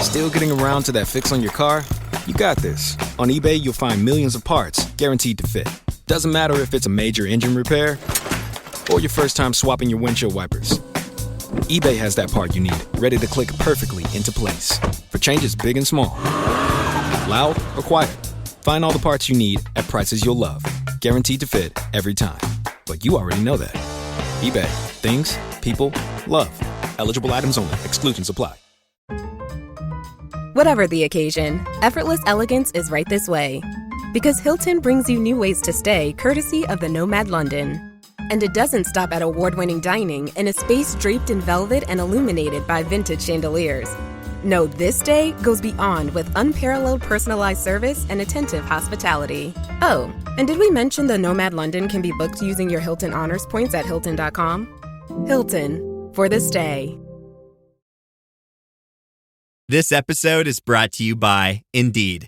Still getting around to that fix on your car? You got this. On eBay, you'll find millions of parts guaranteed to fit. Doesn't matter if it's a major engine repair or your first time swapping your windshield wipers. eBay has that part you need, ready to click perfectly into place. For changes big and small. Loud or quiet. Find all the parts you need at prices you'll love. Guaranteed to fit every time. But you already know that. eBay. Things, people, love. Eligible items only. Exclusions apply. Whatever the occasion, effortless elegance is right this way. Because Hilton brings you new ways to stay courtesy of the Nomad London. And it doesn't stop at award-winning dining in a space draped in velvet and illuminated by vintage chandeliers. No, this day goes beyond with unparalleled personalized service and attentive hospitality. Oh, and did we mention the Nomad London can be booked using your Hilton Honors points at Hilton.com? Hilton, for the stay. This episode is brought to you by Indeed.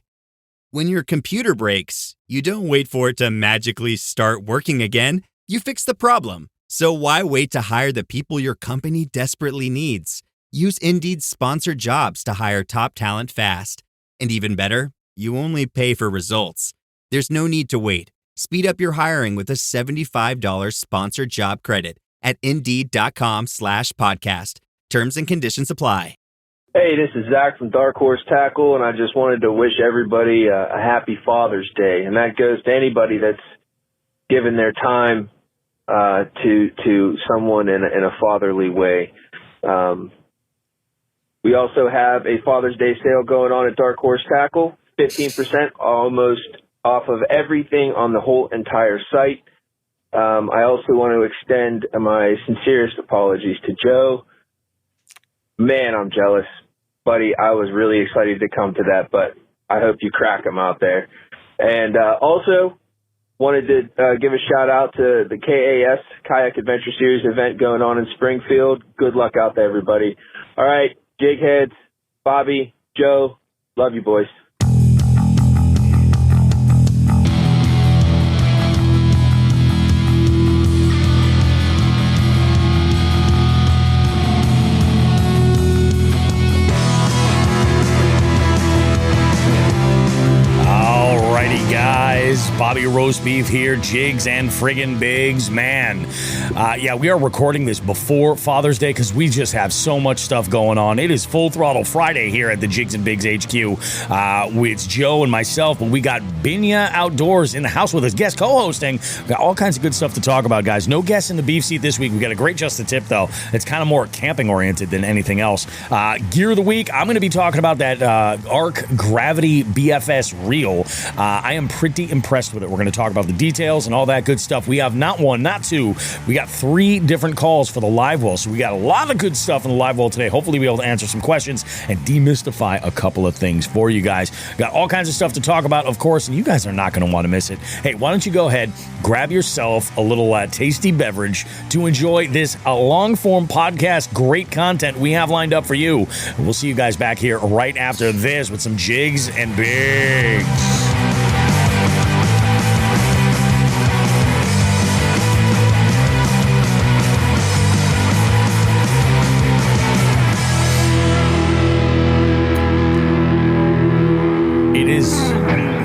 When your computer breaks, you don't wait for it to magically start working again. You fix the problem. So why wait to hire the people your company desperately needs? Use Indeed's sponsored jobs to hire top talent fast. And even better, you only pay for results. There's no need to wait. Speed up your hiring with a $75 sponsored job credit at Indeed.com/podcast. Terms and conditions apply. Hey, this is Zach from Dark Horse Tackle, and I just wanted to wish everybody a happy Father's Day. And that goes to anybody that's given their time to someone in a fatherly way. We also have a Father's Day sale going on at Dark Horse Tackle, 15% almost off of everything on the whole entire site. I also want to extend my sincerest apologies to Joe. Man, I'm jealous. Buddy, I was really excited to come to that, but I hope you crack them out there. And also wanted to give a shout out to the KAS, Kayak Adventure Series event going on in Springfield. Good luck out there, everybody. All right, Jigheads, Bobby, Joe, love you, boys. Bobby Roast Beef here, Jigs and friggin' Bigs. Man, we are recording this before Father's Day because we just have so much stuff going on. It is Full Throttle Friday here at the Jigs and Bigs HQ. It's Joe and myself, but we got Binya Outdoors in the house with us, guest co-hosting. We got all kinds of good stuff to talk about, guys. No guests in the beef seat this week. We got a great Just the Tip, though. It's kind of more camping-oriented than anything else. Gear of the week, I'm going to be talking about that ARC Gravity BFS reel. I am pretty impressed with it. We're going to talk about the details and all that good stuff. We have not one, not two. We got 3 different calls for the live well, so we got a lot of good stuff in the live well today. Hopefully we'll be able to answer some questions and demystify a couple of things for you guys. Got all kinds of stuff to talk about, of course, and you guys are not going to want to miss it. Hey, why don't you go ahead, grab yourself a little tasty beverage to enjoy this long-form podcast, great content we have lined up for you. We'll see you guys back here right after this with some Jigs and Bigs.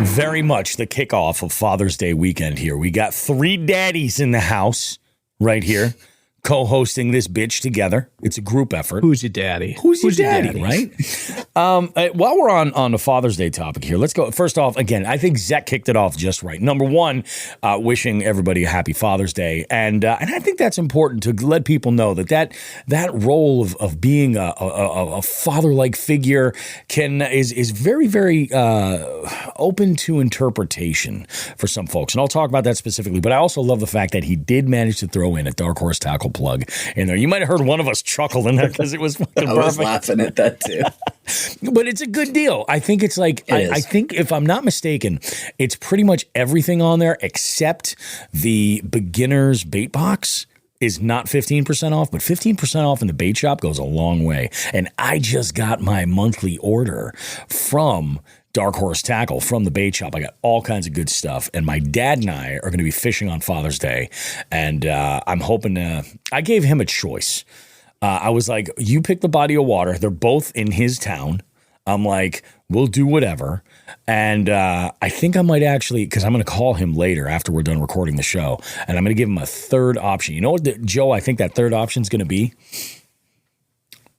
Very much the kickoff of Father's Day weekend here. We got 3 daddies in the house right here co-hosting this bitch together. It's a group effort. Who's your daddy? Who's your daddy, right? While we're on the Father's Day topic here, let's go. First off, again, I think Zach kicked it off just right. Number one, wishing everybody a happy Father's Day. And I think that's important to let people know that role of being a father-like figure is very, very open to interpretation for some folks. And I'll talk about that specifically. But I also love the fact that he did manage to throw in a Dark Horse Tackle plug in there. You might have heard one of us chuckle in there because it was fucking perfect. I was laughing at that too. But it's a good deal. I think it's like, I think if I'm not mistaken, it's pretty much everything on there except the beginner's bait box is not 15% off, but 15% off in the bait shop goes a long way. And I just got my monthly order from Dark Horse Tackle from the bait shop. I got all kinds of good stuff. And my dad and I are going to be fishing on Father's Day. And I'm hoping I gave him a choice. I was like, you pick the body of water. They're both in his town. I'm like, we'll do whatever. And I think I might actually, because I'm going to call him later after we're done recording the show, and I'm going to give him a third option. You know what, Joe, I think that third option is going to be?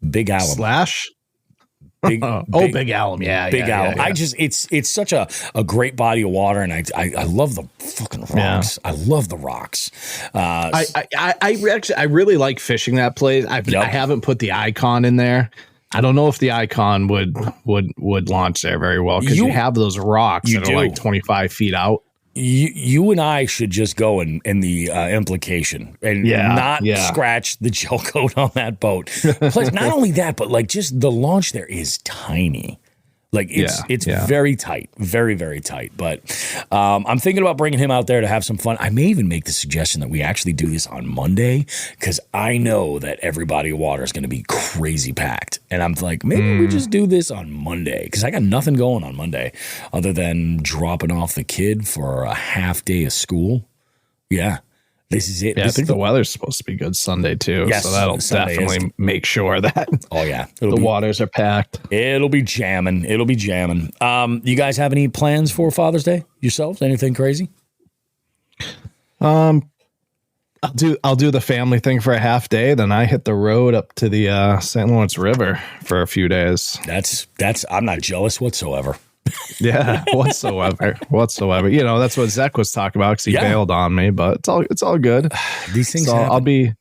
Big Alum. Slash? Big Alum. Yeah. Big Alum. Yeah. I just, it's such a great body of water, and I love the fucking rocks. I love the rocks. I really like fishing that place. I haven't put the icon in there. I don't know if the icon would launch there very well, because you have those rocks that are like 25 feet out. You and I should just go in the implication and not scratch the gel coat on that boat. Plus, not only that, but like just the launch there is tiny. Like it's very tight, very, very tight. But I'm thinking about bringing him out there to have some fun. I may even make the suggestion that we actually do this on Monday, because I know that every body of water is going to be crazy packed. And I'm like, maybe we just do this on Monday, because I got nothing going on Monday other than dropping off the kid for a half day of school. Yeah. This is it. Yeah, I think the weather's supposed to be good Sunday too. Yes, so that'll definitely make sure that the waters are packed. It'll be jamming. You guys have any plans for Father's Day yourselves? Anything crazy? I'll do the family thing for a half day, then I hit the road up to the St. Lawrence River for a few days. That's I'm not jealous whatsoever. Yeah, whatsoever. You know, that's what Zach was talking about, because he bailed on me, but it's all good. These things happen.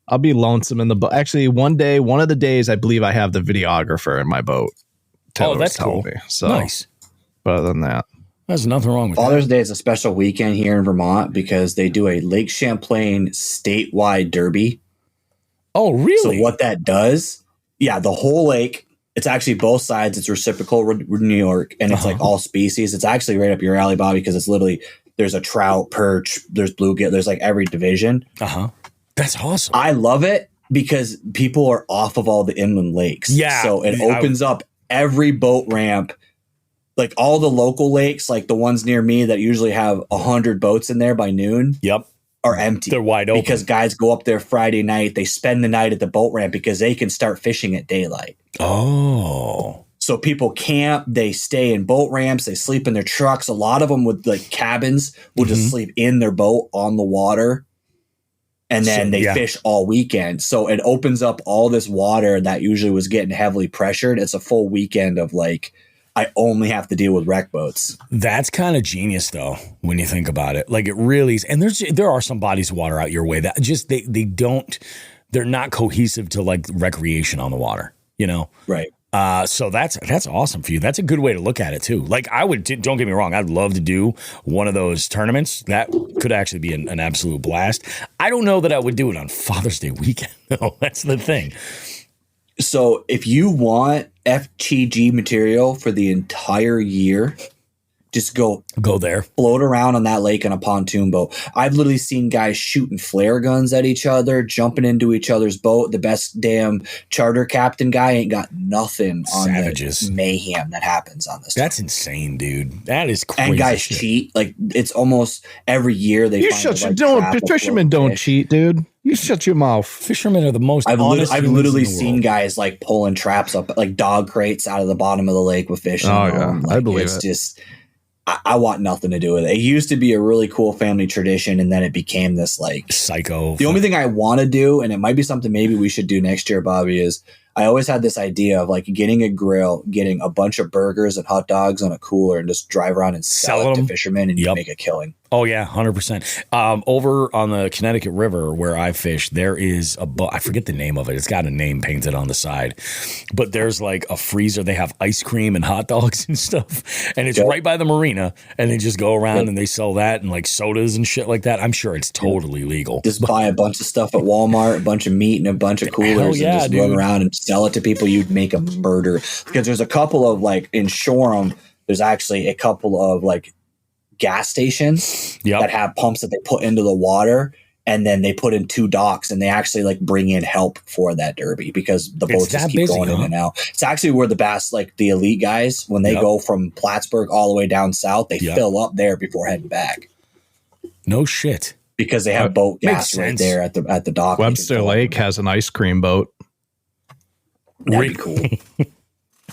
I'll be lonesome in the boat. Actually, one of the days, I believe I have the videographer in my boat. That's cool. So nice. But other than that, there's nothing wrong with Father's Day is a special weekend here in Vermont, because they do a Lake Champlain statewide derby. Oh, really? So what that does, the whole lake. It's actually both sides. It's reciprocal with New York, and it's like all species. It's actually right up your alley, Bobby, because it's literally, there's a trout, perch, there's bluegill, there's like every division. That's awesome. I love it because people are off of all the inland lakes. Yeah. So it opens up every boat ramp, like all the local lakes, like the ones near me that usually have 100 boats in there by noon. Yep. Are empty. They're wide open. Because guys go up there Friday night. They spend the night at the boat ramp because they can start fishing at daylight. Oh. So people camp, they stay in boat ramps, they sleep in their trucks. A lot of them with like cabins will just sleep in their boat on the water. And then they fish all weekend. So it opens up all this water that usually was getting heavily pressured. It's a full weekend of like, I only have to deal with wreck boats. That's kind of genius, though, when you think about it. Like, it really is. And there are some bodies of water out your way that just they're not cohesive to like recreation on the water, you know? Right. So that's awesome for you. That's a good way to look at it too. Like don't get me wrong, I'd love to do one of those tournaments. That could actually be an absolute blast. I don't know that I would do it on Father's Day weekend, though. That's the thing. So if you want FTG material for the entire year, just go there, float around on that lake on a pontoon boat. I've literally seen guys shooting flare guns at each other, jumping into each other's boat. The best damn charter captain guy ain't got nothing on the mayhem that happens on this. That's insane, dude. That is crazy. And guys cheat. Like, it's almost every year they fishermen don't cheat, dude. You shut your mouth. Fishermen are the most I've literally seen guys like pulling traps up, like dog crates out of the bottom of the lake with fish. Oh, yeah. Like, I believe it's just, I want nothing to do with it. It used to be a really cool family tradition, and then it became this like psycho. The only thing I want to do, and it might be something maybe we should do next year, Bobby, is I always had this idea of like getting a grill, getting a bunch of burgers and hot dogs on a cooler, and just drive around and sell it to fishermen, and you make a killing. Oh yeah, 100%. Over on the Connecticut River where I fish, there is I forget the name of it. It's got a name painted on the side, but there's like a freezer. They have ice cream and hot dogs and stuff, and it's right by the marina. And they just go around and they sell that and like sodas and shit like that. I'm sure it's totally legal. Just buy a bunch of stuff at Walmart, a bunch of meat and a bunch of coolers, and just run around and sell it to people. You'd make a murder, because there's a couple of like in Shoreham. There's actually a couple of like gas stations that have pumps that they put into the water, and then they put in 2 docks, and they actually like bring in help for that derby because the boats just keep going in and out. It's actually where the bass, like the elite guys, when they go from Plattsburgh all the way down south, they fill up there before heading back. No shit. Because they have boat gas right there at the dock. Webster Lake has an ice cream boat. That'd be cool.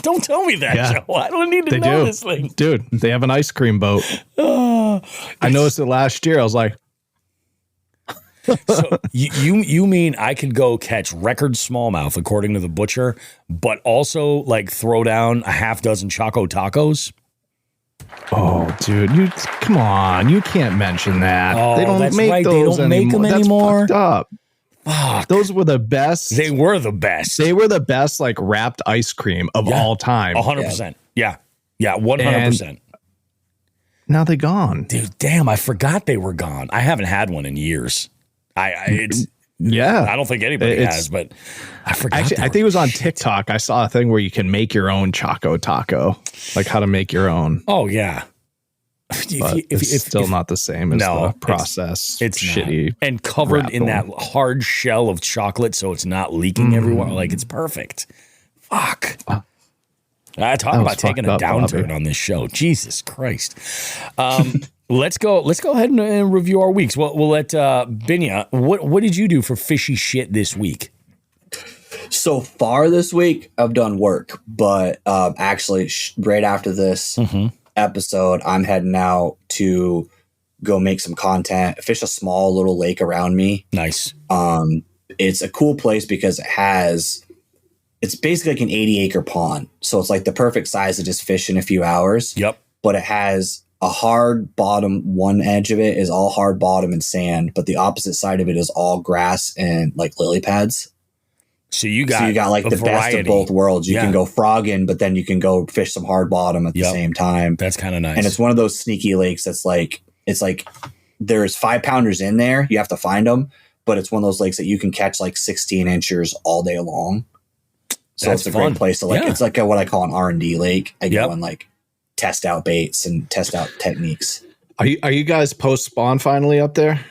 Don't tell me that, Joe. I don't need to know this thing. Dude, they have an ice cream boat. I noticed it last year. I was like, so you mean I could go catch record smallmouth according to the butcher, but also like throw down a half dozen Choco tacos? Oh, dude, come on. You can't mention that. Oh, they don't make those anymore. They don't make them anymore. That's fucked up. Fuck. Those were the best. They were the best. They were the best, like, wrapped ice cream of all time. 100%. Yeah. 100%. Now they're gone. Dude, damn, I forgot they were gone. I haven't had one in years. I don't think anybody has, but I forgot. Actually, I think it was on TikTok. I saw a thing where you can make your own Choco Taco, like how to make your own. Oh, yeah. It's still not the same as the process. It's shitty. Not. And covered in that hard shell of chocolate so it's not leaking everywhere. Like, it's perfect. Fuck. I talk about taking a downturn on this show. Jesus Christ. Let's go ahead and review our weeks. We'll let Binya. What did you do for fishy shit this week? So far this week, I've done work, but actually, right after this episode, I'm heading out to go make some content, fish a small little lake around me. Nice. It's a cool place because it's basically like an 80-acre pond. So it's like the perfect size to just fish in a few hours. Yep. But it has a hard bottom. One edge of it is all hard bottom and sand, but the opposite side of it is all grass and like lily pads. So you got like the best of both worlds. You can go frogging, but then you can go fish some hard bottom at the same time. That's kind of nice. And it's one of those sneaky lakes that's like, it's like there's 5-pounders in there. You have to find them, but it's one of those lakes that you can catch like 16 inchers all day long. So it's a great place to it's like what I call an R&D lake. I go and like test out baits and test out techniques. Are you guys post spawn finally up there?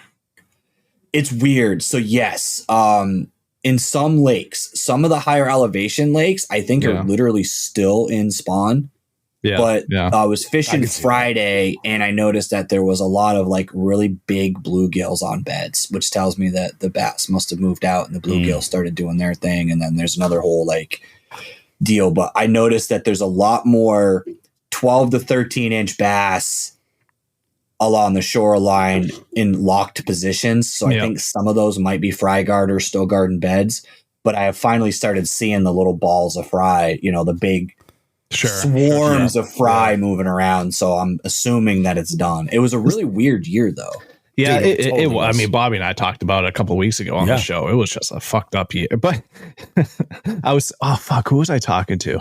It's weird. So yes, in some lakes, some of the higher elevation lakes, I think are literally still in spawn. Yeah. But I was fishing Friday and I noticed that there was a lot of like really big bluegills on beds, which tells me that the bass must have moved out and the bluegills started doing their thing. And then there's another whole like deal. But I noticed that there's a lot more 12 to 13 inch bass along the shoreline in locked positions. So I think some of those might be fry guard or still garden beds. But I have finally started seeing the little balls of fry, the big swarms of fry moving around. So I'm assuming that it's done. It was a really weird year though. Yeah, dude, I mean, Bobby and I talked about it a couple of weeks ago on the show. It was just a fucked up year. But who was I talking to?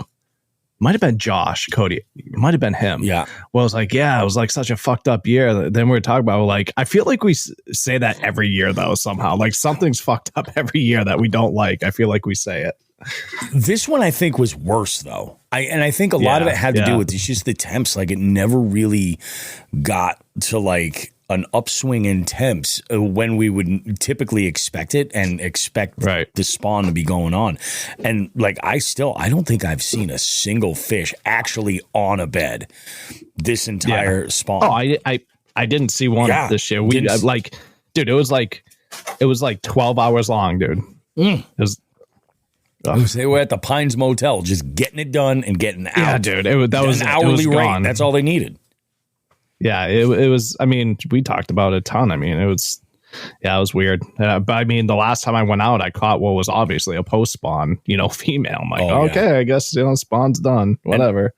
Might have been Josh, Cody. It might have been him. Yeah. Well, I was like, it was like such a fucked up year. Then we were talking about like, I feel like we say that every year though, somehow. Like something's fucked up every year that we don't like. I feel like we say it. This one I think was worse though. I think a lot of it had to do with it's just the temps. Like it never really got to like an upswing in temps when we would typically expect it and expect the spawn to be going on. And like I don't think I've seen a single fish actually on a bed this entire spawn. Oh, I didn't see one this year. Dude, it was like 12 hours long, dude. It was. They were at the Pines Motel, just getting it done and getting out. Yeah, dude, that was an hourly rate. That's all they needed. Yeah, it was. I mean, we talked about it a ton. I mean, it was weird. But I mean, the last time I went out, I caught what was obviously a post spawn, female. I'm like, okay, I guess spawn's done. Whatever.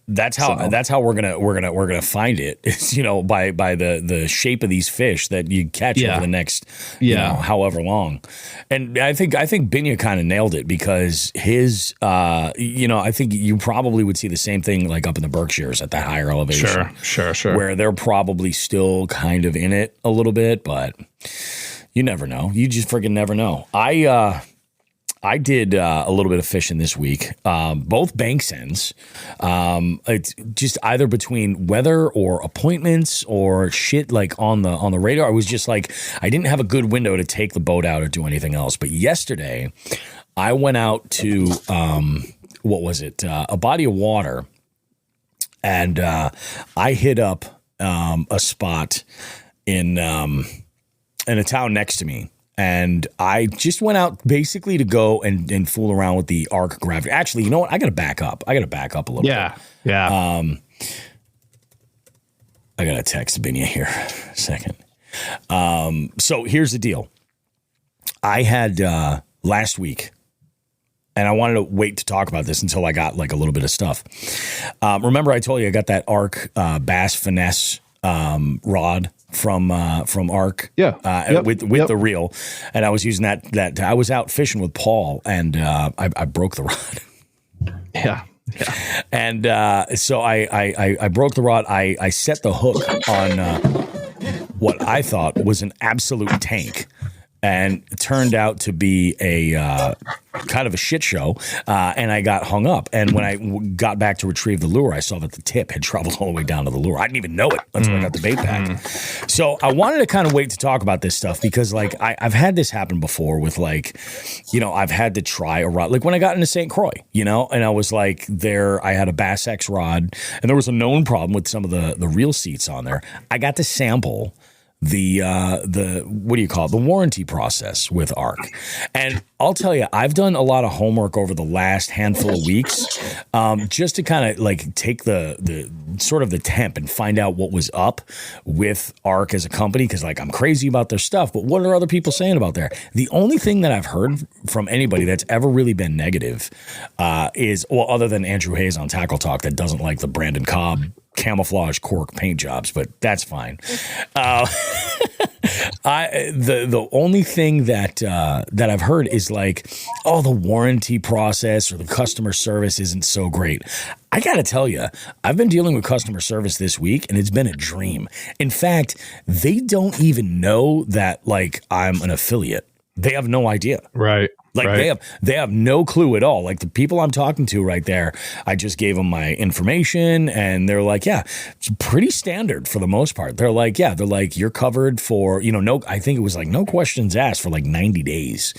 And that's how we're gonna find it. It's, by the shape of these fish that you catch over the next however long. And I think Binya kind of nailed it because his I think you probably would see the same thing like up in the Berkshires at that higher elevation. Sure. Where they're probably still kind of in it a little bit, but you never know. You just freaking never know. I did a little bit of fishing this week, both banks ends. It's just either between weather or appointments or shit like on the radar. I was just like, I didn't have a good window to take the boat out or do anything else. But yesterday, I went out to what was it? A body of water, and I hit up a spot in a town next to me. and I just went out basically to go and fool around with the ARRRR gravity. Actually, you know what? I got to back up. A little bit. Yeah. I got to text Binya here a second. So here's the deal. I had last week, and I wanted to wait to talk about this until I got like a little bit of stuff. Remember I told you I got that ARRRR Bass Finesse rod from ARRRR with the reel, and I was using that I was out fishing with Paul, and I broke the rod. Yeah. And so I broke the rod. I set the hook on what I thought was an absolute tank, and it turned out to be a kind of a shit show, and I got hung up. And when I got back to retrieve the lure, I saw that the tip had traveled all the way down to the lure. I didn't even know it until I got the bait back. So I wanted to kind of wait to talk about this stuff because, like, I've had this happen before with, like, you know, I've had to try a rod. Like when I got into St. Croix, you know, and I was like I had a Bass X rod, and there was a known problem with some of the reel seats on there. I got to sample the what do you call it? The warranty process with ARRRR. And I'll tell you, I've done a lot of homework over the last handful of weeks, just to kind of like take the sort of the temp and find out what was up with ARRRR as a company. Cause like I'm crazy about their stuff, but what are other people saying about there? The only thing that I've heard from anybody that's ever really been negative, is, well, other than Andrew Hayes on Tackle Talk that doesn't like the Brandon Cobb camouflage cork paint jobs, but that's fine. The only thing that I've heard is like, oh, the warranty process or the customer service isn't so great. I got to tell you, I've been dealing with customer service this week, and it's been a dream. In fact, they don't even know that like I'm an affiliate. They have no idea. Right. Like they have no clue at all. Like the people I'm talking to right there, I just gave them my information, and they're like, yeah, it's pretty standard for the most part. They're like, you're covered for, you know, I think it was like no questions asked for like 90 days.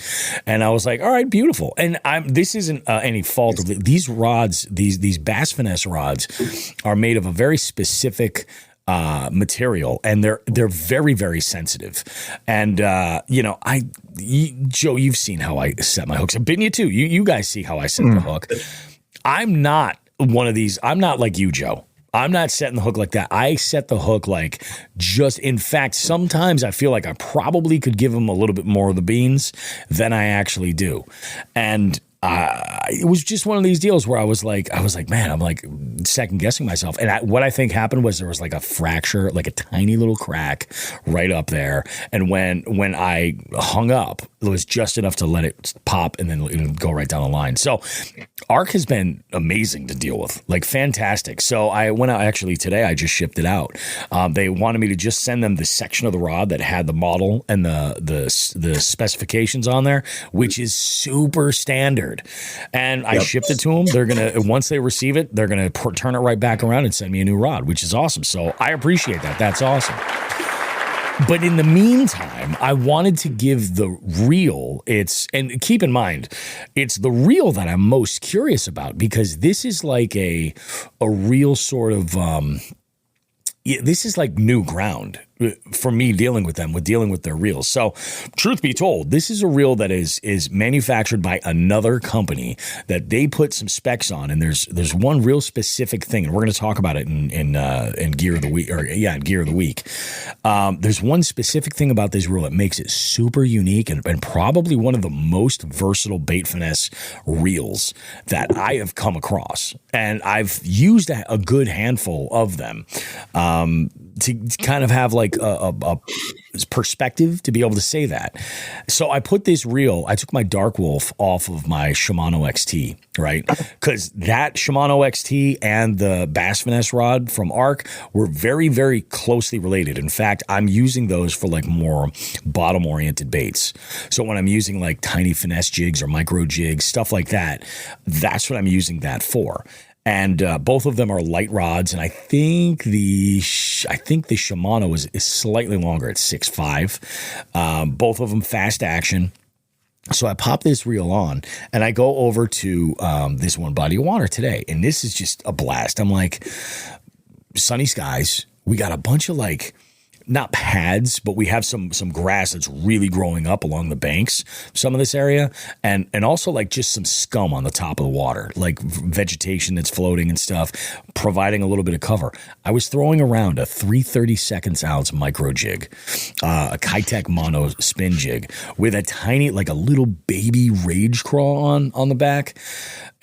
And I was like, all right, beautiful. And this isn't any fault of these rods. These Bass Finesse rods are made of a very specific material, and they're very, very sensitive. And you know, Joe, you've seen how I set my hooks. Binya too. You guys see how I set the hook. I'm not one of these. I'm not like you, Joe. I'm not setting the hook like that. I set the hook like in fact, sometimes I feel like I probably could give them a little bit more of the beans than I actually do. And it was just one of these deals where I was like, man, I'm like second guessing myself. And what I think happened was there was like a fracture, like a tiny little crack right up there. And when I hung up, it was just enough to let it pop and then go right down the line. So ARRRR has been amazing to deal with, like fantastic. So I went out actually today, I just shipped it out. They wanted me to just send them the section of the rod that had the model and the specifications on there, which is super standard. And I shipped it to them. They're going to, once they receive it, they're going to turn it right back around and send me a new rod, which is awesome. So I appreciate that. That's awesome. But in the meantime, I wanted to give the reel and keep in mind, it's the reel that I'm most curious about, because this is like a real sort of, this is like new ground for me dealing with their reels. So truth be told, this is a reel that is manufactured by another company that they put some specs on. And there's one real specific thing, and we're going to talk about it in Gear of the Week, in Gear of the Week. There's one specific thing about this reel that makes it super unique and probably one of the most versatile bait finesse reels that I have come across. And I've used a good handful of them to kind of have like a perspective to be able to say that. So I put this reel, I took my Dark Wolf off of my Shimano XT, right? Because that Shimano XT and the Bass Finesse rod from ARRRR were very, very closely related. In fact, I'm using those for like more bottom-oriented baits. So when I'm using like tiny finesse jigs or micro jigs, stuff like that, that's what I'm using that for. And both of them are light rods, and I think the Shimano is slightly longer. It's 6.5. Both of them fast action. So I pop this reel on, and I go over to this one body of water today, and this is just a blast. I'm like, sunny skies. We got a bunch of like not pads, but we have some grass that's really growing up along the banks, some of this area, and also like just some scum on the top of the water, like vegetation that's floating and stuff, providing a little bit of cover. I was throwing around a 3/32 ounce micro jig, a Kitech mono spin jig with a tiny, like a little baby rage crawl on the back.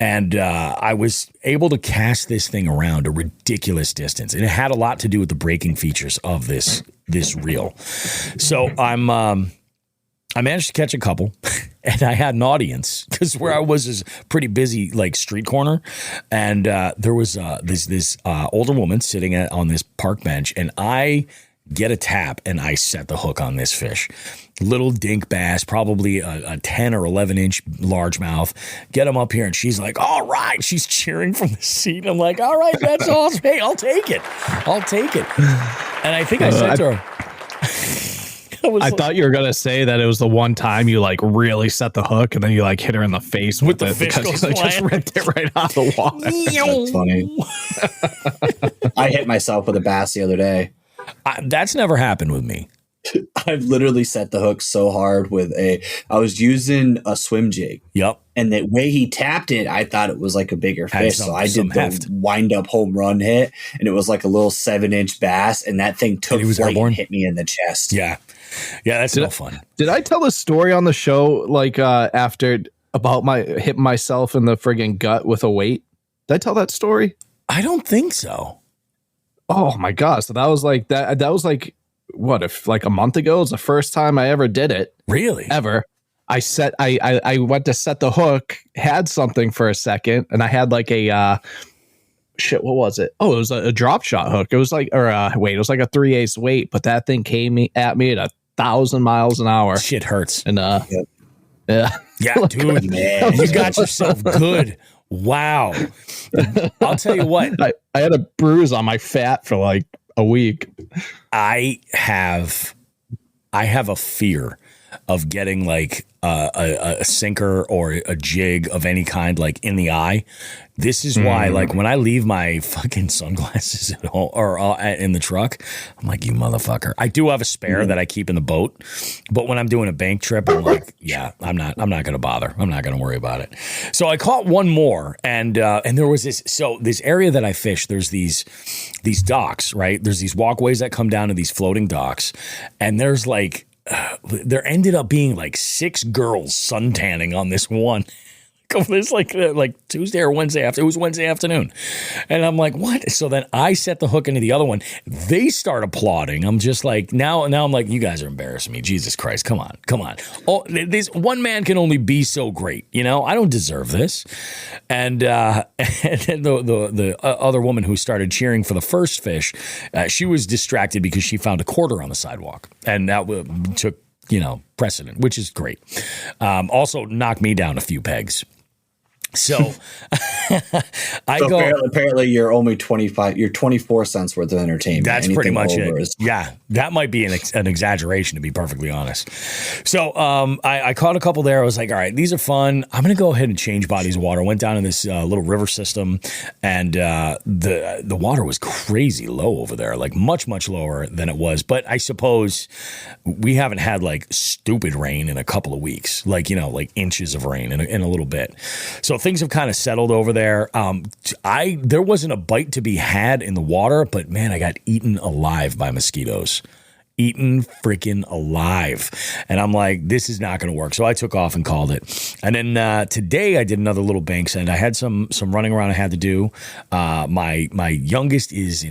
And I was able to cast this thing around a ridiculous distance. And it had a lot to do with the braking features of this reel. So I managed to catch a couple, and I had an audience because where I was is pretty busy, like street corner. And there was this older woman sitting on this park bench, and I get a tap and I set the hook on this fish. Little dink bass, probably a 10 or 11 inch largemouth. Get him up here, and she's like, all right. She's cheering from the seat. I'm like, all right, that's awesome. Hey, I'll take it. And I think I said to her, I thought you were going to say that it was the one time you like really set the hook and then you like hit her in the face with the it fish because you like, just ripped it right out of the water. That's funny. I hit myself with a bass the other day. That's never happened with me. I've literally set the hook so hard I was using a swim jig. Yep. And the way he tapped it, I thought it was like a bigger fish. So I did the wind up home run hit, and it was like a little 7-inch bass, and that thing took flight and hit me in the chest. Yeah. Yeah, that's no fun. Did I tell a story on the show like after about my hitting myself in the friggin' gut with a weight? Did I tell that story? I don't think so. Oh my gosh. So that was like that was like what, if like a month ago? It was the first time I ever did it. Really? Ever. I went to set the hook, had something for a second, and I had like a what was it? Oh, it was a drop shot hook. It was like, it was like a 3/8 weight, but that thing came at me at 1,000 miles an hour. Shit hurts. And yeah, dude, man, you got yourself good. Wow. I'll tell you what. I had a bruise on my fat for like a week. I have a fear of getting like a sinker or a jig of any kind, like in the eye. This is why, like, when I leave my fucking sunglasses at home or in the truck, I'm like, you motherfucker. I do have a spare that I keep in the boat, but when I'm doing a bank trip, I'm like, yeah, I'm not going to bother. I'm not going to worry about it. So I caught one more, and there was this area that I fish. There's these docks, right? There's these walkways that come down to these floating docks, and there's like, there ended up being like 6 girls suntanning on this one. This like Tuesday or Wednesday after. It was Wednesday afternoon, and I'm like, what? So then I set the hook into the other one. They start applauding. I'm just like, now I'm like, you guys are embarrassing me. Jesus Christ, come on. Oh, this one man can only be so great. You know, I don't deserve this. And then the other woman who started cheering for the first fish, she was distracted because she found a quarter on the sidewalk, and that took precedent, which is great. Also knocked me down a few pegs. So apparently you're only 25, you're 24 cents worth of entertainment. That's Anything pretty much it. Yeah. That might be an exaggeration, to be perfectly honest. So I caught a couple there. I was like, all right, these are fun. I'm going to go ahead and change bodies of water. Went down in this little river system, and the water was crazy low over there, like much, much lower than it was. But I suppose we haven't had like stupid rain in a couple of weeks, like inches of rain in a little bit. So things have kind of settled over there. There wasn't a bite to be had in the water, but man, I got eaten alive by mosquitoes. Eaten freaking alive. And I'm like, this is not going to work. So I took off and called it. And then today I did another little bank send. I had some running around I had to do. My youngest is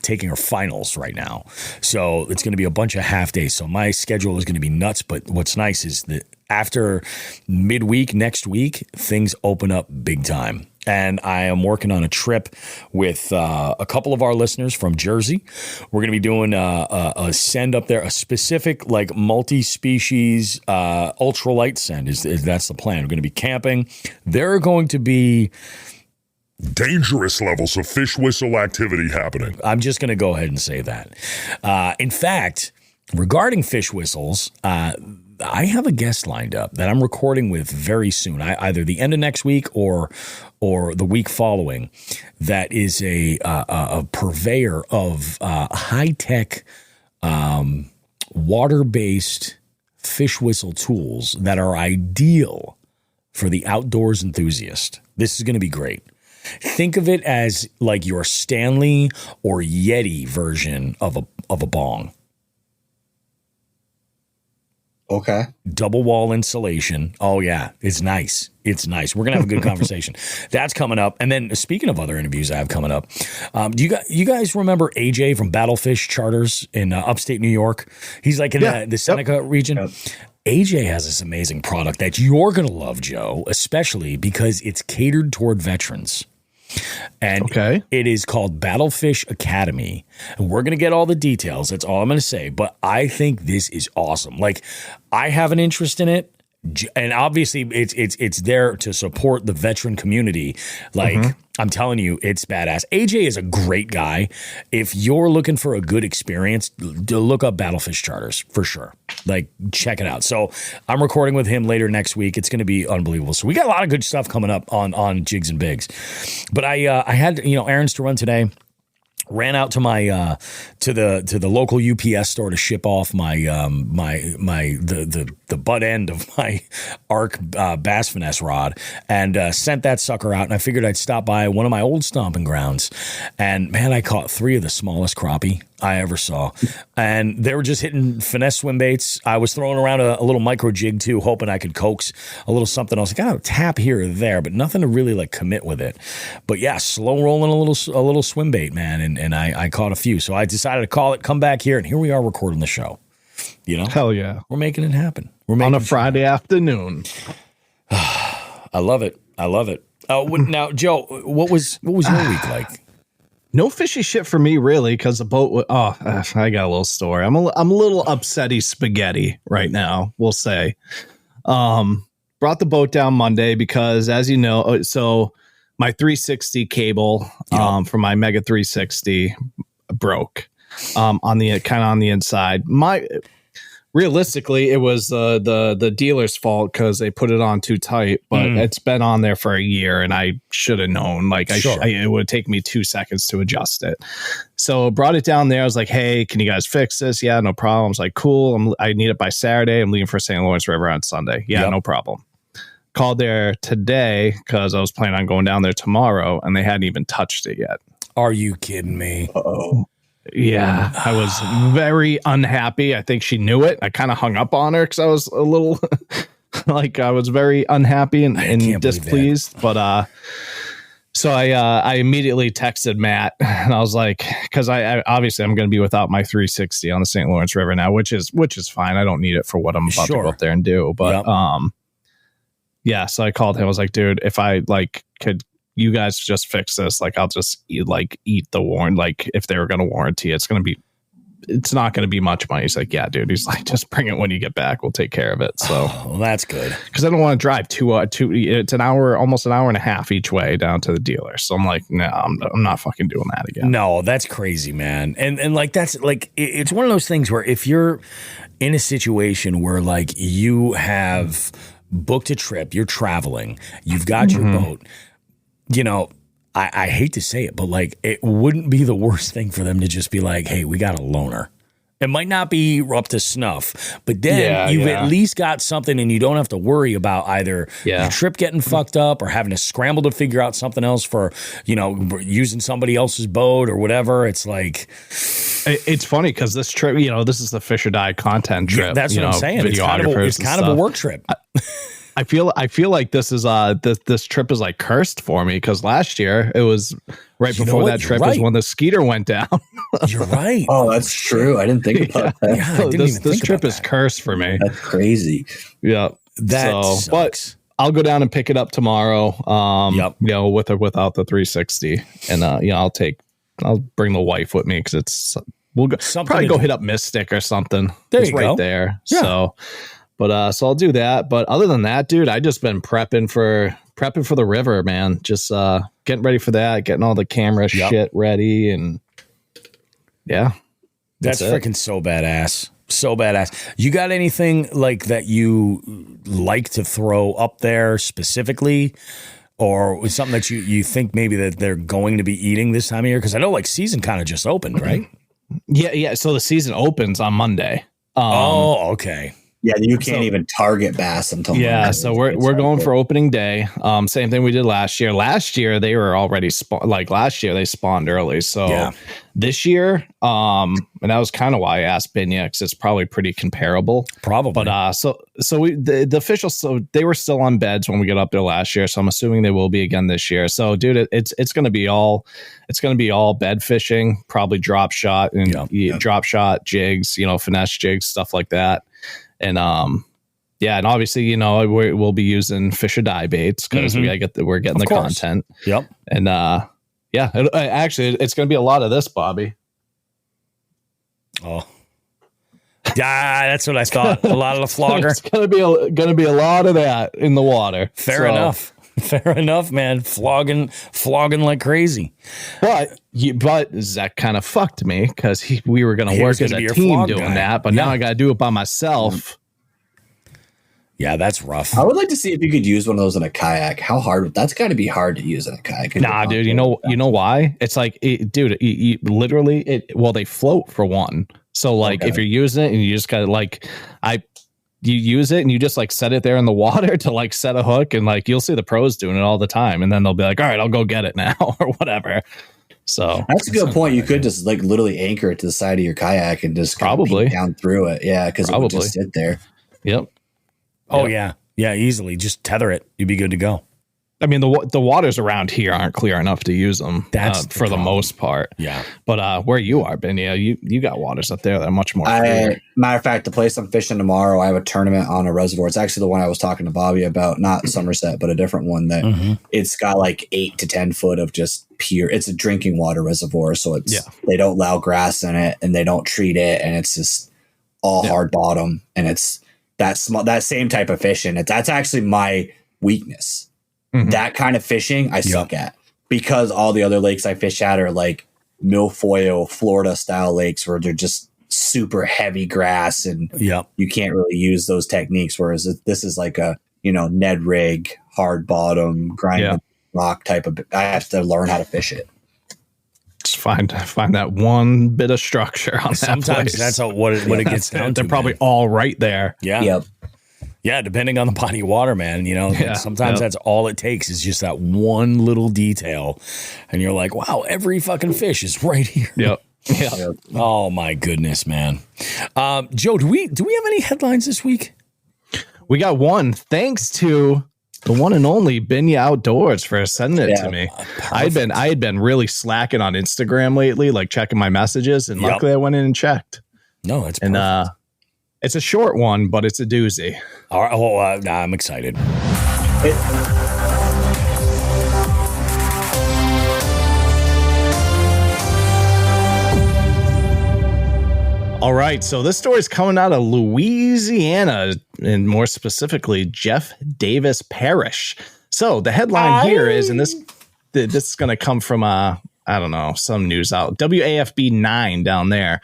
taking her finals right now. So it's going to be a bunch of half days. So my schedule is going to be nuts. But what's nice is that after midweek next week, things open up big time. And I am working on a trip with a couple of our listeners from Jersey. We're going to be doing a send up there, a specific like multi-species ultralight send. That's the plan. We're going to be camping. There are going to be dangerous levels of fish whistle activity happening. I'm just going to go ahead and say that. In fact, regarding fish whistles, I have a guest lined up that I'm recording with very soon, either the end of next week or the week following. That is a purveyor of high-tech water-based fish whistle tools that are ideal for the outdoors enthusiast. This is going to be great. Think of it as like your Stanley or Yeti version of a bong. Okay. Double wall insulation. Oh yeah, it's nice. It's nice. We're gonna have a good conversation. That's coming up. And then speaking of other interviews I have coming up, do you guys remember AJ from Battlefish Charters in upstate New York? He's like in the Seneca region. Yep. AJ has this amazing product that you're gonna love, Joe, especially because it's catered toward veterans. And it is called Battlefish Academy. And we're going to get all the details. That's all I'm going to say. But I think this is awesome. Like, I have an interest in it. And obviously, it's there to support the veteran community. Like, I'm telling you, it's badass. AJ is a great guy. If you're looking for a good experience, look up Battlefish Charters for sure. Like, check it out. So I'm recording with him later next week. It's going to be unbelievable. So we got a lot of good stuff coming up on Jigs and Bigs. But I had errands to run today. Ran out to my to the local UPS store to ship off my the butt end of my ARC bass finesse rod, and sent that sucker out. And I figured I'd stop by one of my old stomping grounds, and man, I caught 3 of the smallest crappie I ever saw, and they were just hitting finesse swim baits. I was throwing around a little micro jig too, hoping I could coax a little something else. I got a tap here or there, but nothing to really like commit with it. But yeah, slow rolling a little swim bait, man, and I caught a few. So I decided to call it, come back here, and here we are recording the show. Hell yeah, we're making it happen. We're on making a Friday afternoon. I love it. Now, Joe, what was your week like? No fishy shit for me, really, because the boat. I got a little story. I'm a little upsetty spaghetti right now. We'll say. Brought the boat down Monday because, as you know, so my 360 cable from my Mega 360 broke on the inside. Realistically, it was the dealer's fault because they put it on too tight, but it's been on there for a year, and I should have known. Like, it would take me 2 seconds to adjust it. So brought it down there. I was like, hey, can you guys fix this? Yeah, no problem. I was like, cool. I need it by Saturday. I'm leaving for St. Lawrence River on Sunday. Yeah, no problem. Called there today because I was planning on going down there tomorrow, and they hadn't even touched it yet. Are you kidding me? Uh-oh. Yeah, I was very unhappy. I think she knew it. I kind of hung up on her because I was a little like I was very unhappy and displeased. But so I immediately texted Matt, and I was like, because I obviously I'm going to be without my 360 on the St. Lawrence River now, which is fine. I don't need it for what I'm about to go up there and do. But yeah, so I called him. I was like, dude, if I could. You guys just fix this. Like, I'll just eat the warrant. Like, if they were going to warranty, it's not going to be much money. He's like, yeah, dude. He's like, just bring it when you get back. We'll take care of it. So well, that's good. Because I don't want to drive it's almost an hour and a half each way down to the dealer. So I'm like, no, I'm not fucking doing that again. No, that's crazy, man. And like, that's like, it's one of those things where if you're in a situation where like you have booked a trip, you're traveling, you've got your boat, I hate to say it, but like it wouldn't be the worst thing for them to just be like, hey, we got a loaner. It might not be up to snuff, but then you've at least got something and you don't have to worry about either your trip getting fucked up or having to scramble to figure out something else for, using somebody else's boat or whatever. It's like... It's funny because this trip, this is the Fish or Die content trip. That's what I'm saying. It's kind of a work trip. I feel like this is this trip is like cursed for me because last year it was right before that trip is when the Skeeter went down. You're right. Oh, that's true. I didn't think about that. Yeah, this trip is cursed for me. That's crazy. Yeah, sucks. But I'll go down and pick it up tomorrow. With or without the 360, and I'll bring the wife with me because we'll probably go hit up Mystic or something. It's right there. Yeah. So. But so I'll do that. But other than that, dude, I just been prepping for the river, man. Just getting ready for that, getting all the camera shit ready, and yeah, that's freaking so badass. So badass. You got anything like that you like to throw up there specifically, or something that you think maybe that they're going to be eating this time of year? Because I know like season kind of just opened, right? Yeah. So the season opens on Monday. Okay. Yeah, you can't even target bass until Monday. So we're going for opening day. Same thing we did last year. Last year they were already last year they spawned early. So this year, and that was kind of why I asked Binya, because it's probably pretty comparable. Probably. But so the officials, they were still on beds when we got up there last year. So I'm assuming they will be again this year. So dude, it's gonna be all bed fishing, probably drop shot and drop shot jigs, finesse jigs, stuff like that. And and obviously we'll be using fish or die baits because we're getting the content. Yep. And actually it's going to be a lot of this, Bobby. Oh, yeah, that's what I thought. A lot of the flogger. It's going to be a lot of that in the water. Fair enough, man. Flogging like crazy. But Zach kind of fucked me because we were going to work as a team doing that, but now I got to do it by myself. Yeah, that's rough. I would like to see if you could use one of those in a kayak. How hard? That's got to be hard to use in a kayak. Nah, dude. You know why? It's like, literally, they float for one. So if you're using it and you just got to you use it and you just set it there in the water to set a hook, and you'll see the pros doing it all the time, and then they'll be like, all right, I'll go get it now or whatever. So that's a good point. You could just literally anchor it to the side of your kayak and just probably down through it. Yeah. Because it would just sit there. Yep. Oh yeah. Yeah. Easily just tether it. You'd be good to go. I mean, the waters around here aren't clear enough to use them. That's for the most part. Yeah. But where you are, Binya, you got waters up there that are much more clear. Matter of fact, the place I'm fishing tomorrow, I have a tournament on a reservoir. It's actually the one I was talking to Bobby about, not Somerset, but a different one that it's got 8 to 10 foot of just pure. It's a drinking water reservoir, so they don't allow grass in it and they don't treat it, and it's just all hard bottom, and it's that same type of fishing. That's actually my weakness. That kind of fishing I suck at, because all the other lakes I fish at are milfoil Florida style lakes where they're just super heavy grass and you can't really use those techniques. Whereas this is a Ned rig, hard bottom, grinding rock type of. I have to learn how to fish it. Just find that one bit of structure on that. Sometimes place. That's what it gets down to. They're probably all right there. Yeah. Yep. Yeah, depending on the body of water, man. Sometimes that's all it takes is just that one little detail. And you're like, wow, every fucking fish is right here. Yep. Yeah. Oh, my goodness, man. Joe, do we have any headlines this week? We got one. Thanks to the one and only Binya Outdoors for sending it to me. I had been really slacking on Instagram lately, checking my messages, and luckily I went in and checked. No, that's perfect. And it's a short one, but it's a doozy. All right. I'm excited. All right. So this story is coming out of Louisiana, and more specifically, Jeff Davis Parish. So the headline here is, and this is going to come from, some news out, WAFB 9 down there.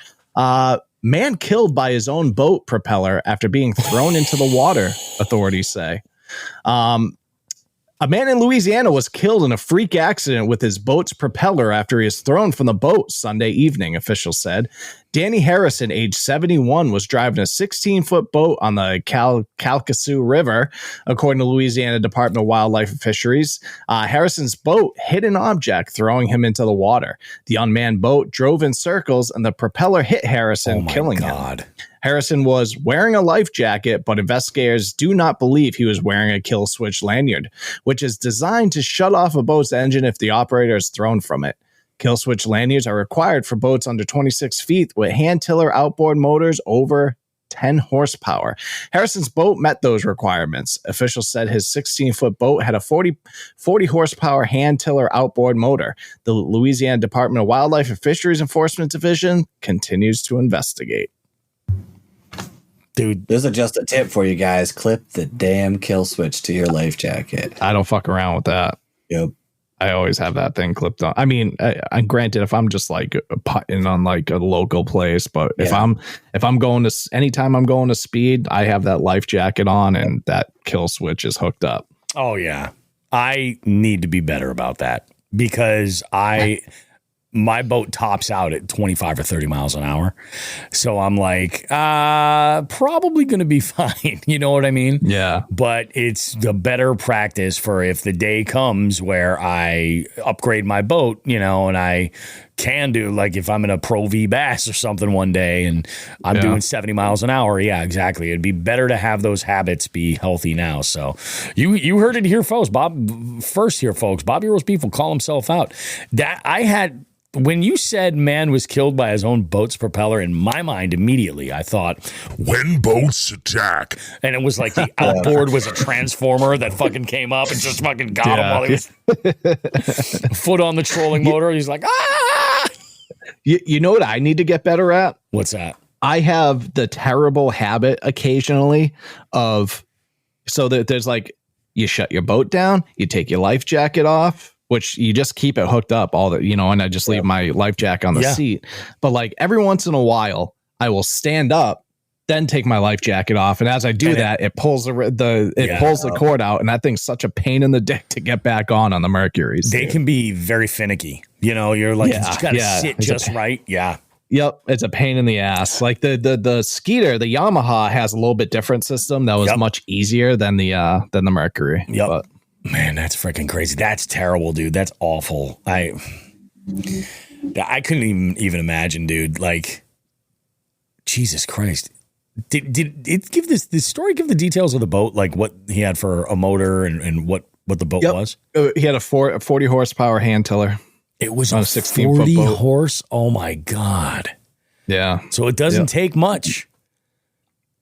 Man killed by his own boat propeller after being thrown into the water, authorities say. A man in Louisiana was killed in a freak accident with his boat's propeller after he was thrown from the boat Sunday evening, officials said. Danny Harrison, age 71, was driving a 16-foot boat on the Calcasieu River, according to Louisiana Department of Wildlife and Fisheries. Harrison's boat hit an object, throwing him into the water. The unmanned boat drove in circles, and the propeller hit Harrison, killing him. Harrison was wearing a life jacket, but investigators do not believe he was wearing a kill switch lanyard, which is designed to shut off a boat's engine if the operator is thrown from it. Kill switch lanyards are required for boats under 26 feet with hand tiller outboard motors over 10 horsepower. Harrison's boat met those requirements. Officials said his 16-foot boat had a 40 horsepower hand tiller outboard motor. The Louisiana Department of Wildlife and Fisheries Enforcement Division continues to investigate. Dude, this is just a tip for you guys. Clip the damn kill switch to your life jacket. I don't fuck around with that. Yep. I always have that thing clipped on. I mean, granted, if I'm just putting on a local place, but if I'm going to, anytime I'm going to speed, I have that life jacket on and that kill switch is hooked up. Oh yeah. I need to be better about that because my boat tops out at 25 or 30 miles an hour. So I'm like, probably going to be fine. You know what I mean? Yeah. But it's the better practice for if the day comes where I upgrade my boat, you know, and I can do, like if I'm in a Pro V Bass or something one day and I'm doing 70 miles an hour. Yeah, exactly. It'd be better to have those habits be healthy now. So you heard it here, folks. Bobby Roast Beef will call himself out. That I had, when you said man was killed by his own boat's propeller, in my mind immediately I thought, when boats attack, and it was like the outboard was a transformer that fucking came up and just fucking got him while he was foot on the trolling motor. He's like, ah! You know what I need to get better at? What's that? I have the terrible habit occasionally of, so that there's like, you shut your boat down, you take your life jacket off, which you just keep it hooked up all the, you know, and I just leave my life jacket on the seat. But like every once in a while, I will stand up, then take my life jacket off. And as I do that, it pulls the cord out. And that thing's such a pain in the dick to get back on the Mercuries. They can be very finicky. You know, you're like, you got to sit just right. Yeah. Yep, it's a pain in the ass. Like the Skeeter, the Yamaha has a little bit different system that was much easier than the Mercury. Yep. But, man, that's freaking crazy. That's terrible, dude. That's awful. I couldn't even imagine, dude. Like, Jesus Christ. Did it give this story give the details of the boat, like what he had for a motor and what the boat was? He had a 40 horsepower hand tiller. It was on a 16-foot boat. horse. Oh my God. Yeah. So it doesn't take much.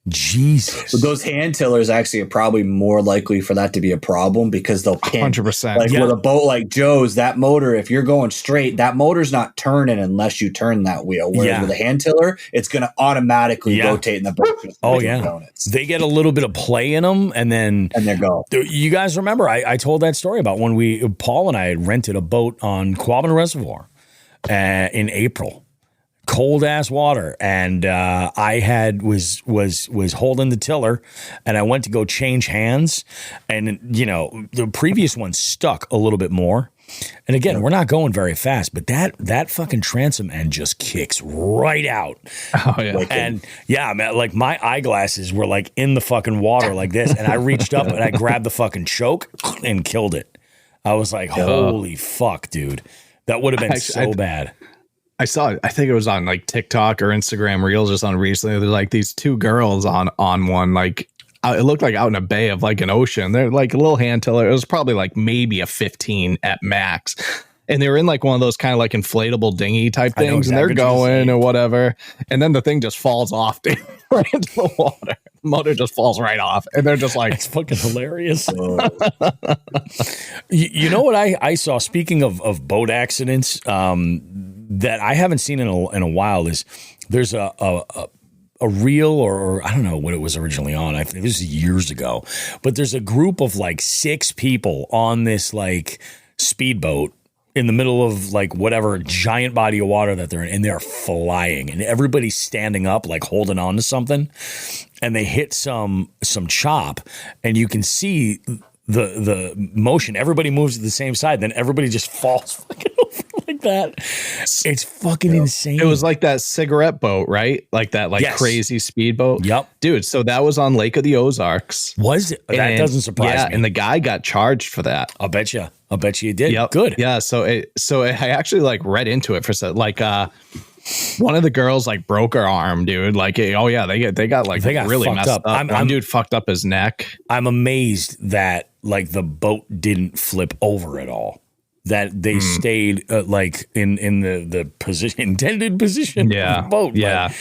Jesus. But those hand tillers actually are probably more likely for that to be a problem because they'll pin. 100%. Like with a boat like Joe's, that motor, if you're going straight, that motor's not turning unless you turn that wheel. Whereas with a hand tiller, it's going to automatically rotate in the boat. Oh, yeah. They get a little bit of play in them and they go. You guys remember, I told that story about when Paul and I had rented a boat on Quabbin Reservoir in April. Cold ass water, and I was holding the tiller, and I went to go change hands, and you know the previous one stuck a little bit more, and again we're not going very fast, but that fucking transom end just kicks right out. Oh yeah, and man, like my eyeglasses were like in the fucking water like this, and I reached up and I grabbed the fucking choke and killed it. I was like, holy fuck, dude, that would have been so bad. I think it was on like TikTok or Instagram Reels just on recently. There's like these two girls on one, like it looked like out in a bay of like an ocean. They're like a little hand tiller. It was probably like maybe a 15 at max. And they were in like one of those kind of like inflatable dinghy type things, and they're going or whatever. And then the thing just falls off right into the water. The motor just falls right off. And they're just like, it's fucking hilarious. You know what I saw, speaking of boat accidents, that I haven't seen in a while is there's a reel or I don't know what it was originally on. I think this is years ago, but there's a group of like 6 people on this like speedboat in the middle of like whatever giant body of water that they're in, and they're flying, and everybody's standing up like holding on to something, and they hit some chop, and you can see the motion. Everybody moves to the same side, then everybody just falls fucking over like that. It's fucking insane. It was like that cigarette boat, right? Like that crazy speedboat. Yep. Dude, so that was on Lake of the Ozarks. Was it? That doesn't surprise me. And the guy got charged for that. I'll bet you he did. Yep. Good. Yeah, I actually like read into it for like one of the girls like broke her arm, dude. Like, they got really messed up. One dude fucked up his neck. I'm amazed that like the boat didn't flip over at all. That they stayed like in the intended position of the boat. Yeah. Like,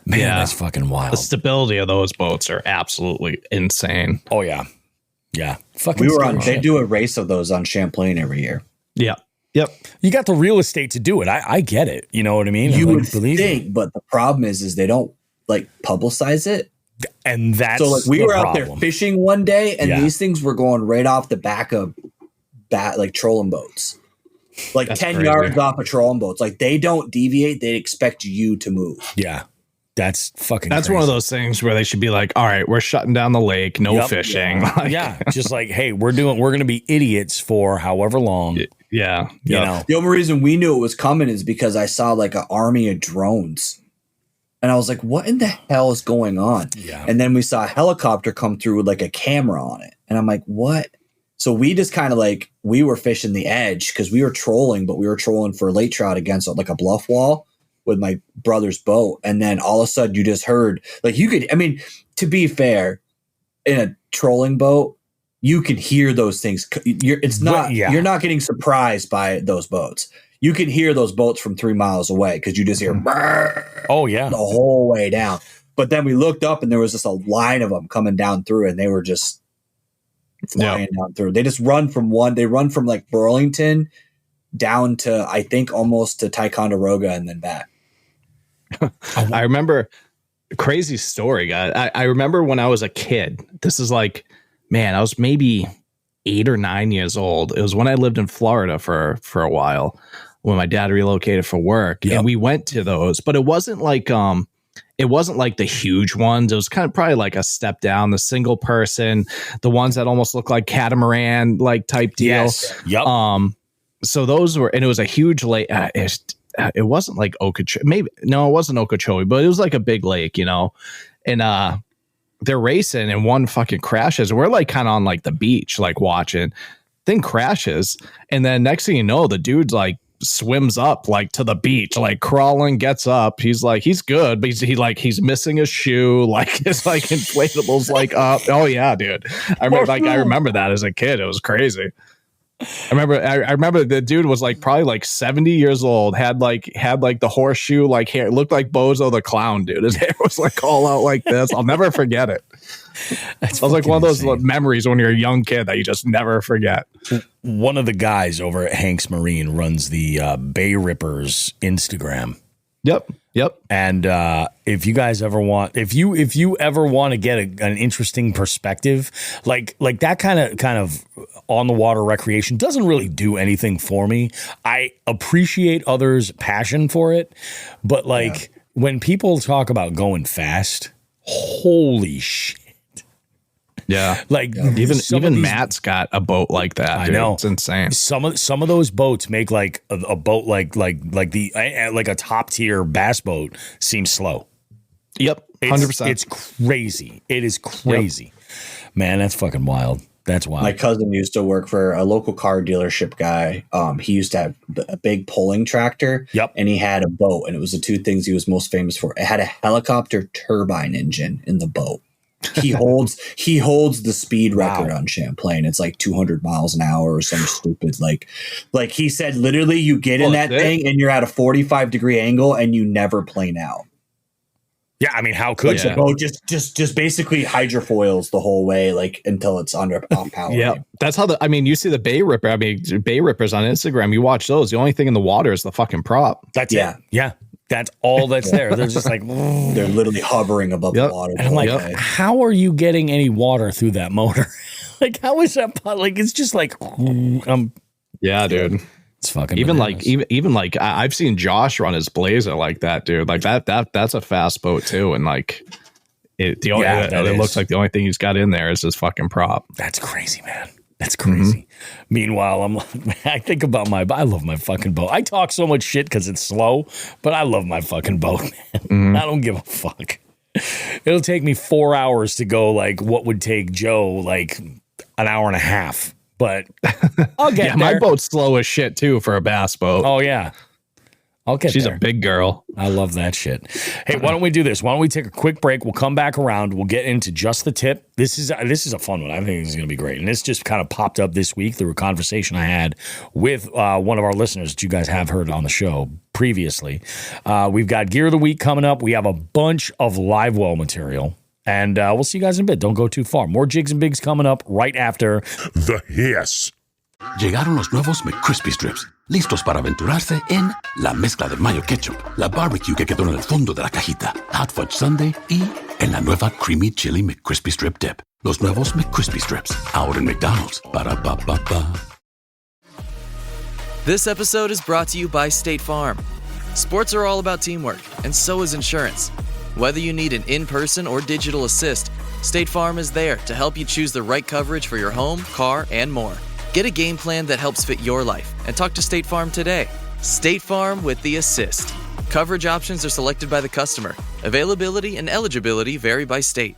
man, that's fucking wild. The stability of those boats are absolutely insane. Oh yeah. Yeah. Fucking they do a race of those on Champlain every year. Yeah. Yep. You got the real estate to do it. I get it. You know what I mean? You would think, but the problem is they don't like publicize it. And that's so like we were out there fishing one day, and these things were going right off the back of like trolling boats, like that's 10 yards off of trolling boats. Like they don't deviate; they expect you to move. Yeah, That's fucking That's crazy. one of those things where they should be like, all right, we're shutting down the lake, no fishing. Yeah. Just like, hey, we're going to be idiots for however long. Yeah. You know. The only reason we knew it was coming is because I saw like an army of drones. And I was like, what in the hell is going on? Yeah. And then we saw a helicopter come through with like a camera on it. And I'm like, what? So we just kind of like, we were fishing the edge because we were trolling, but we were trolling for lake trout against like a bluff wall with my brother's boat. And then all of a sudden you just heard, like you could, I mean, to be fair, in a trolling boat, you can hear those things. You're not getting surprised by those boats. You can hear those boats from 3 miles away because you just hear the whole way down. But then we looked up and there was just a line of them coming down through, and they were just flying down through. They just run from like Burlington down to, I think, almost to Ticonderoga and then back. I remember, crazy story, guys. I remember when I was a kid. This is like, man, I was maybe 8 or 9 years old. It was when I lived in Florida for a while, when my dad relocated for work, and we went to those. But it wasn't like the huge ones. It was kind of probably like a step down, the single person, the ones that almost look like catamaran like type deal. Yes. Yep. So those were, and it was a huge lake. It wasn't like Okeechobee. It wasn't Okeechobee, but it was like a big lake, you know. And they're racing, and one fucking crashes. And we're like kind of on like the beach, like watching. Thing crashes, and then next thing you know, the dude's like swims up like to the beach, like crawling, gets up. He's like, he's good, but he's missing a shoe, like his like inflatables like up. Oh yeah, dude. I remember that as a kid. It was crazy. I remember the dude was like probably like 70 years old, had like the horseshoe like hair, looked like Bozo the Clown, dude. His hair was like all out like this. I'll never forget it. It was like one of those memories when you're a young kid that you just never forget. One of the guys over at Hanks Marine runs the Bay Rippers Instagram. Yep. And if you guys ever want, if you ever want to get an interesting perspective, like that kind of on the water recreation doesn't really do anything for me. I appreciate others' passion for it, but when people talk about going fast, holy shit. Yeah. Even Matt's got a boat like that. Dude. I know. It's insane. Some of those boats make like a boat like a top tier bass boat seem slow. Yep. 100%. It's crazy. It is crazy. Yep. Man, that's fucking wild. That's wild. My cousin used to work for a local car dealership guy. He used to have a big pulling tractor. Yep. And he had a boat, and it was the two things he was most famous for. It had a helicopter turbine engine in the boat. He holds the speed record on Champlain. It's like 200 miles an hour or some stupid like he said, literally you get in that thing and you're at a 45-degree angle and you never plane out. Yeah, I mean, how could you? The boat just basically hydrofoils the whole way, like until it's off power. Yeah, that's how you see the Bay Ripper. I mean, Bay Rippers on Instagram. You watch those. The only thing in the water is the fucking prop. That's it. Yeah. That's all that's there. They're just like they're literally hovering above the water. And I'm like, how are you getting any water through that motor? Like, how is that? Like, it's just like, yeah, dude. It's fucking even bananas. like I've seen Josh run his Blazer like that, dude. Like that's a fast boat too, and like it looks like the only thing he's got in there is his fucking prop. That's crazy, man. That's crazy. Mm-hmm. Meanwhile, I think about I love my fucking boat. I talk so much shit because it's slow, but I love my fucking boat, man. Mm-hmm. I don't give a fuck. It'll take me 4 hours to go like what would take Joe like an hour and a half, but I'll get there. My boat's slow as shit too for a bass boat. Oh yeah. She's a big girl. I love that shit. Hey, why don't we do this? Why don't we take a quick break? We'll come back around. We'll get into just the tip. This is a fun one. I think this is going to be great. And this just kind of popped up this week through a conversation I had with one of our listeners that you guys have heard on the show previously. We've got Gear of the Week coming up. We have a bunch of live well material. And we'll see you guys in a bit. Don't go too far. More Jigs and Bigs coming up right after the hiss. Llegaron los nuevos McCrispy Strips, listos para aventurarse en la mezcla de mayo ketchup, la barbecue que quedó en el fondo de la cajita, hot fudge sundae y en la nueva creamy chili McCrispy Strip dip. Los nuevos McCrispy Strips, ahora en McDonald's. Ba-da-ba-ba-ba. This episode is brought to you by State Farm. Sports are all about teamwork, and so is insurance. Whether you need an in-person or digital assist, State Farm is there to help you choose the right coverage for your home, car, and more. Get a game plan that helps fit your life and talk to State Farm today. State Farm with the assist. Coverage options are selected by the customer. Availability and eligibility vary by state.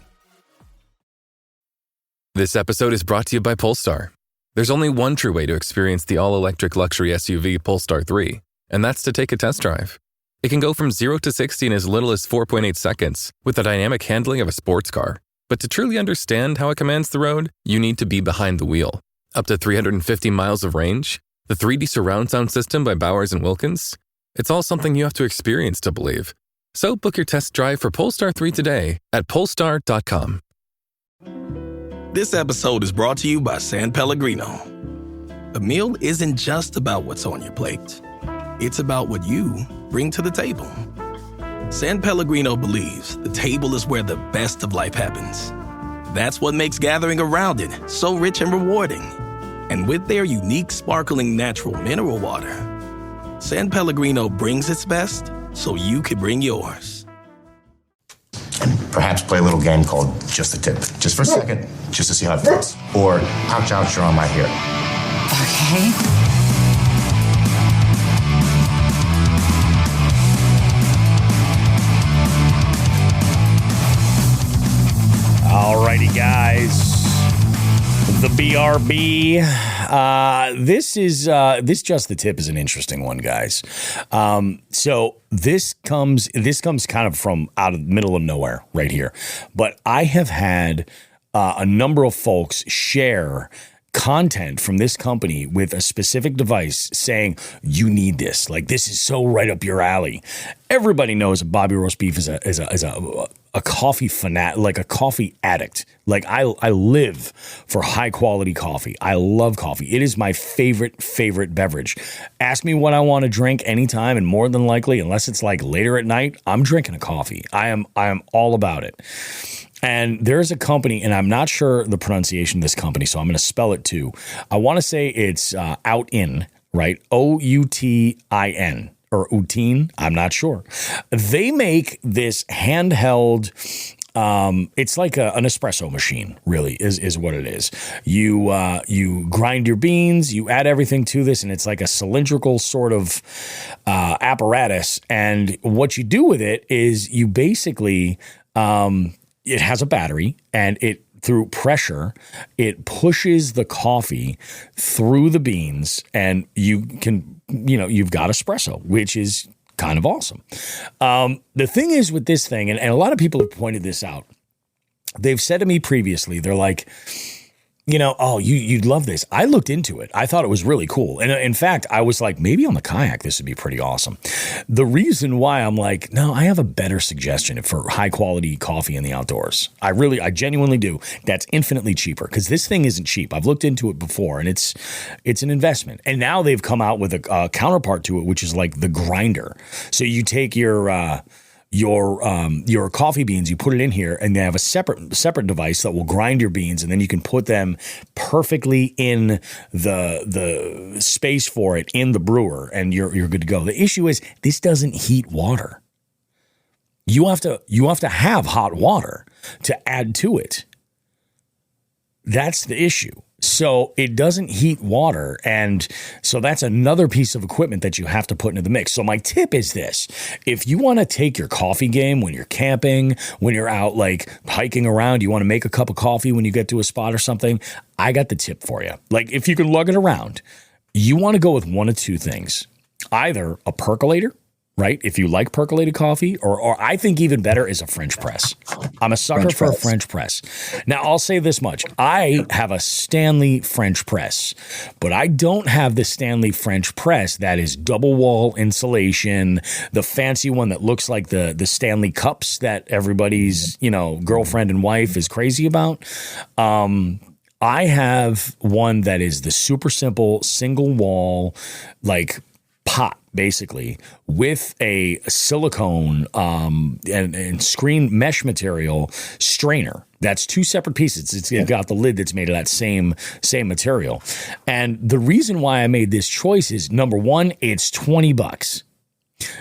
This episode is brought to you by Polestar. There's only one true way to experience the all-electric luxury SUV Polestar 3, and that's to take a test drive. It can go from 0 to 60 in as little as 4.8 seconds with the dynamic handling of a sports car. But to truly understand how it commands the road, you need to be behind the wheel. Up to 350 miles of range, the 3D surround sound system by Bowers & Wilkins. It's all something you have to experience to believe. So book your test drive for Polestar 3 today at polestar.com. This episode is brought to you by San Pellegrino. A meal isn't just about what's on your plate. It's about what you bring to the table. San Pellegrino believes the table is where the best of life happens. That's what makes gathering around it so rich and rewarding. And with their unique sparkling natural mineral water, San Pellegrino brings its best so you can bring yours. And perhaps play a little game called Just a Tip. Just for a second, just to see how it feels. Or ouch, ouch, you're on my hair. Okay. Alrighty, guys. The BRB. This Just the Tip is an interesting one, guys. So this comes kind of from out of the middle of nowhere right here. But I have had a number of folks share content from this company with a specific device saying, you need this. Like, this is so right up your alley. Everybody knows Bobby Roast Beef is a coffee fanatic, like a coffee addict. Like, I live for high quality coffee. I love coffee. It is my favorite beverage. Ask me what I want to drink anytime, and more than likely, unless it's like later at night, I'm drinking a coffee. I am all about it. And there's a company, and I'm not sure the pronunciation of this company, so I'm going to spell it too. I want to say it's Outin, right? Outin. Or Outin, I'm not sure. They make this handheld, it's like an espresso machine, really, is what it is. You grind your beans, you add everything to this, and it's like a cylindrical sort of apparatus. And what you do with it is you basically, it has a battery, and through pressure, it pushes the coffee through the beans, and you've got espresso, which is kind of awesome. The thing is with this thing, and a lot of people have pointed this out, they've said to me previously, they're like, you'd love this. I looked into it. I thought it was really cool. And in fact, I was like, maybe on the kayak, this would be pretty awesome. The reason why I'm like, no, I have a better suggestion for high quality coffee in the outdoors. I genuinely do. That's infinitely cheaper, because this thing isn't cheap. I've looked into it before, and it's an investment. And now they've come out with a counterpart to it, which is like the grinder. So you take your coffee beans, you put it in here, and they have a separate device that will grind your beans, and then you can put them perfectly in the space for it in the brewer, and you're good to go. The issue is this doesn't heat water. You have to have hot water to add to it. That's the issue. So it doesn't heat water, and so that's another piece of equipment that you have to put into the mix. So my tip is this: if you want to take your coffee game when you're camping, when you're out like hiking around, you want to make a cup of coffee when you get to a spot or something, I got the tip for you. Like, if you can lug it around, you want to go with one of two things: either a percolator, right? If you like percolated coffee, or I think even better is a French press. I'm a sucker for a French press. Now, I'll say this much. I have a Stanley French press, but I don't have the Stanley French press that is double wall insulation, the fancy one that looks like the Stanley cups that everybody's, girlfriend and wife is crazy about. I have one that is the super simple single wall, like pot, basically, with a silicone and screen mesh material strainer. That's two separate pieces. It's got the lid that's made of that same material. And the reason why I made this choice is, number one, it's $20.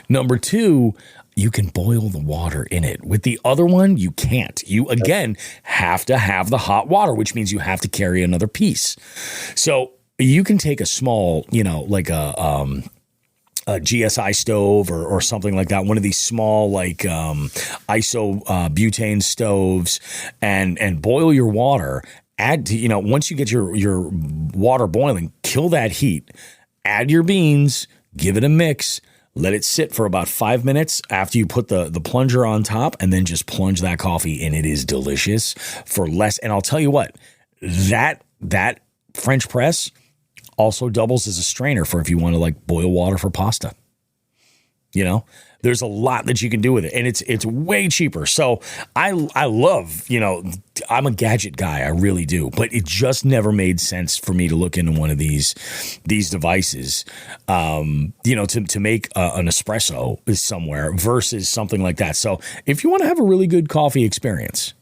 Number two, you can boil the water in it. With the other one, you can't. You, again, have to have the hot water, which means you have to carry another piece. So you can take a small, like a GSI stove or something like that, one of these small iso butane stoves, and boil your water. Add to, once you get your water boiling, kill that heat, add your beans, give it a mix, let it sit for about 5 minutes after you put the plunger on top, and then just plunge that coffee in. It is delicious for less. And I'll tell you what, that French press also doubles as a strainer for if you want to boil water for pasta. There's a lot that you can do with it, and it's way cheaper. So I love, I'm a gadget guy, I really do, but it just never made sense for me to look into one of these devices, to make an espresso somewhere versus something like that. So if you want to have a really good coffee experience,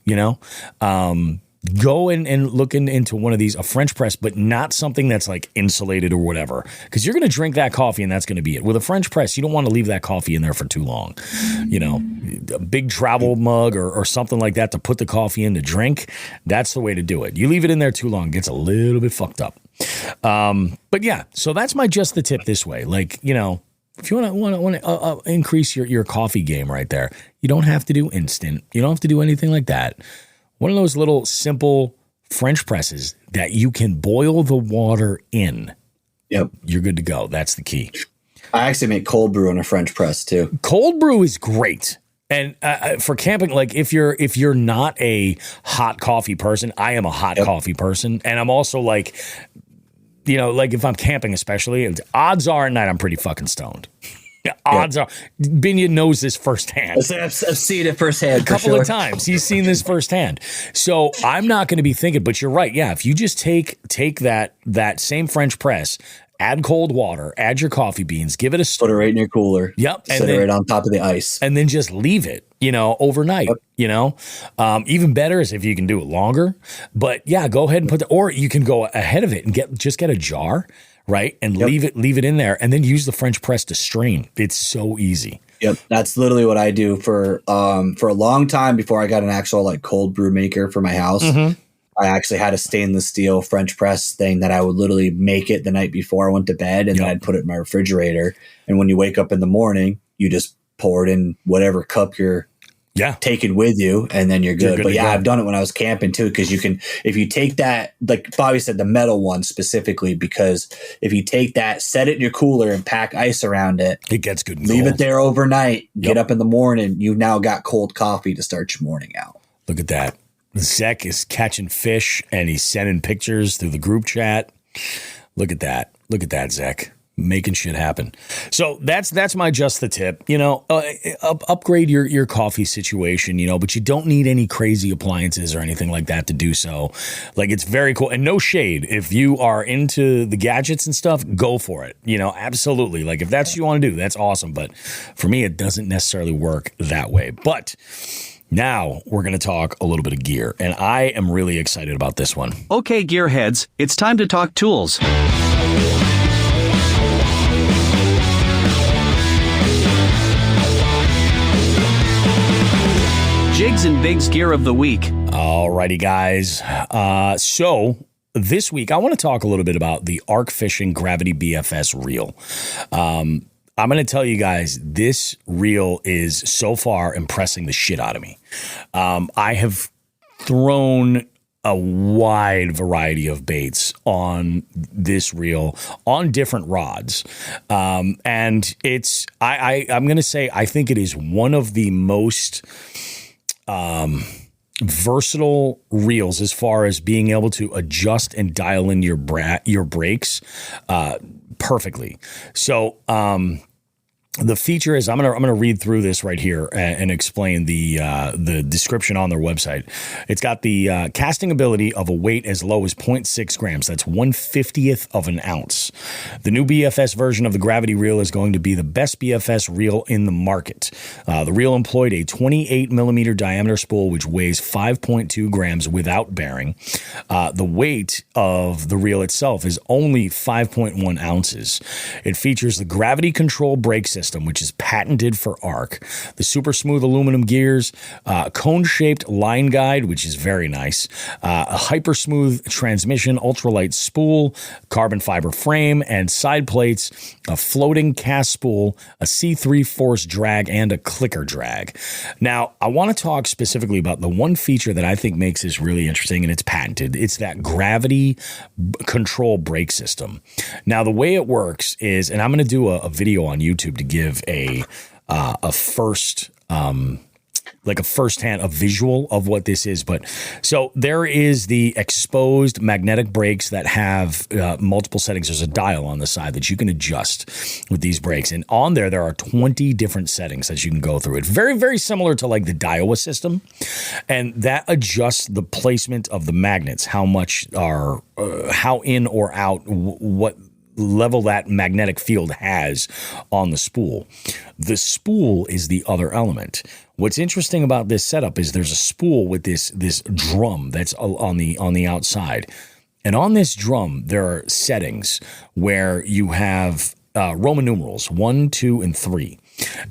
go and look into one of these, a French press, but not something that's insulated or whatever, because you're going to drink that coffee and that's going to be it. With a French press, you don't want to leave that coffee in there for too long. A big travel mug or something like that to put the coffee in to drink, that's the way to do it. You leave it in there too long, it gets a little bit fucked up. But yeah, so that's my just the tip this way. If you want to increase your coffee game right there, you don't have to do instant. You don't have to do anything like that. One of those little simple French presses that you can boil the water in. Yep. You're good to go. That's the key. I actually make cold brew on a French press too. Cold brew is great. And for camping, if you're not a hot coffee person, I am a hot coffee person. And I'm also if I'm camping especially, odds are at night I'm pretty fucking stoned. Odds are, Binya knows this firsthand. I've seen it firsthand a couple of times. He's seen this firsthand. So I'm not going to be thinking, but you're right. Yeah, if you just take that same French press, add cold water, add your coffee beans, give it a put it right in your cooler. Yep, set it right on top of the ice, and then just leave it. Overnight. Yep. Even better is if you can do it longer. But yeah, go ahead and put or you can go ahead of it and get a jar. Right. And leave it in there and then use the French press to strain. It's so easy. Yep. That's literally what I do for a long time before I got an actual cold brew maker for my house. Mm-hmm. I actually had a stainless steel French press thing that I would literally make it the night before I went to bed, and then I'd put it in my refrigerator. And when you wake up in the morning, you just pour it in whatever cup you're taken with you, and then you're good. But I've done it when I was camping too, because you can, if you take that, like Bobby said, the metal one specifically, because if you take that, set it in your cooler and pack ice around it, it gets good and leave cold. it there overnight, get up in the morning, you've now got cold coffee to start your morning out. Look at that. Zach is catching fish and he's sending pictures through the group chat. Look at that. Look at that, Zach. Making shit happen. So that's my just the tip. Upgrade your coffee situation, but you don't need any crazy appliances or anything like that to do so. It's very cool. And no shade. If you are into the gadgets and stuff, go for it. Absolutely. If that's what you want to do, that's awesome. But for me, it doesn't necessarily work that way. But now we're going to talk a little bit of gear, and I am really excited about this one. Okay, gearheads, it's time to talk tools. Jigs and Bigs Gear of the Week. Alrighty, guys. So this week, I want to talk a little bit about the Arc Fishing Gravity BFS reel. I'm going to tell you guys, this reel is so far impressing the shit out of me. I have thrown a wide variety of baits on this reel on different rods. And it's, I'm going to say, I think it is one of the most versatile reels as far as being able to adjust and dial in your brakes perfectly. So the feature is, I'm gonna read through this right here and explain the description on their website. It's got the casting ability of a weight as low as 0.6 grams. That's 1/50th of an ounce. The new BFS version of the Gravity reel is going to be the best BFS reel in the market. The reel employed a 28 millimeter diameter spool, which weighs 5.2 grams without bearing. The weight of the reel itself is only 5.1 ounces. It features the gravity control brake system, system, which is patented for ARC. The super smooth aluminum gears, cone-shaped line guide, which is very nice, a hyper smooth transmission, ultralight spool, carbon fiber frame, and side plates, a floating cast spool, a C3 force drag, and a clicker drag. Now, I want to talk specifically about the one feature that I think makes this really interesting, and it's patented. It's that gravity control brake system. Now, the way it works is, and I'm going to do a video on YouTube to give a firsthand visual of what this is. But so there is the exposed magnetic brakes that have multiple settings. There's a dial on the side that you can adjust with these brakes. And on there are 20 different settings that you can go through. It's very, very similar to like the Daiwa system. And that adjusts the placement of the magnets, how much are, how in or out, what level that magnetic field has on the spool. The spool is the other element. What's interesting about this setup is there's a spool with this drum that's on the outside. And on this drum, there are settings where you have Roman numerals 1, 2, and 3.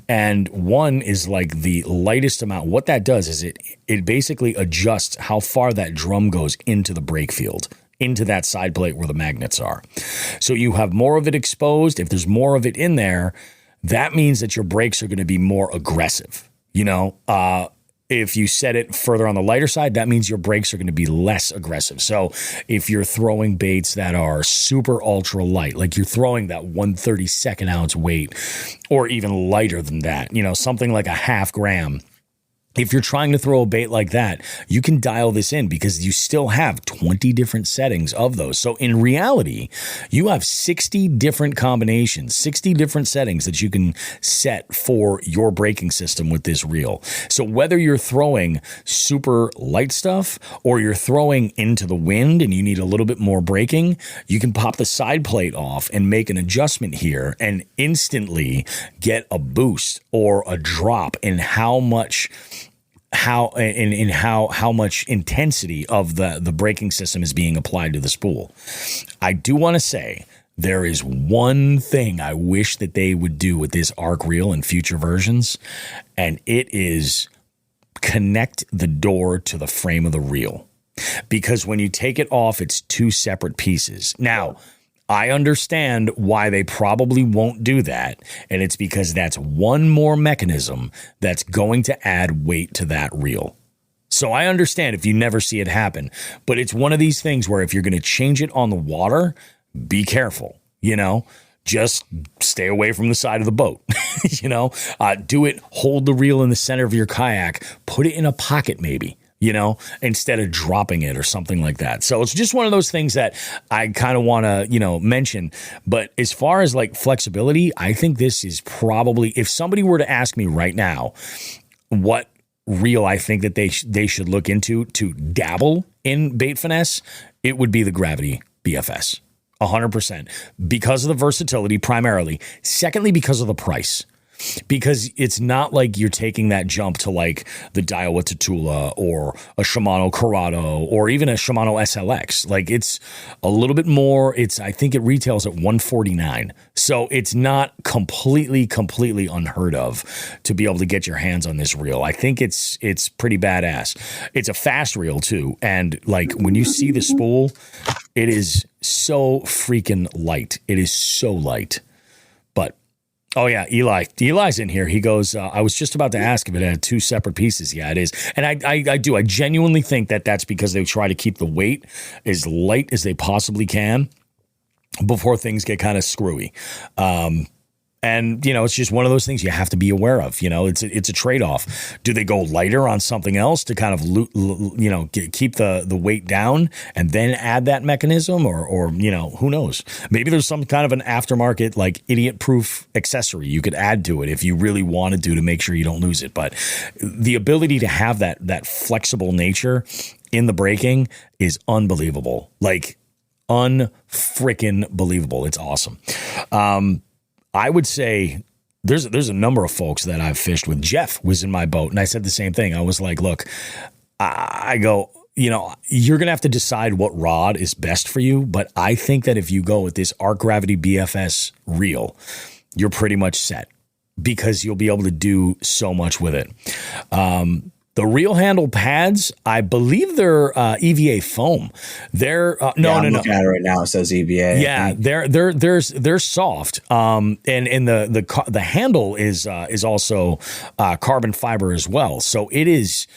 And 1 is like the lightest amount. What that does is it basically adjusts how far that drum goes into the brake field, into that side plate where the magnets are. So you have more of it exposed. If there's more of it in there, that means that your brakes are going to be more aggressive. You know, if you set it further on the lighter side, that means your brakes are going to be less aggressive. So if you're throwing baits that are super ultra light, like you're throwing that 1/32 ounce weight or even lighter than that, you know, something like a half gram. If you're trying to throw a bait like that, you can dial this in because you still have 20 different settings of those. So in reality, you have 60 different combinations, 60 different settings that you can set for your braking system with this reel. So whether you're throwing super light stuff or you're throwing into the wind and you need a little bit more braking, you can pop the side plate off and make an adjustment here and instantly get a boost or a drop in how much intensity of the braking system is being applied to the spool. I do want to say there is one thing I wish that they would do with this ARC reel in future versions, and it is connect the door to the frame of the reel. Because when you take it off, it's two separate pieces. Now, I understand why they probably won't do that, and it's because that's one more mechanism that's going to add weight to that reel. So I understand if you never see it happen, but it's one of these things where if you're going to change it on the water, be careful, you know? Just stay away from the side of the boat, you know? Do it, hold the reel in the center of your kayak, put it in a pocket maybe, you know, instead of dropping it or something like that. So it's just one of those things that I kind of want to, you know, mention. But as far as like flexibility, I think this is probably, if somebody were to ask me right now what reel I think that they should look into to dabble in bait finesse, it would be the Gravity BFS. 100%. Because of the versatility primarily. Secondly, because of the price. Because it's not like you're taking that jump to like the Daiwa Tatula or a Shimano Corrado or even a Shimano SLX. Like it's a little bit more. I think it retails at $149. So it's not completely unheard of to be able to get your hands on this reel. I think it's pretty badass. It's a fast reel too. And like when you see the spool, it is so freaking light. It is so light. But oh, yeah, Eli's in here. He goes, I was just about to ask if it had two separate pieces. Yeah, it is. And I do. I genuinely think that that's because they try to keep the weight as light as they possibly can before things get kind of screwy. And, you know, it's just one of those things you have to be aware of. You know, it's a trade-off. Do they go lighter on something else to kind of, you know, keep the weight down and then add that mechanism? Or, you know, who knows? Maybe there's some kind of an aftermarket, like, idiot-proof accessory you could add to it if you really wanted to make sure you don't lose it. But the ability to have that flexible nature in the braking is unbelievable. Like, unfreaking believable. It's awesome. I would say there's a number of folks that I've fished with. Jeff was in my boat, and I said the same thing. I was like, look, I go, you know, you're going to have to decide what rod is best for you, but I think that if you go with this ARC Gravity BFS reel, you're pretty much set. because you'll be able to do so much with it. The reel handle pads, I believe they're EVA foam. They're no. I'm looking at it right now. It says EVA. Yeah, they're soft. And the handle is also carbon fiber as well. So it is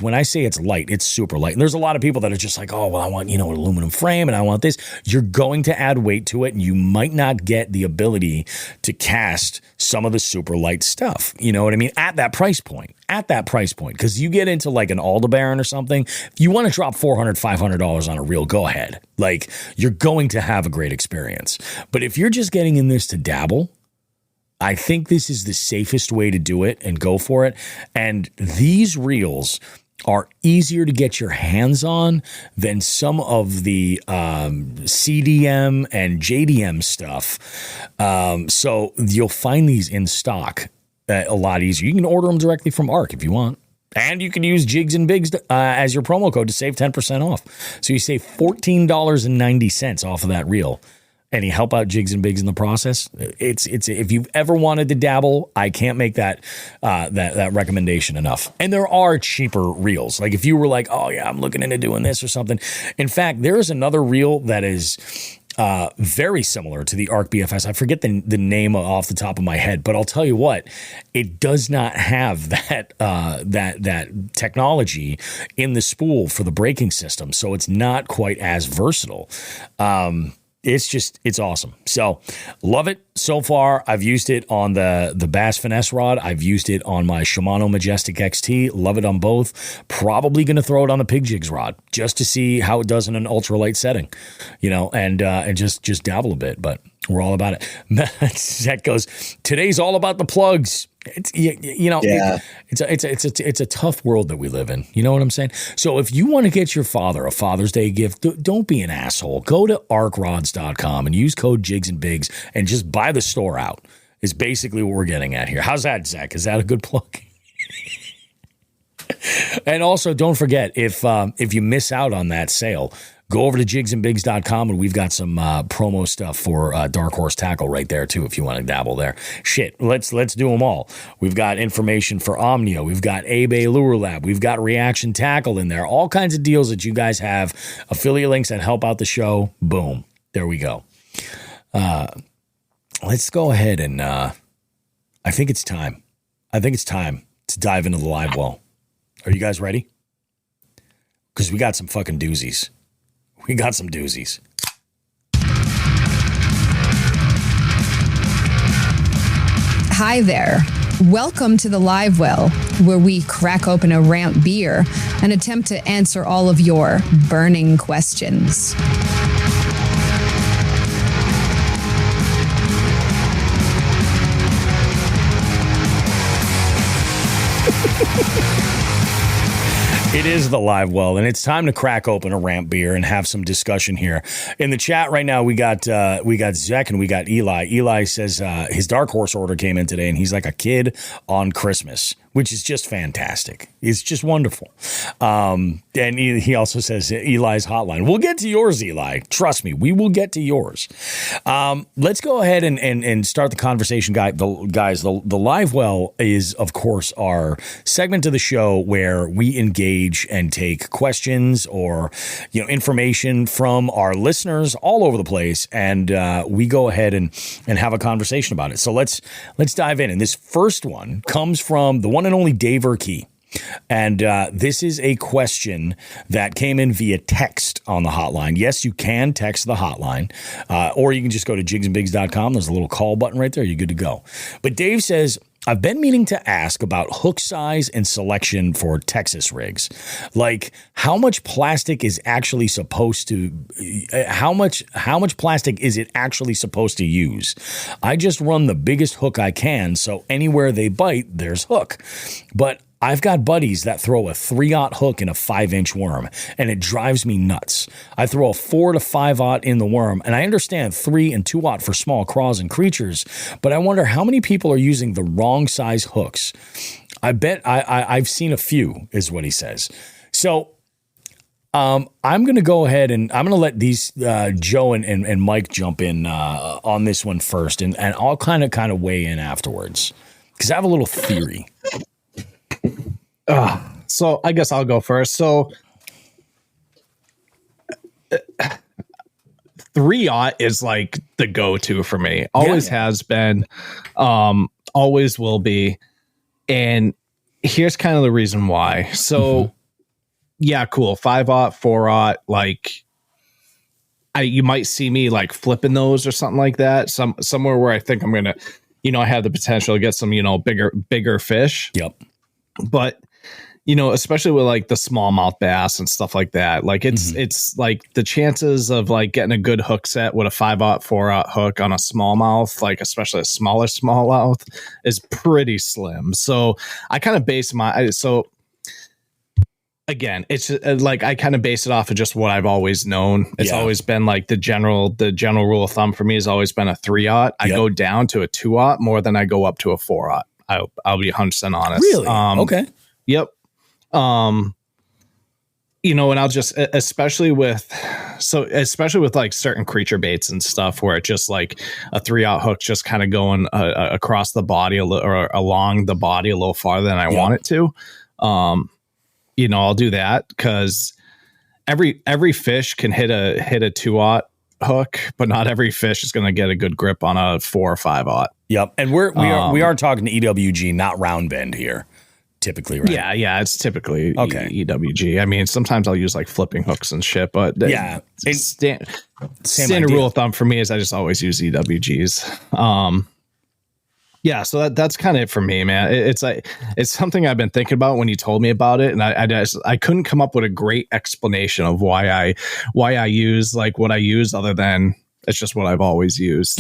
when I say it's light, it's super light. And there's a lot of people that are just like, oh well, I want an aluminum frame and I want this. You're going to add weight to it, and you might not get the ability to cast some of the super light stuff. You know what I mean? At that price point. Because you get into like an Aldebaran or something, if you want to drop $400, $500 on a reel, go ahead. Like, you're going to have a great experience. But if you're just getting in this to dabble, I think this is the safest way to do it and go for it. And these reels are easier to get your hands on than some of the CDM and JDM stuff. So you'll find these in stock a lot easier. You can order them directly from ARC if you want. And you can use Jigs and Bigs as your promo code to save 10% off. So you save $14.90 off of that reel. And you help out Jigs and Bigs in the process. It's if you've ever wanted to dabble, I can't make that recommendation enough. And there are cheaper reels. Like if you were like, oh yeah, I'm looking into doing this or something. In fact, there is another reel that is very similar to the ARC BFS. I forget the name off the top of my head, but I'll tell you what, it does not have that technology in the spool for the braking system, so it's not quite as versatile. It's awesome. So love it so far. I've used it on the Bass Finesse rod. I've used it on my Shimano Majestic XT. Love it on both. Probably going to throw it on the Pig Jigs rod just to see how it does in an ultralight setting, and just dabble a bit. But we're all about it. Zach goes, today's all about the plugs. It's it's a tough world that we live in. You know what I'm saying? So if you want to get your father a Father's Day gift, don't be an asshole. Go to arcrods.com and use code Jigs and Bigs and just buy the store out. Is basically what we're getting at here. How's that, Zach? Is that a good plug? And also, don't forget, if you miss out on that sale, go over to jigsandbigs.com and we've got some promo stuff for Dark Horse Tackle right there too if you want to dabble there. Shit, let's do them all. We've got information for Omnio. We've got A-Bay Lure Lab. We've got Reaction Tackle in there. All kinds of deals that you guys have. Affiliate links that help out the show. Boom. There we go. Let's go ahead and I think it's time. To dive into the live well. Are you guys ready? Because we got some fucking doozies. We got some doozies. Hi there. Welcome to the Live Well, where we crack open a ramp beer and attempt to answer all of your burning questions. It is the Live Well, and it's time to crack open a ramp beer and have some discussion here. In the chat right now, we got Zach and we got Eli. Eli says his Dark Horse order came in today, and he's like a kid on Christmas, which is just fantastic. It's just wonderful. And he also says Eli's hotline. We'll get to yours, Eli. Trust me, we will get to yours. Let's go ahead and start the conversation, guys. The Live Well is, of course, our segment of the show where we engage and take questions or information from our listeners all over the place, and we go ahead and have a conversation about it. So let's dive in. And this first one comes from the one and only Dave Urkey. And this is a question that came in via text on the hotline. Yes, you can text the hotline, or you can just go to jigsandbigs.com. There's a little call button right there. You're good to go. But Dave says, I've been meaning to ask about hook size and selection for Texas rigs. Like, how much plastic is actually supposed to, how much plastic is it actually supposed to use? I just run the biggest hook I can, so anywhere they bite, there's hook. But I've got buddies that throw a 3/0 hook in a 5-inch worm, and it drives me nuts. I throw a 4 to 5/0 in the worm, and I understand 3 and 2/0 for small craws and creatures, but I wonder how many people are using the wrong size hooks. I bet I've seen a few, is what he says. So I'm going to go ahead and I'm going to let these Joe and Mike jump in on this one first, and I'll kind of weigh in afterwards because I have a little theory. So I guess I'll go first. So 3/0 is like the go-to for me. Always has been, always will be. And here's kind of the reason why. So yeah, cool. 5/0, 4/0, like you might see me like flipping those or something like that. Somewhere where I think I'm gonna, I have the potential to get some, bigger fish. Yep. But especially with like the smallmouth bass and stuff like that, like it's like the chances of like getting a good hook set with a 5/0, 4/0 hook on a smallmouth, like especially a smaller smallmouth, is pretty slim. So I kind of base again, it's like I kind of base it off of just what I've always known. It's always been like the general rule of thumb for me has always been a 3/0. I go down to a 2/0 more than I go up to a 4/0. I'll be 100% honest. Really? Okay. Yep. And I'll just, especially with like certain creature baits and stuff where it's just like a 3/0 hook just kind of going across the body or along the body a little farther than I want it to. I'll do that because every fish can hit a 2/0 hook, but not every fish is going to get a good grip on a 4 or 5/0. Yep. And we are talking EWG, not round bend here. Typically, right? Yeah, it's typically EWG. I mean, sometimes I'll use like flipping hooks and shit, but standard rule of thumb for me is I just always use EWGs. So that's kind of it for me, man. It's something I've been thinking about when you told me about it, and I couldn't come up with a great explanation of why I use like what I use, other than it's just what I've always used.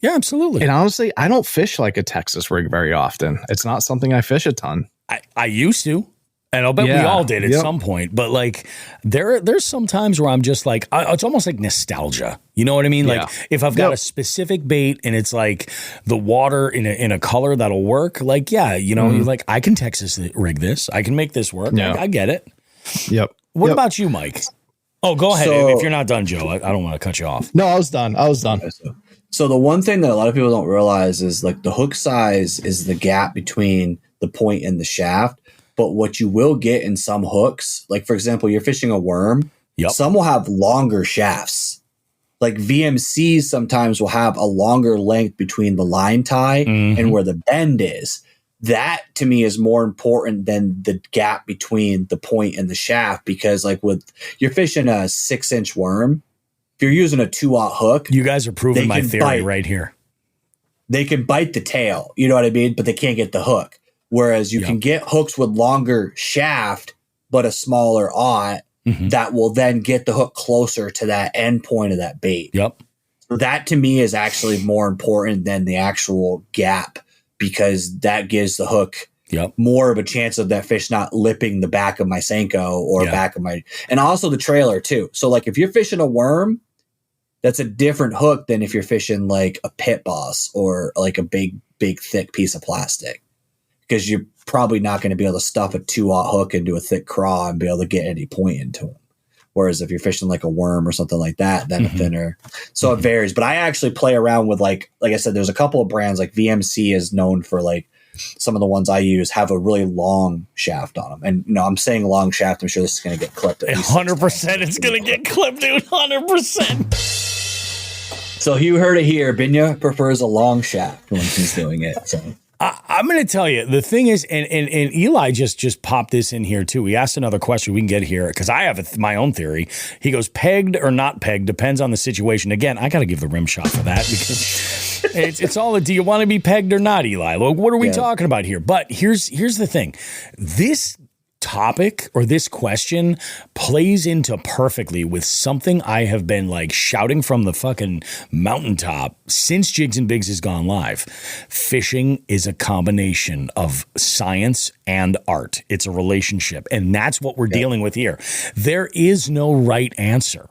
Yeah, absolutely. And honestly, I don't fish like a Texas rig very often. It's not something I fish a ton. I used to, and I'll bet we all did at some point. But like, there's some times where I'm just like, it's almost like nostalgia. You know what I mean? Like if I've got a specific bait and it's like the water in a color that'll work. Like, you're like, I can Texas rig this. I can make this work. I get it. Yep. What about you, Mike? Oh, go ahead. If you're not done, Joe, I don't want to cut you off. No, I was done. So the one thing that a lot of people don't realize is like the hook size is the gap between the point and the shaft. But what you will get in some hooks, like for example, you're fishing a worm, some will have longer shafts. Like VMCs sometimes will have a longer length between the line tie and where the bend is. That to me is more important than the gap between the point and the shaft, because like you're fishing a 6-inch worm. If you're using a 2/0 hook, you guys are proving my theory right here. They can bite the tail, you know what I mean? But they can't get the hook. Whereas you can get hooks with longer shaft, but a smaller aught that will then get the hook closer to that end point of that bait. Yep. So that to me is actually more important than the actual gap, because that gives the hook more of a chance of that fish not lipping the back of my Senko or back of my, and also the trailer too. So like if you're fishing a worm, that's a different hook than if you're fishing like a pit boss or like a big thick piece of plastic, because you're probably not going to be able to stuff a 2/0 hook into a thick craw and be able to get any point into them. Whereas if you're fishing like a worm or something like that, then a thinner. So it varies. But I actually play around with like I said, there's a couple of brands like VMC is known for like some of the ones I use have a really long shaft on them. And I'm saying long shaft. I'm sure this is going to get clipped. 100% it's going to get clipped, dude. 100%. So you heard it here. Binya prefers a long shaft when he's doing it. So I'm going to tell you, the thing is, and Eli just popped this in here too. He asked another question we can get here because I have my own theory. He goes, pegged or not pegged, depends on the situation. Again, I got to give the rim shot for that because it's all do you want to be pegged or not, Eli? Like, what are we talking about here? But here's the thing. This topic or this question plays into perfectly with something I have been like shouting from the fucking mountaintop since Jigs and Bigs has gone live. Fishing is a combination of science and art. It's a relationship, and that's what we're dealing with here. There is no right answer.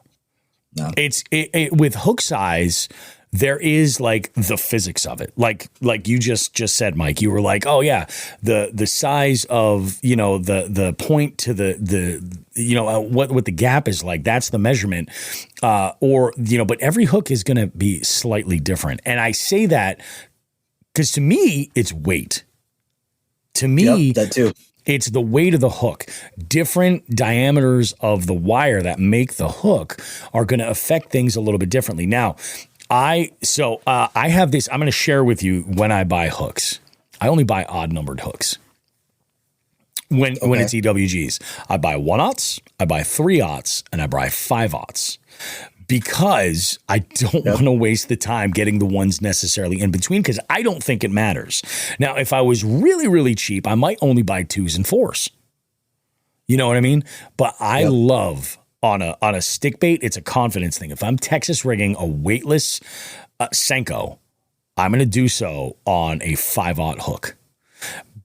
No. It's with hook size. there is like the physics of it. Like you just said, Mike, you were like, oh yeah, the size of, you know, the point to the you know, what the gap is like, that's the measurement. Or, you know, but every hook is going to be slightly different. And I say that because to me, it's weight. To me, that too. It's the weight of the hook. Different diameters of the wire that make the hook are going to affect things a little bit differently. Now, I have this. I'm going to share with you when I buy hooks. I only buy odd numbered hooks. When it's EWGs, I buy 1/0, I buy 3/0, and I buy 5/0. Because I don't want to waste the time getting the ones necessarily in between, because I don't think it matters. Now, if I was really, really cheap, I might only buy 2s and 4s. You know what I mean? But I love on a stick bait, it's a confidence thing. If I'm Texas rigging a weightless Senko, I'm going to do so on a 5/0 hook.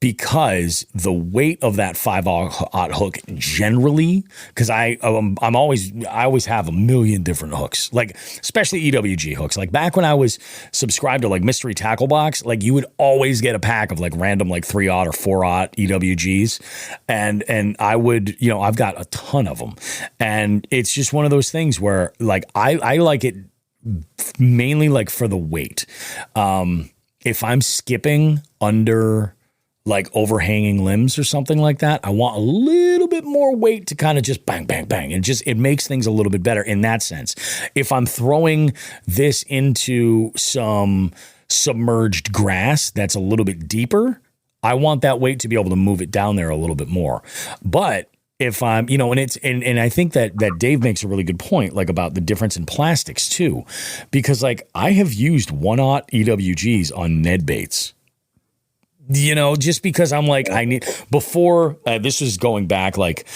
Because the weight of that 5/0 hook generally, because I always have a million different hooks, like especially EWG hooks. Like back when I was subscribed to like Mystery Tackle Box, like you would always get a pack of like random like 3/0 or 4/0 EWGs, and I would, you know, I've got a ton of them, and it's just one of those things where like I like it mainly like for the weight. If I'm skipping under like overhanging limbs or something like that, I want a little bit more weight to kind of just bang, bang, bang. And it makes things a little bit better in that sense. If I'm throwing this into some submerged grass that's a little bit deeper, I want that weight to be able to move it down there a little bit more. But if I'm, you know, and I think that Dave makes a really good point, like about the difference in plastics too, because like I have used 1/0 EWGs on Ned baits. You know, just because I'm like, I need before this is going back like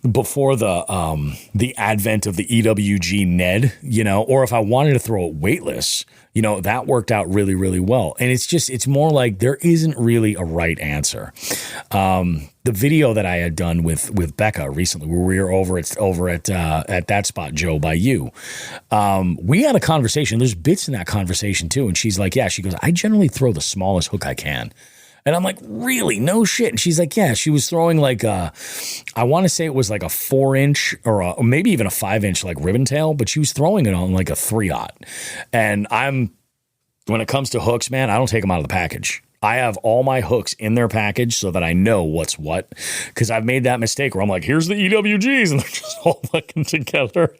before the advent of the EWG Ned, you know, or if I wanted to throw it weightless, you know, that worked out really, really well. And it's more like there isn't really a right answer. The video that I had done with Becca recently, where we were over at that spot, Joe, by you, we had a conversation. There's bits in that conversation too, and she's like, yeah, she goes, I generally throw the smallest hook I can. And I'm like, really? No shit. And she's like, yeah, she was throwing like I want to say it was like a 4-inch or maybe even a 5-inch like ribbon tail, but she was throwing it on like a 3/0. And when it comes to hooks, man, I don't take them out of the package. I have all my hooks in their package so that I know what's what, because I've made that mistake where I'm like, here's the EWGs, and they're just all fucking together,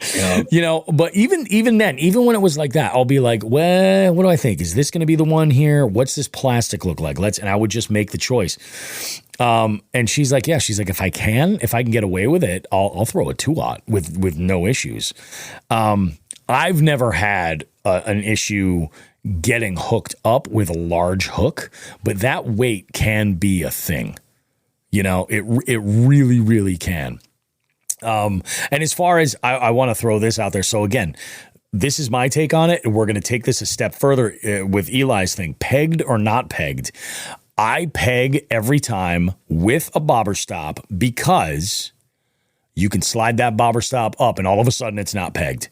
you know. But even then, even when it was like that, I'll be like, well, what do I think? Is this going to be the one here? What's this plastic look like? And I would just make the choice. And she's like, yeah, she's like, if I can get away with it, I'll throw a 2/0 with no issues. I've never had an issue getting hooked up with a large hook, but that weight can be a thing. You know, it really, really can. And as far as I want to throw this out there. So again, this is my take on it. And we're going to take this a step further with Eli's thing, pegged or not pegged. I peg every time with a bobber stop because you can slide that bobber stop up and all of a sudden it's not pegged.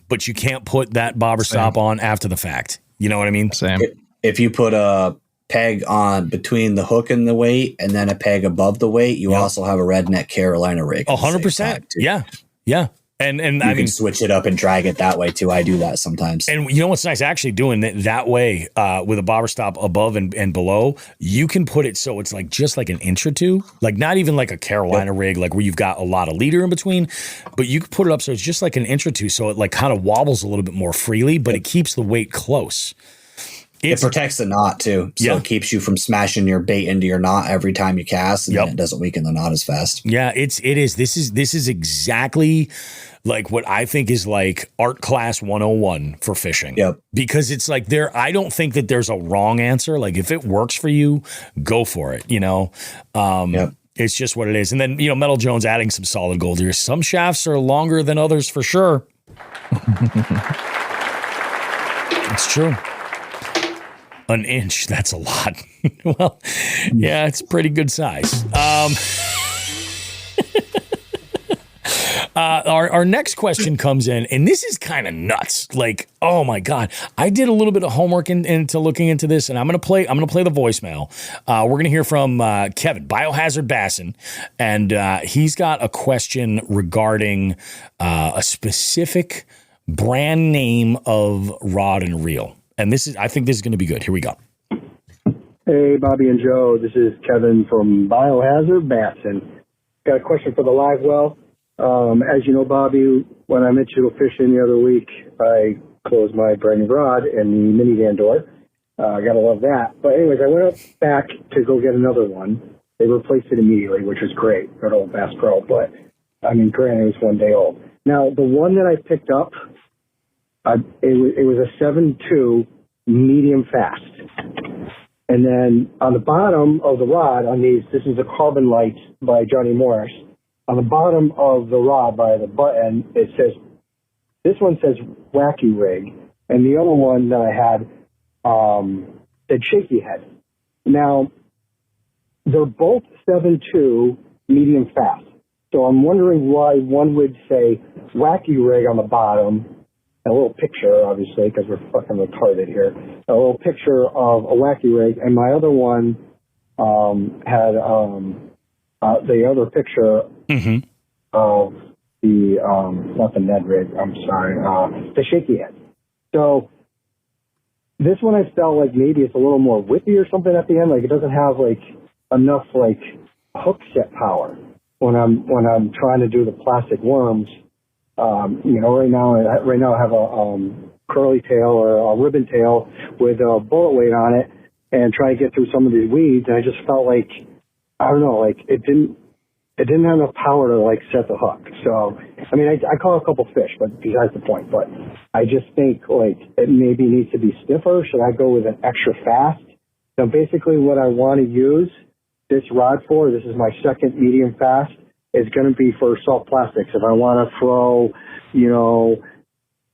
But you can't put that bobber stop on after the fact. You know what I mean? Same. If you put a peg on between the hook and the weight and then a peg above the weight, you also have a redneck Carolina rig. 100%. Yeah. Yeah. And I mean, switch it up and drag it that way too. I do that sometimes. And you know what's nice? Actually doing it that way with a bobber stop above and below, you can put it so it's like just like an inch or two, like not even like a Carolina rig, like where you've got a lot of leader in between, but you can put it up so it's just like an inch or two, so it like kind of wobbles a little bit more freely, but it keeps the weight close. It protects the knot too, so it keeps you from smashing your bait into your knot every time you cast, and then it doesn't weaken the knot as fast. Yeah, it is. This is exactly like what I think is like art class 101 for fishing. Yep. Because it's like I don't think that there's a wrong answer. Like if it works for you, go for it. You know. It's just what it is. And then Metal Jones adding some solid gold here. Some shafts are longer than others for sure. It's true. An inch, that's a lot. Well, yeah, it's pretty good size. Our next question comes in, and this is kind of nuts. Like, oh my God, I did a little bit of homework into looking into this, and I'm gonna play the voicemail. We're gonna hear from Kevin, Biohazard Bassin, and he's got a question regarding a specific brand name of rod and reel, and I think this is gonna be good. Here we go. Hey, Bobby and Joe, this is Kevin from Biohazard Bassin. Got a question for the live well. As you know, Bobby, when I met you fishing the other week, I closed my brand new rod in the minivan door. Gotta love that. But anyways, I went up back to go get another one. They replaced it immediately, which was great. Good old Bass Pro. But, I mean, granted, it was 1 day old. Now, the one that I picked up, it was a 7.2 medium fast. And then on the bottom of the rod, this is a Carbon Light by Johnny Morris. On the bottom of the rod by the button, this one says Wacky Rig, and the other one that I had said Shaky Head. Now, they're both 7.2 medium fast. So I'm wondering why one would say Wacky Rig on the bottom, a little picture, obviously, because we're fucking retarded here, a little picture of a Wacky Rig, and my other one had the other picture of the, not the Ned Rig, I'm sorry, the Shaky Head. So this one I felt like maybe it's a little more whippy or something at the end, like it doesn't have like enough like hook set power when I'm trying to do the plastic worms. Right now I have a curly tail or a ribbon tail with a bullet weight on it and try to get through some of these weeds. And I just felt like, I don't know, like it didn't have enough power to like set the hook. So, I mean, I caught a couple fish, but besides the point, but I just think like it maybe needs to be stiffer. Should I go with an extra fast? So basically what I want to use this rod for, this is my second medium fast, is going to be for soft plastics. If I want to throw,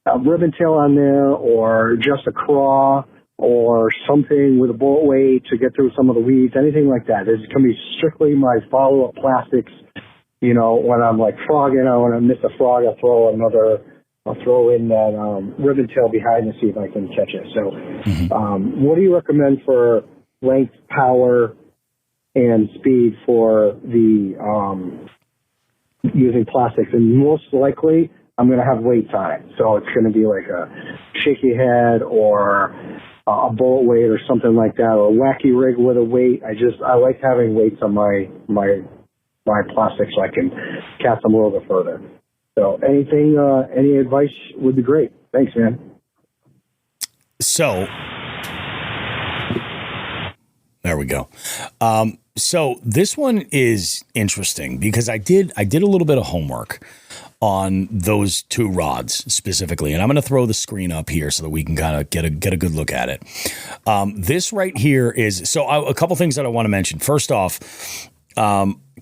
a ribbon tail on there or just a craw or something with a bullet weight to get through some of the weeds, anything like that. It's going to be strictly my follow-up plastics. When I'm like frogging, when I miss a frog, I'll throw in that ribbon tail behind to see if I can catch it. So what do you recommend for length, power, and speed for the using plastics? And most likely I'm going to have weights on it. So it's going to be like a Shaky Head or a bullet weight or something like that, or a Wacky Rig with a weight. I like having weights on my plastic so I can cast them a little bit further. So any advice would be great. Thanks, man. So there we go. So this one is interesting because I did a little bit of homework on those two rods specifically, and I'm going to throw the screen up here so that we can kind of get a good look at it. This right here is a couple things that I want to mention. First off,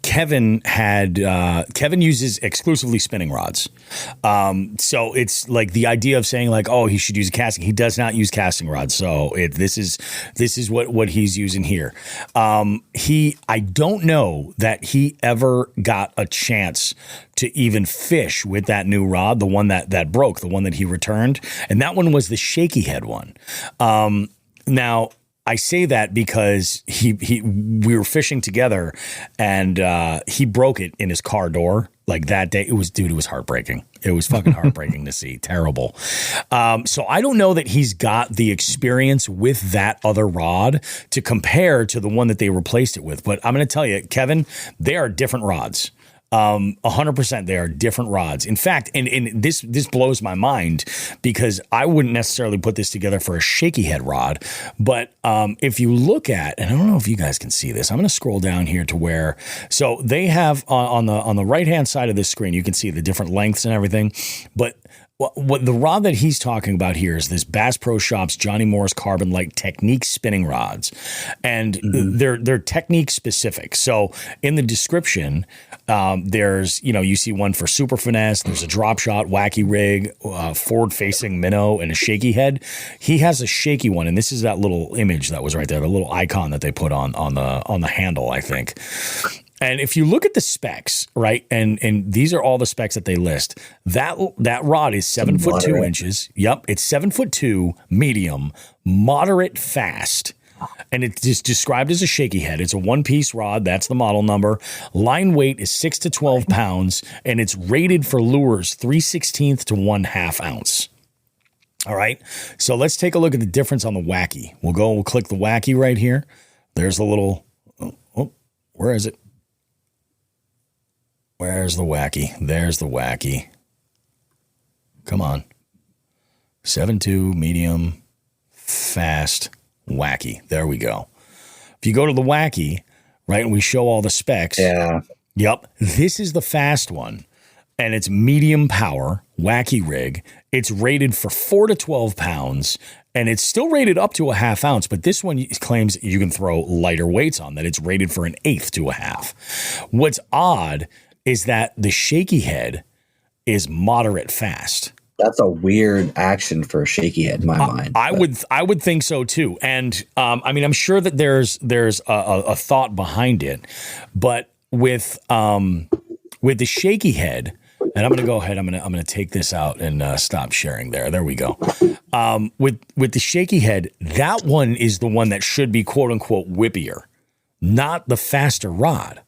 Kevin uses exclusively spinning rods. So it's like the idea of saying like, oh, he should use a casting. He does not use casting rods. So this is what he's using here. I don't know that he ever got a chance to even fish with that new rod, the one that broke, the one that he returned. And that one was the Shaky Head one. Now, I say that because we were fishing together and he broke it in his car door like that day. It was heartbreaking. It was fucking heartbreaking to see. Terrible. So I don't know that he's got the experience with that other rod to compare to the one that they replaced it with. But I'm going to tell you, Kevin, they are different rods. 100% they are different rods. In fact, and this blows my mind because I wouldn't necessarily put this together for a Shaky Head rod, but if you look at, and I don't know if you guys can see this, I'm going to scroll down here to where, so they have on the right hand side of this screen, you can see the different lengths and everything, but what the rod that he's talking about here is this Bass Pro Shops Johnny Morris Carbon Light Technique spinning rods, and they're technique specific. So in the description, there's you see one for super finesse. There's a drop shot, Wacky Rig, forward facing minnow, and a Shaky Head. He has a shaky one, and this is that little image that was right there, the little icon that they put on the handle, I think. And if you look at the specs, right, and these are all the specs that they list, that rod is 7 foot 2 inches. Yep, it's 7 foot 2, medium, moderate, fast. And it's just described as a shaky head. It's a one-piece rod. That's the model number. Line weight is 6 to 12 pounds, and it's rated for lures 3/16 to 1/2 ounce. All right, so let's take a look at the difference on the Wacky. We'll click the Wacky right here. There's a little, where is it? Where's the Wacky? There's the Wacky. Come on. 7.2, medium, fast, Wacky. There we go. If you go to the Wacky, right, and we show all the specs. Yeah. Yep. This is the fast one. And it's medium power, Wacky rig. It's rated for 4 to 12 pounds. And it's still rated up to 1/2 ounce, but this one claims you can throw lighter weights on, that it's rated for 1/8 to 1/2. What's odd is that the shaky head is moderate fast. That's a weird action for a shaky head in my mind. I would think so too. And I mean, I'm sure that there's a thought behind it, but with the shaky head, and I'm going to go ahead. I'm going to take this out and stop sharing there. There we go. With the shaky head, that one is the one that should be quote unquote whippier, not the faster rod.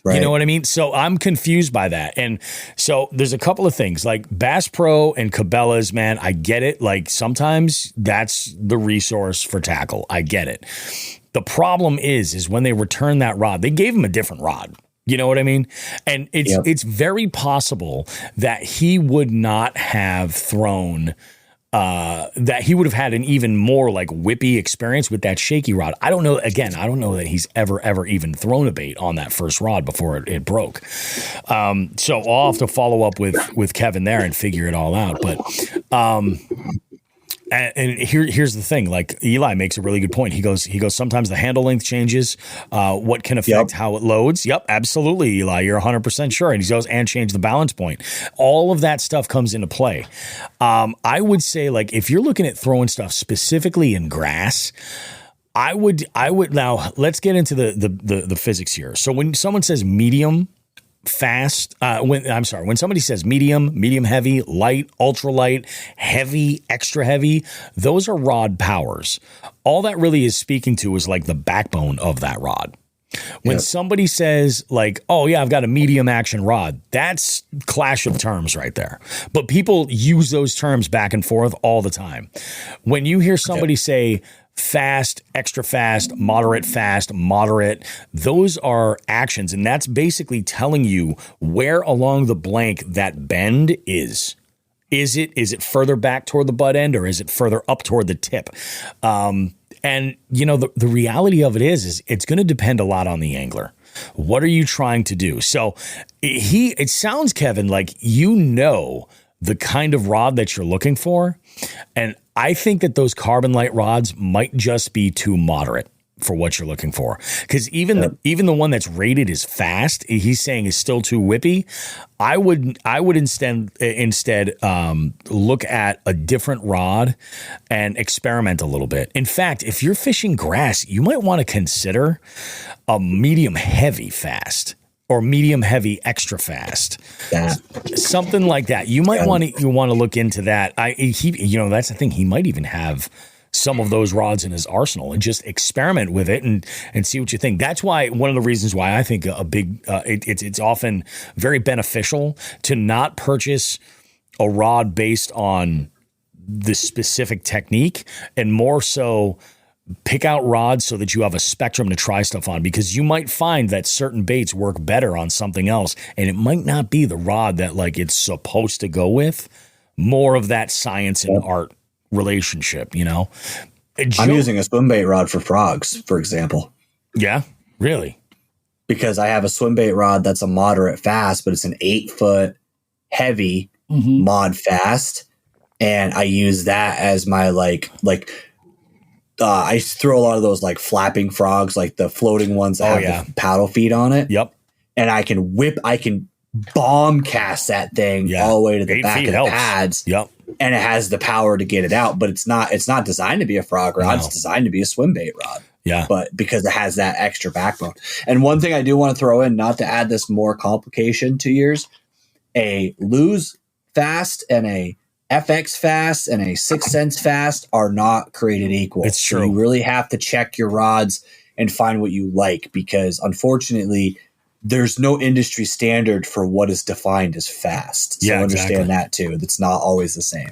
Right. You know what I mean? So I'm confused by that. And so there's a couple of things like Bass Pro and Cabela's, man, I get it. Like sometimes that's the resource for tackle. I get it. The problem is when they return that rod, they gave him a different rod. You know what I mean? And it's very possible that he would not have thrown that he would have had an even more like whippy experience with that shaky rod. I don't know. Again, I don't know that he's ever even thrown a bait on that first rod before it broke. So I'll have to follow up with Kevin there and figure it all out. But and here's the thing. Like Eli makes a really good point. He goes, sometimes the handle length changes, what can affect how it loads. Yep, absolutely, Eli. You're 100% sure. And he goes, and change the balance point. All of that stuff comes into play. I would say, like, if you're looking at throwing stuff specifically in grass, I would now let's get into the physics here. So when someone says medium fast, when somebody says medium heavy, light, ultra light, heavy, extra heavy, those are rod powers. All that really is speaking to is like the backbone of that rod. When somebody says like, oh yeah, I've got a medium action rod, that's clash of terms right there. But people use those terms back and forth all the time. When you hear somebody say fast, extra fast, moderate, those are actions. And that's basically telling you where along the blank that bend is. Is it further back toward the butt end or is it further up toward the tip? And you know, the reality of it is it's going to depend a lot on the angler. What are you trying to do? So it sounds, Kevin, like you know the kind of rod that you're looking for. And I think that those carbon light rods might just be too moderate for what you're looking for. Because even the one that's rated as fast, he's saying is still too whippy. I would instead look at a different rod and experiment a little bit. In fact, if you're fishing grass, you might want to consider a medium heavy fast or medium heavy extra fast, something like that. You might want to look into that. That's the thing. He might even have some of those rods in his arsenal and just experiment with it and see what you think. That's why one of the reasons why I think it's often very beneficial to not purchase a rod based on the specific technique and more so pick out rods so that you have a spectrum to try stuff on, because you might find that certain baits work better on something else and it might not be the rod that like it's supposed to go with. More of that science and art relationship, you know. I'm using a swim bait rod for frogs, for example. Yeah, really? Because I have a swim bait rod that's a moderate fast, but it's an 8-foot heavy mod fast, and I use that as my I throw a lot of those like flapping frogs, like the floating ones that have the paddle feet on it. Yep. And I can bomb cast that thing all the way to the back of the pads. Yep. And it has the power to get it out, but it's not designed to be a frog rod. No. It's designed to be a swim bait rod. Yeah. But because it has that extra backbone. And one thing I do want to throw in, not to add this more complication to yours, a lose fast and a FX fast and a 6 cents fast are not created equal. It's true. So you really have to check your rods and find what you like, because unfortunately there's no industry standard for what is defined as fast. So understand that too. It's not always the same.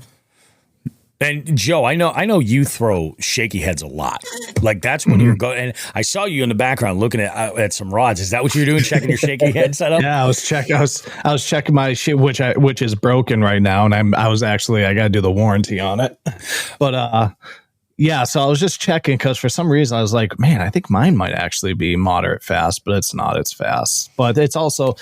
And Joe, I know you throw shaky heads a lot. Like that's when you're going. And I saw you in the background looking at some rods. Is that what you're doing? Checking your shaky head setup? Yeah, I was checking my shit, which is broken right now, and I got to do the warranty on it. But yeah, so I was just checking because for some reason I was like, man, I think mine might actually be moderate fast, but it's not. It's fast. But it's also,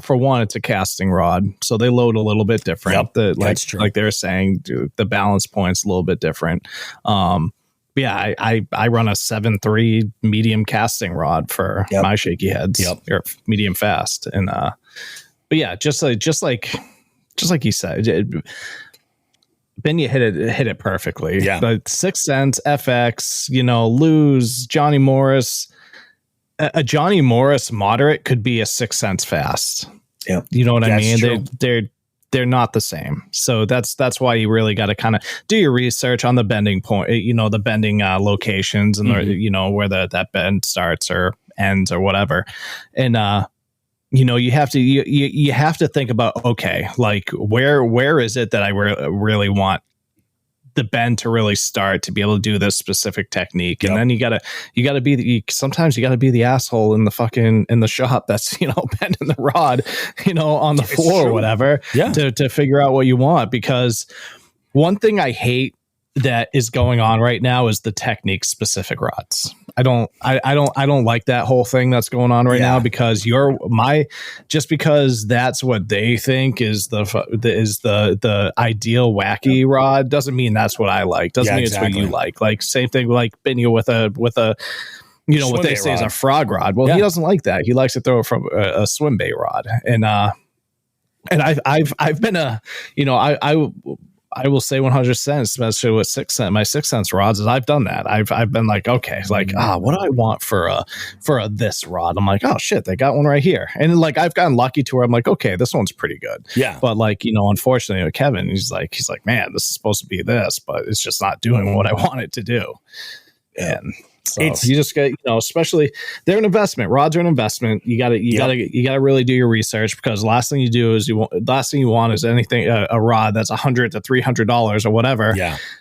for one, it's a casting rod. So they load a little bit different. Yep, that's true. Like they were saying, the balance point's a little bit different. Yeah, I run a 7.3 medium casting rod for my shaky heads, or medium fast. And but yeah, just like you said, Binya hit it perfectly. Yeah. The 6 cents, FX, lose Johnny Morris. A Johnny Morris moderate could be a 6 cents fast. Yeah. You know what I mean? True. They're not the same. So that's why you really got to kind of do your research on the bending point, the bending locations and where that bend starts or ends or whatever. And you have to think about, okay, like where is it that I really want the bend to really start to be able to do this specific technique. And then you gotta be sometimes you gotta be the asshole in the shop that's, bending the rod, on the floor or whatever to figure out what you want. Because one thing I hate that is going on right now is the technique specific rods. I don't like that whole thing that's going on right now, because just because that's what they think is the ideal wacky rod doesn't mean that's what I like. Doesn't mean it's what you like. Like same thing like Binya with a what they say is a frog rod. Well, he doesn't like that. He likes to throw it from a swim bait rod. And I've been I will say 100%, especially with 6 cent, my 6 cents rods, is I've done that. I've been like, okay, like, what do I want for a this rod? I'm like, oh shit, they got one right here. And like, I've gotten lucky to where I'm like, okay, this one's pretty good. Yeah. But like, unfortunately with Kevin, he's like, man, this is supposed to be this, but it's just not doing what I want it to do. Yeah. And so you just get, especially they're an investment. Rods are an investment. You gotta really do your research, because the last thing you want is anything, a rod that's $100 to $300 or whatever,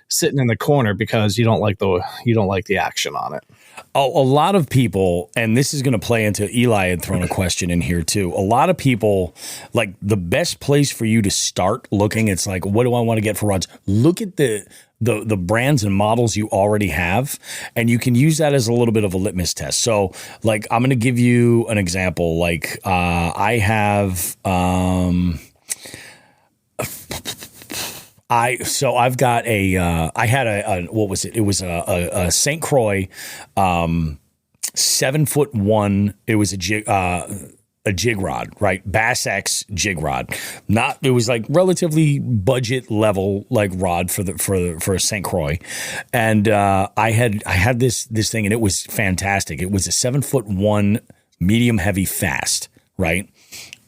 sitting in the corner because you don't like the action on it. A lot of people, and this is going to play into Eli had thrown a question in here too. A lot of people, like the best place for you to start looking, it's like, what do I want to get for rods? Look at the brands and models you already have, and you can use that as a little bit of a litmus test. So like, I'm going to give you an example. Like, I have, I've got I had what was it? It was a St. Croix, 7'1". It was a jig rod, right? Bass X jig rod. It was like relatively budget level, like rod for a St. Croix. And, I had this thing, and it was fantastic. It was a 7'1" medium heavy fast, right?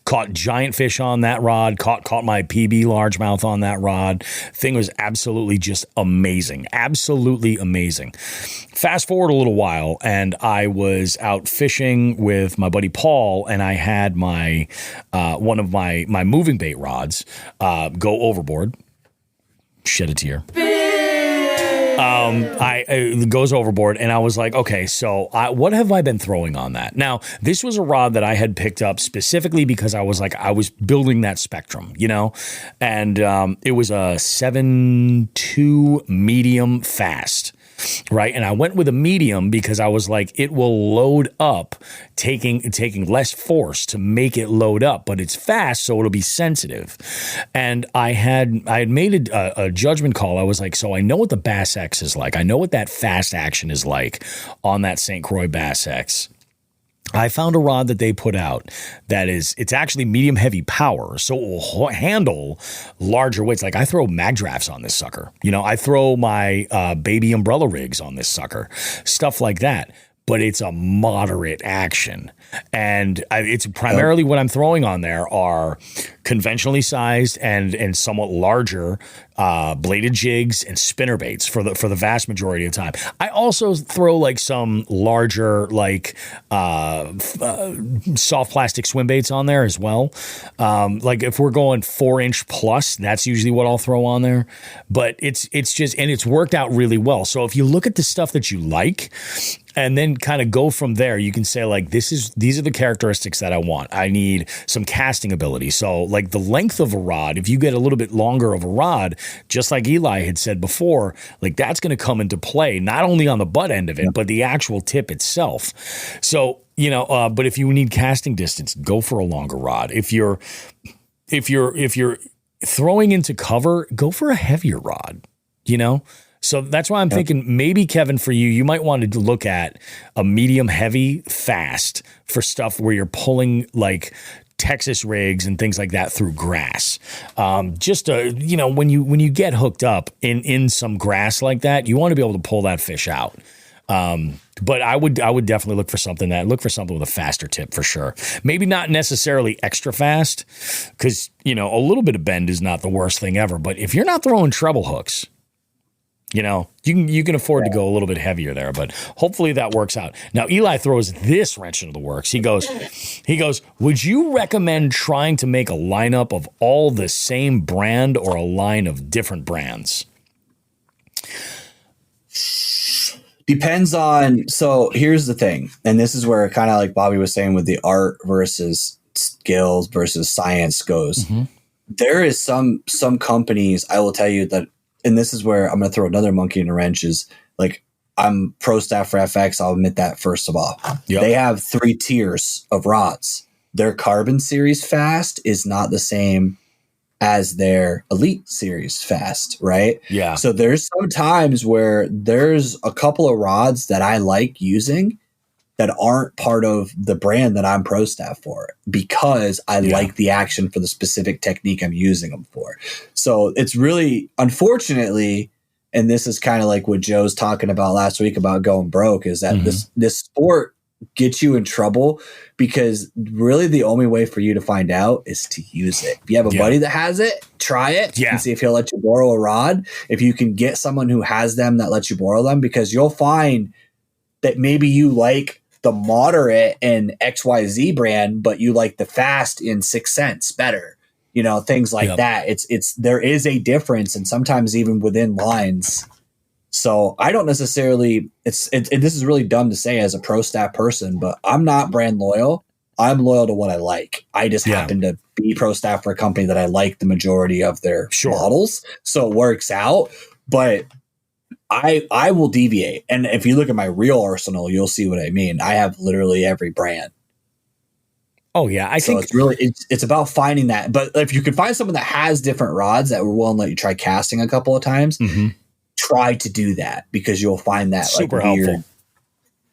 Caught giant fish on that rod, caught my PB largemouth on that rod. Thing was absolutely just amazing. Absolutely amazing. Fast forward a little while, and I was out fishing with my buddy Paul, and I had my one of my moving bait rods go overboard. Shed a tear. It goes overboard, and I was like, okay, so what have I been throwing on that? Now, this was a rod that I had picked up specifically because I was building that spectrum, and it was a 7.2 medium fast. Right. And I went with a medium because I was like, it will load up, taking less force to make it load up, but it's fast, so it'll be sensitive. And I had made a judgment call. I was like, so I know what the Bass X is like. I know what that fast action is like on that St. Croix Bass X. I found a rod that they put out it's actually medium heavy power, so it will handle larger weights. Like I throw mag drafts on this sucker. I throw my baby umbrella rigs on this sucker, stuff like that. But it's a moderate action. And it's primarily what I'm throwing on there are conventionally sized and somewhat larger bladed jigs and spinner baits for the vast majority of the time. I also throw like some larger soft plastic swim baits on there as well. Like if we're going 4-inch plus, that's usually what I'll throw on there. But it's just, and it's worked out really well. So if you look at the stuff that you like, and then kind of go from there, you can say like, these are the characteristics that I want. I need some casting ability. So like the length of a rod, if you get a little bit longer of a rod, just like Eli had said before, like that's going to come into play, not only on the butt end of it, but the actual tip itself. So, but if you need casting distance, go for a longer rod. If you're throwing into cover, go for a heavier rod, So that's why I'm thinking maybe, Kevin, for you might want to look at a medium heavy fast for stuff where you're pulling like Texas rigs and things like that through grass. When you get hooked up in some grass like that, you want to be able to pull that fish out. But I would definitely look for something with a faster tip for sure. Maybe not necessarily extra fast, because a little bit of bend is not the worst thing ever. But if you're not throwing treble hooks, you can afford to go a little bit heavier there, but hopefully that works out. Now, Eli throws this wrench into the works. He goes, would you recommend trying to make a lineup of all the same brand or a line of different brands? Depends on, so here's the thing, and this is where kind of like Bobby was saying with the art versus skills versus science goes. Mm-hmm. There is some companies, I will tell you that, and this is where I'm going to throw another monkey in a wrench, is like, I'm pro staff for FX. I'll admit that first of all. Yep. They have 3 tiers of rods. Their Carbon Series Fast is not the same as their Elite Series Fast, right? Yeah. So there's some times where there's a couple of rods that I like using that aren't part of the brand that I'm pro staff for, because I like the action for the specific technique I'm using them for. So it's really, unfortunately, and this is kind of like what Joe's talking about last week about going broke, is that this sport gets you in trouble, because really the only way for you to find out is to use it. If you have a buddy that has it, try it and see if he'll let you borrow a rod. If you can get someone who has them that lets you borrow them, because you'll find that maybe you like the moderate and XYZ brand, but you like the fast in 6 Cents better, things like that. There is a difference, and sometimes even within lines. So I don't necessarily, this is really dumb to say as a pro staff person, but I'm not brand loyal. I'm loyal to what I like. I just happen to be pro staff for a company that I like the majority of their models. So it works out, but I will deviate. And if you look at my real arsenal, you'll see what I mean. I have literally every brand. Oh yeah. I think it's really, it's about finding that. But if you can find someone that has different rods that will willing to let you try casting a couple of times, try to do that, because you'll find that super weird helpful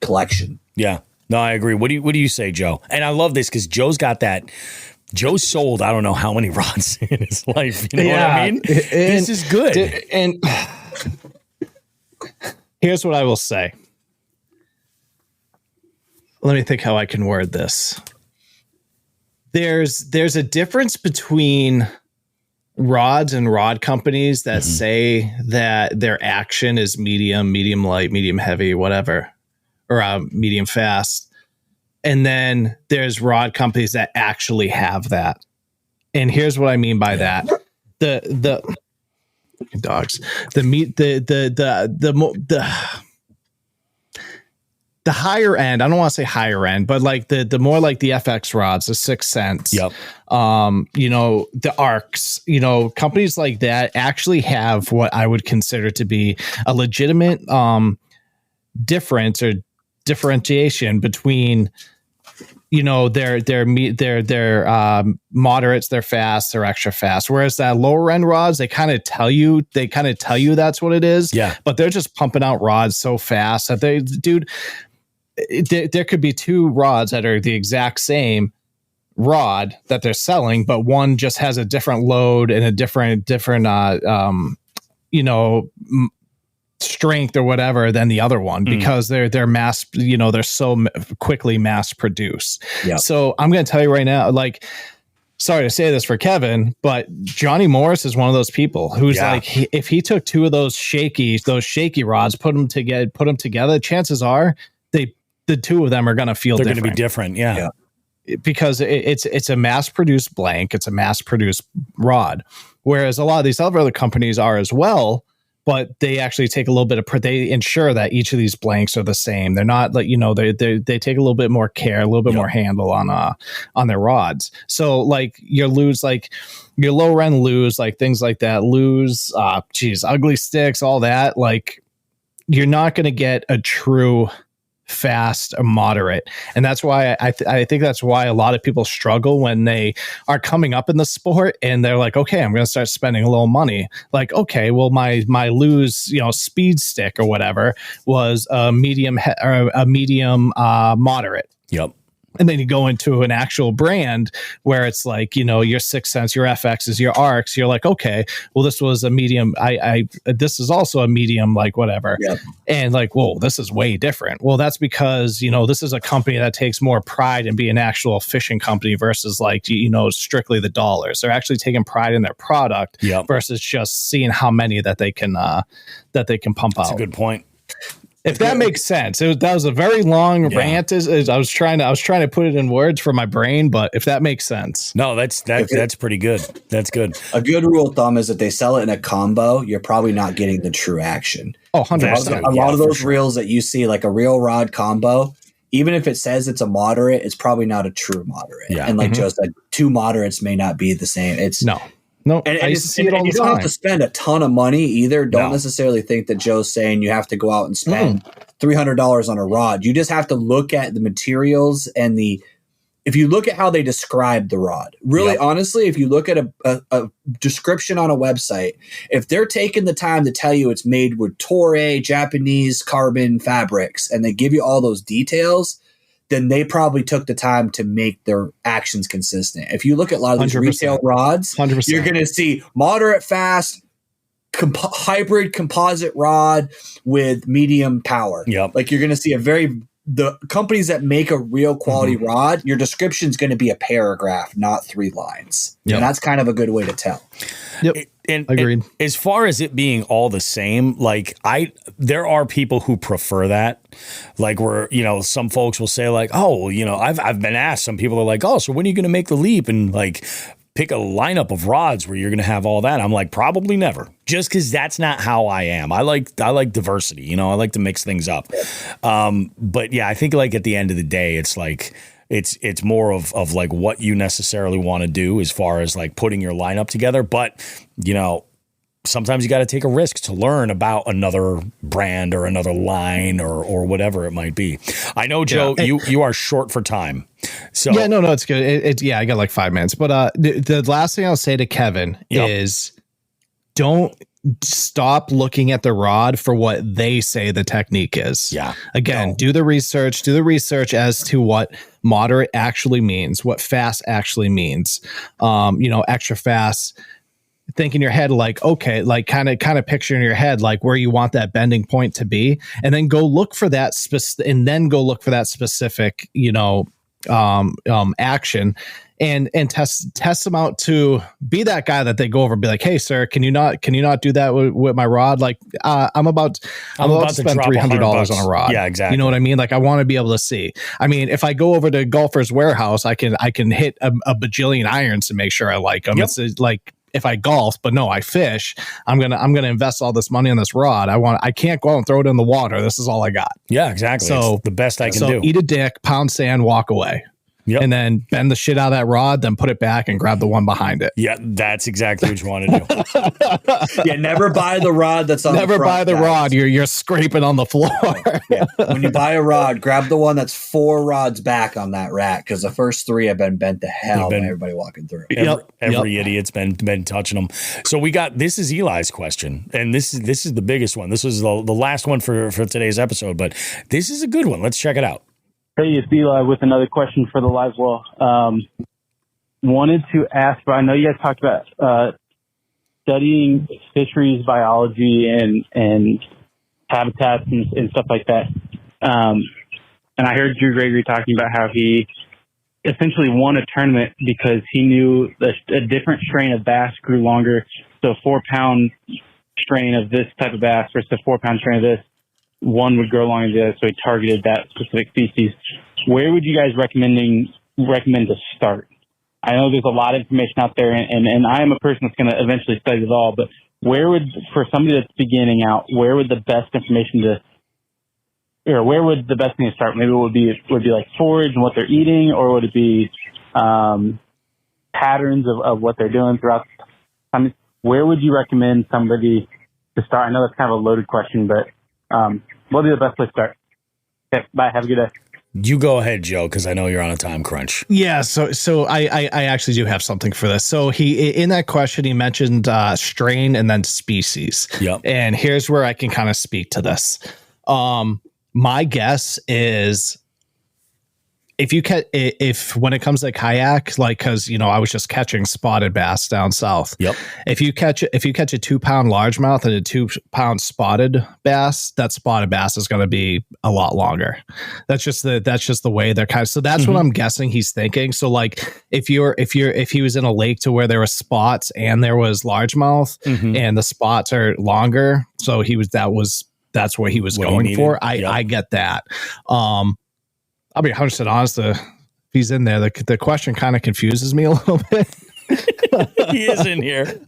collection. Yeah. No, I agree. What do you say, Joe? And I love this because Joe's got that. Joe sold I don't know how many rods in his life. You know what I mean? This is good. And here's what I will say. Let me think how I can word this. There's a difference between rods and rod companies that say that their action is medium light, medium heavy, whatever, or medium fast. And then there's rod companies that actually have that. And here's what I mean by that. The dogs, the higher end, I don't want to say higher end, but like the more like the FX rods, the 6 Cents, the ARCs, companies like that actually have what I would consider to be a legitimate difference or differentiation between their moderates, they're fast, they're extra fast. Whereas that lower end rods, they kind of tell you that's what it is. Yeah. But they're just pumping out rods so fast that there could be two rods that are the exact same rod that they're selling, but one just has a different load and a different strength or whatever than the other one, because they're mass, they're so quickly mass produced. Yeah. So I'm going to tell you right now, like, sorry to say this for Kevin, but Johnny Morris is one of those people who's if he took two of those shaky rods, put them together, chances are the two of them are going to feel they're different. going to be different. Yeah. Because it's a mass produced blank. It's a mass produced rod. Whereas a lot of these other companies are as well, but they actually take a little bit of, they ensure that each of these blanks are the same. They're not like, they take a little bit more care, a little bit more handle on their rods. So like your low end lose, like things like that, ugly sticks, all that, like you're not going to get a true fast or moderate. And that's why I think that's why a lot of people struggle when they are coming up in the sport and they're like, okay, I'm going to start spending a little money. Like, okay, well, my lose, speed stick or whatever was a medium moderate. Yep. And then you go into an actual brand where it's like, your 6 Sense, your FXs, your ARCs. You're like, okay, well, this was a medium. This is also a medium, like whatever. Yep. And like, whoa, this is way different. Well, that's because, this is a company that takes more pride in being an actual fishing company versus like, strictly the dollars. They're actually taking pride in their product versus just seeing how many that they can pump out. That's a good point. If that makes sense. That was a very long rant. I was trying to put it in words for my brain, but if that makes sense. No, that's pretty good. That's good. A good rule of thumb is if they sell it in a combo, you're probably not getting the true action. Oh, 100%. A lot of those reels that you see, like a reel rod combo, even if it says it's a moderate, it's probably not a true moderate. Yeah. And like Joe said, two moderates may not be the same. It's No, and I used to see it all the you don't time. have to spend a ton of money either. Don't necessarily think that Joe's saying you have to go out and spend $300 on a rod. You just have to look at the materials and if you look at how they describe the rod, really honestly, if you look at a description on a website, if they're taking the time to tell you it's made with Tourney, Japanese carbon fabrics, and they give you all those details, then they probably took the time to make their actions consistent. If you look at a lot of these 100%. retail rods, 100%. you're going to see moderate fast, hybrid composite rod with medium power. Yep. Like you're going to see the companies that make a real quality rod, your description is going to be a paragraph, not 3 lines. Yep. And that's kind of a good way to tell. Yep. Agreed. And as far as it being all the same, like there are people who prefer that. Like where, some folks will say like, oh, I've been asked, some people are like, oh, so when are you going to make the leap and like pick a lineup of rods where you're going to have all that? I'm like, probably never, just because that's not how I am. I like diversity, I like to mix things up. But yeah, I think like at the end of the day, it's like, it's more of like what you necessarily want to do as far as like putting your lineup together. But, sometimes you got to take a risk to learn about another brand or another line or whatever it might be. I know, Joe, you are short for time. So yeah, no, it's good. I got like 5 minutes. But the last thing I'll say to Kevin is don't stop looking at the rod for what they say the technique is. Yeah. Again, do the research as to what moderate actually means, what fast actually means. Extra fast. Think in your head, like, okay, like kind of picture in your head, like where you want that bending point to be, and then go look for that specific, action and test them out to be that guy that they go over and be like, hey sir, can you not do that with my rod? Like, I'm about to spend $300 on a rod. Yeah, exactly. You know what I mean? Like I want to be able to see. I mean, if I go over to Golfer's Warehouse, I can hit a bajillion irons to make sure I like them. Yep. It's like, if I golf, but no, I fish, I'm gonna invest all this money on this rod. I can't go out and throw it in the water. This is all I got. Yeah, exactly. So it's the best I can do. Eat a dick, pound sand, walk away. Yep. And then bend the shit out of that rod, then put it back and grab the one behind it. Yeah, that's exactly what you want to do. Yeah, never buy the rod that's on the front. Never buy the rod. You're scraping on the floor. Yeah. When you buy a rod, grab the one that's 4 rods back on that rack, because the first 3 have been bent to hell by everybody walking through. Every idiot's been touching them. So this is Eli's question, and this is the biggest one. This was the last one for today's episode, but this is a good one. Let's check it out. Hey, it's Eli with another question for the live well. Wanted to ask, but I know you guys talked about studying fisheries biology and habitats and stuff like that. And I heard Drew Gregory talking about how he essentially won a tournament because he knew a different strain of bass grew longer. So a 4-pound strain of this type of bass versus a 4-pound strain of this, one would grow longer than the other. So he targeted that specific species. Where would you guys recommend to start? I know there's a lot of information out there, and I am a person that's going to eventually study it all, but for somebody that's beginning out, where would the best information where would the best thing to start? Maybe it would be like forage and what they're eating, or would it be patterns of what they're doing throughout the time? Where would you recommend somebody to start? I know that's kind of a loaded question, but what would be the best place to start? Okay, bye. Have a good day. You go ahead, Joe, because I know you're on a time crunch. Yeah, so I actually do have something for this. So he in that question he mentioned strain and then species. Yep. And here's where I can kind of speak to this. My guess is if when it comes to kayak, like, because I was just catching spotted bass down south. Yep. If you catch a 2-pound largemouth and a 2-pound spotted bass, that spotted bass is going to be a lot longer. That's just the way they're kind of. So that's what I'm guessing he's thinking. So like if he was in a lake to where there were spots and there was largemouth and the spots are longer, so that's what he was going for. I get that. I'll be 100% honest. If he's in there, the question kind of confuses me a little bit. He is in here,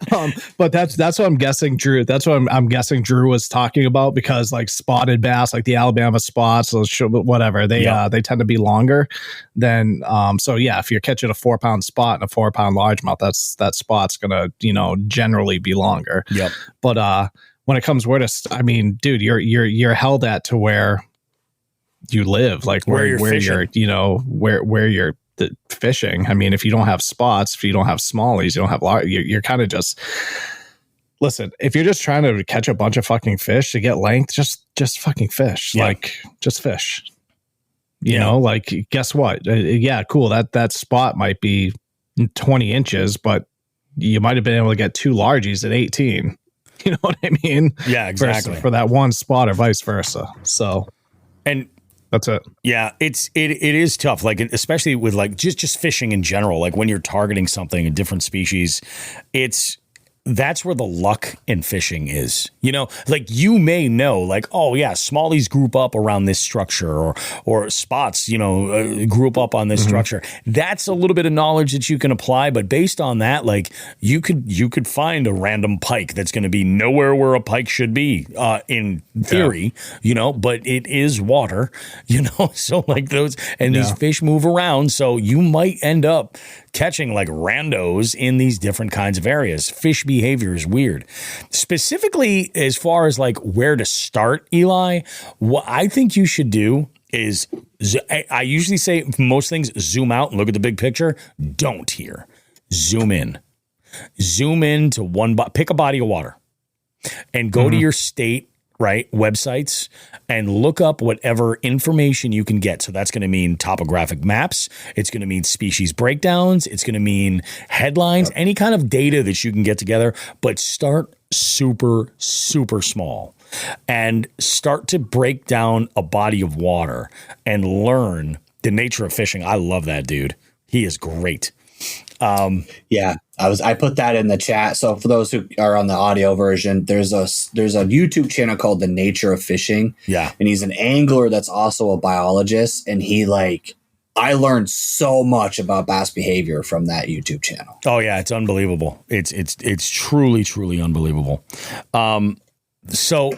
but that's what I'm guessing. Drew. That's what I'm guessing. Drew was talking about, because like spotted bass, like the Alabama spots, whatever they tend to be longer than. So yeah, if you're catching a 4-pound spot and a 4-pound largemouth, that spot's gonna generally be longer. Yep. But when it comes dude, you're held at to where you live, like where you're fishing. I mean, if you don't have spots, if you don't have smallies, you don't have you're kind of just listen. If you're just trying to catch a bunch of fucking fish to get length, just fucking fish. Yeah. Like just fish. You know, like guess what? Yeah, cool. That spot might be 20 inches, but you might have been able to get 2 largies at 18. You know what I mean? Yeah, exactly. For that one spot, or vice versa. So, and that's it. Yeah, it is tough, like especially with like just fishing in general. Like when you're targeting something, a different species, that's where the luck in fishing is. Like you may know, like, oh yeah, smallies group up around this structure, or spots, group up on this structure. That's a little bit of knowledge that you can apply, but based on that, like you could find a random pike that's going to be nowhere where a pike should be, in theory, but it is water, so like those, and these fish move around, so you might end up catching like randos in these different kinds of areas. Fish behavior is weird. Specifically, as far as like where to start, Eli, what I think you should do is, I usually say most things, zoom out and look at the big picture. Don't here. Zoom in. Zoom in to pick a body of water and go to your state, websites, and look up whatever information you can get. So that's going to mean topographic maps. It's going to mean species breakdowns. It's going to mean headlines, any kind of data that you can get together, but start super, super small and start to break down a body of water and learn the nature of fishing. I love that dude. He is great. Yeah, I put that in the chat. So for those who are on the audio version, there's a YouTube channel called The Nature of Fishing. Yeah. And he's an angler that's also a biologist. And I learned so much about bass behavior from that YouTube channel. Oh yeah, it's unbelievable. It's truly, truly unbelievable. So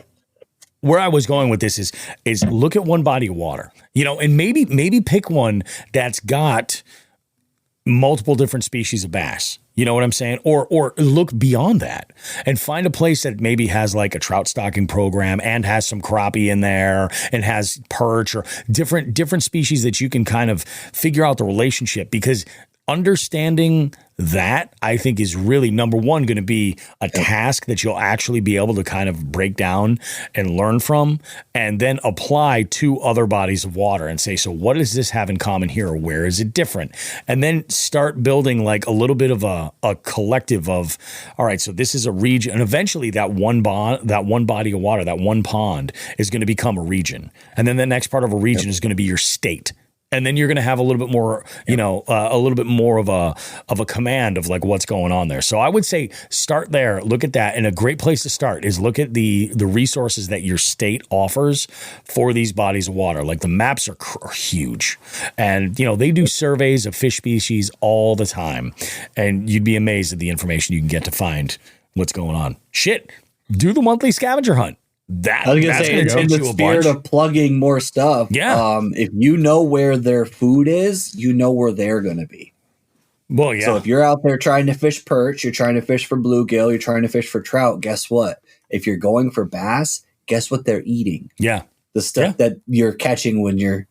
where I was going with this is look at one body of water, and maybe pick one that's got multiple different species of bass. You know what I'm saying? Or look beyond that and find a place that maybe has like a trout stocking program and has some crappie in there and has perch or different species that you can kind of figure out the relationship. Because understanding that, I think, is really number one going to be a task that you'll actually be able to kind of break down and learn from, and then apply to other bodies of water and say, so what does this have in common here, or where is it different? And then start building like a little bit of a collective of, all right, so this is a region, and eventually that one body of water, that one pond is going to become a region, and then the next part of a region is going to be your state. And then you're going to have a little bit more, a little bit more of a command of like what's going on there. So I would say start there, look at that. And a great place to start is look at the resources that your state offers for these bodies of water. Like the maps are huge, and they do surveys of fish species all the time, and you'd be amazed at the information you can get to find what's going on. Shit, do the monthly scavenger hunt. I was gonna say, it's in the spirit of plugging more stuff. Yeah. If you know where their food is, you know where they're going to be. Well, yeah. So if you're out there trying to fish perch, you're trying to fish for bluegill, you're trying to fish for trout, guess what? If you're going for bass, guess what they're eating? Yeah. The stuff that you're catching when you're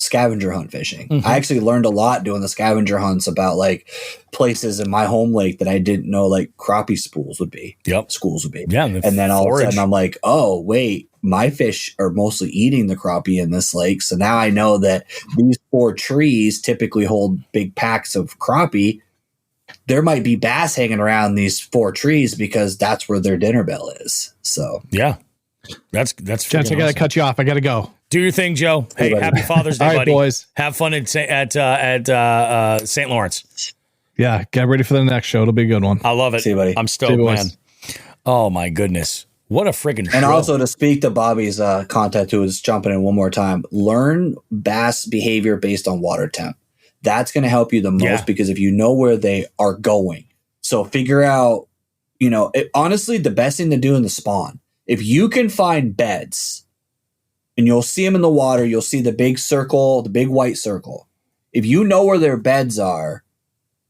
scavenger hunt fishing. Mm-hmm. I actually learned a lot doing the scavenger hunts about like places in my home lake that I didn't know like crappie schools would be. Yeah. And then all of a sudden I'm like, oh wait, my fish are mostly eating the crappie in this lake. So now I know that these 4 trees typically hold big packs of crappie. There might be bass hanging around these 4 trees because that's where their dinner bell is. So yeah, that's Gents, I gotta cut you off. I gotta go. Do your thing, Joe. Hey, happy Father's Day, all right, buddy. boys. Have fun at St. Lawrence. Yeah, get ready for the next show. It'll be a good one. I love it. See you, buddy. I'm stoked, man. Oh my goodness, what a freaking! And also to speak to Bobby's content, who is jumping in one more time. Learn bass behavior based on water temp. That's going to help you the most because if you know where they are going, so figure out. Honestly, the best thing to do in the spawn, if you can find beds. And you'll see them in the water. You'll see the big circle, the big white circle. If you know where their beds are,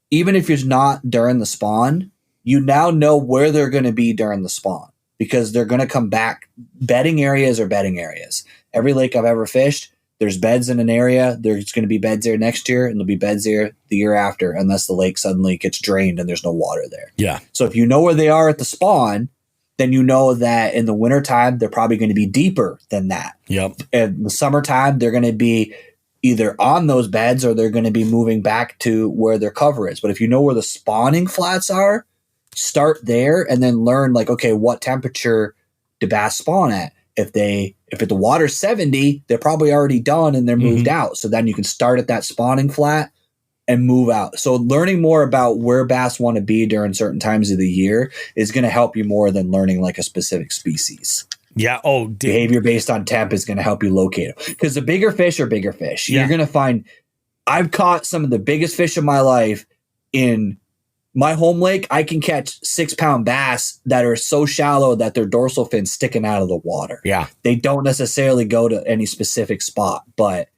even if it's not during the spawn, you now know where they're going to be during the spawn because they're going to come back. Bedding areas are bedding areas. Every lake I've ever fished, there's beds in an area. There's going to be beds there next year, and there'll be beds there the year after, unless the lake suddenly gets drained and there's no water there. Yeah. So if you know where they are at the spawn, then you know that in the wintertime, they're probably going to be deeper than that. Yep. In the summertime, they're going to be either on those beds or they're going to be moving back to where their cover is. But if you know where the spawning flats are, start there and then learn like, okay, what temperature do bass spawn at? If the water's 70, they're probably already done and they're moved out. So then you can start at that spawning flat and move out. So learning more about where bass want to be during certain times of the year is going to help you more than learning like a specific species. Yeah. Behavior based on temp is going to help you locate them because the bigger fish are bigger fish. Yeah. You're going to find, I've caught some of the biggest fish of my life in my home lake. I can catch 6-pound bass that are so shallow that their dorsal fin's sticking out of the water. Yeah. They don't necessarily go to any specific spot, but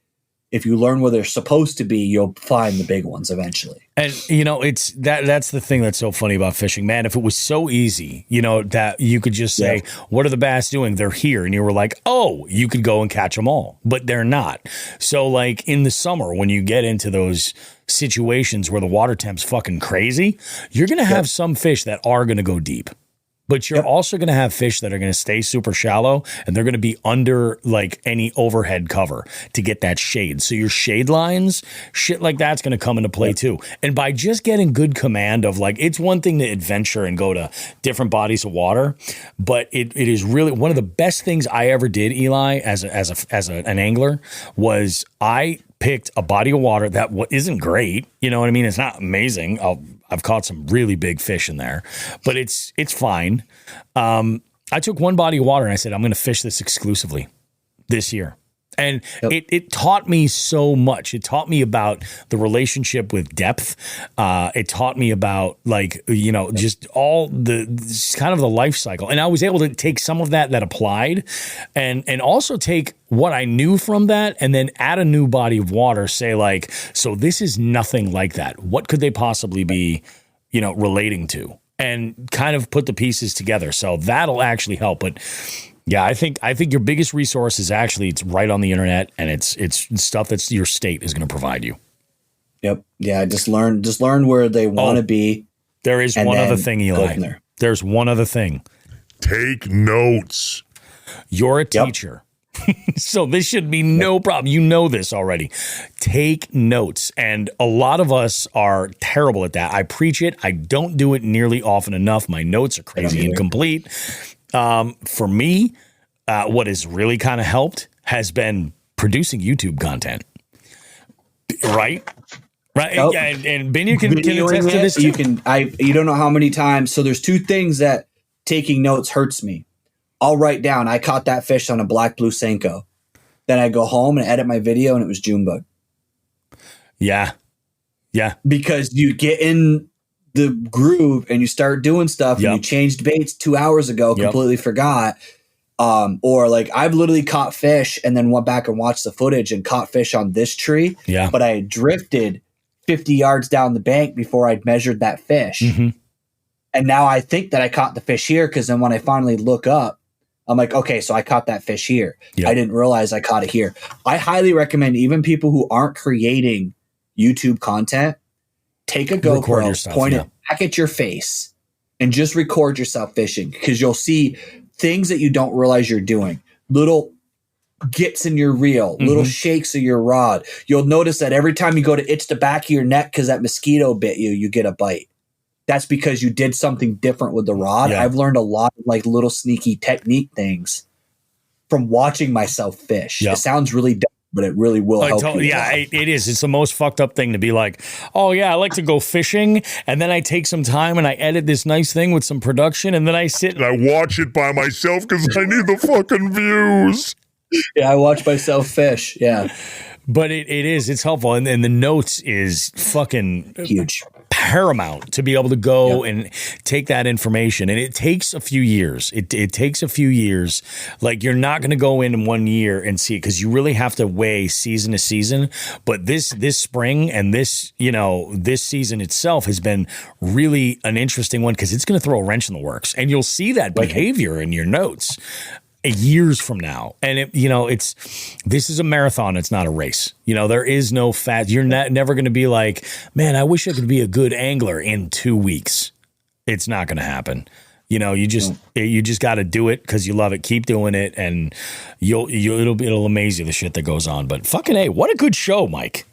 if you learn where they're supposed to be, you'll find the big ones eventually. And, it's that's the thing that's so funny about fishing, man. If it was so easy, that you could just say, what are the bass doing? They're here. And you were like, oh, you could go and catch them all, but they're not. So like in the summer, when you get into those situations where the water temp's fucking crazy, you're going to have some fish that are going to go deep. But you're also going to have fish that are going to stay super shallow and they're going to be under like any overhead cover to get that shade. So your shade lines, shit like that's going to come into play too. And by just getting good command of like, it's one thing to adventure and go to different bodies of water, but it is really one of the best things I ever did, Eli, as an angler was I picked a body of water that isn't great. You know what I mean? It's not amazing. I've caught some really big fish in there, but it's fine. I took one body of water and I said, I'm going to fish this exclusively this year. And it taught me so much. It taught me about the relationship with depth. It taught me about just all the kind of the life cycle. And I was able to take some of that applied and also take what I knew from that and then add a new body of water, say like, so this is nothing like that. What could they possibly be, relating to? And kind of put the pieces together. So that'll actually help. But yeah, I think your biggest resource is actually it's right on the internet, and it's stuff that's your state is going to provide you. Yep. Yeah. Just learn where they want to be. There is one other thing, Eli. There's one other thing. Take notes. You're a teacher. So this should be no problem. You know this already. Take notes. And a lot of us are terrible at that. I preach it. I don't do it nearly often enough. My notes are crazy incomplete. For me, what has really kind of helped has been producing YouTube content. Right? Right. Yep. Yeah, and Binya can attest to this too. You don't know how many times. So there's two things that taking notes hurts me. I'll write down, I caught that fish on a black blue Senko. Then I go home and edit my video and it was June bug. Yeah. Yeah. Because you get in the groove and you start doing stuff and you changed baits 2 hours ago, completely forgot. Or like I've literally caught fish and then went back and watched the footage and caught fish on this tree. Yeah. But I had drifted 50 yards down the bank before I'd measured that fish. Mm-hmm. And now I think that I caught the fish here because then when I finally look up, I'm like, okay, so I caught that fish here. Yep. I didn't realize I caught it here. I highly recommend even people who aren't creating YouTube content, take a GoPro, point it back at your face, and just record yourself fishing because you'll see things that you don't realize you're doing. Little gets in your reel, little shakes of your rod. You'll notice that every time you go to itch the back of your neck because that mosquito bit you, you get a bite. That's because you did something different with the rod. Yeah. I've learned a lot of like little sneaky technique things from watching myself fish. Yeah. It sounds really dumb, but it really will help you. Yeah, it is. It's the most fucked up thing to be like, oh yeah, I like to go fishing, and then I take some time and I edit this nice thing with some production, and then I sit and I watch it by myself because I need the fucking views. Yeah, I watch myself fish. Yeah. But it's helpful. And the notes is fucking huge, paramount to be able to go and take that information. And it takes a few years. It takes a few years. Like you're not going to go in 1 year and see it because you really have to weigh season to season. But this spring and this season itself has been really an interesting one because it's going to throw a wrench in the works. And you'll see that behavior in your notes years from now. And this is a marathon. It's not a race. There is no fat. You're never going to be like, man, I wish I could be a good angler in 2 weeks. It's not going to happen. You just got to do it because you love it. Keep doing it. And it'll amaze you the shit that goes on. But fucking A, what a good show, Mike.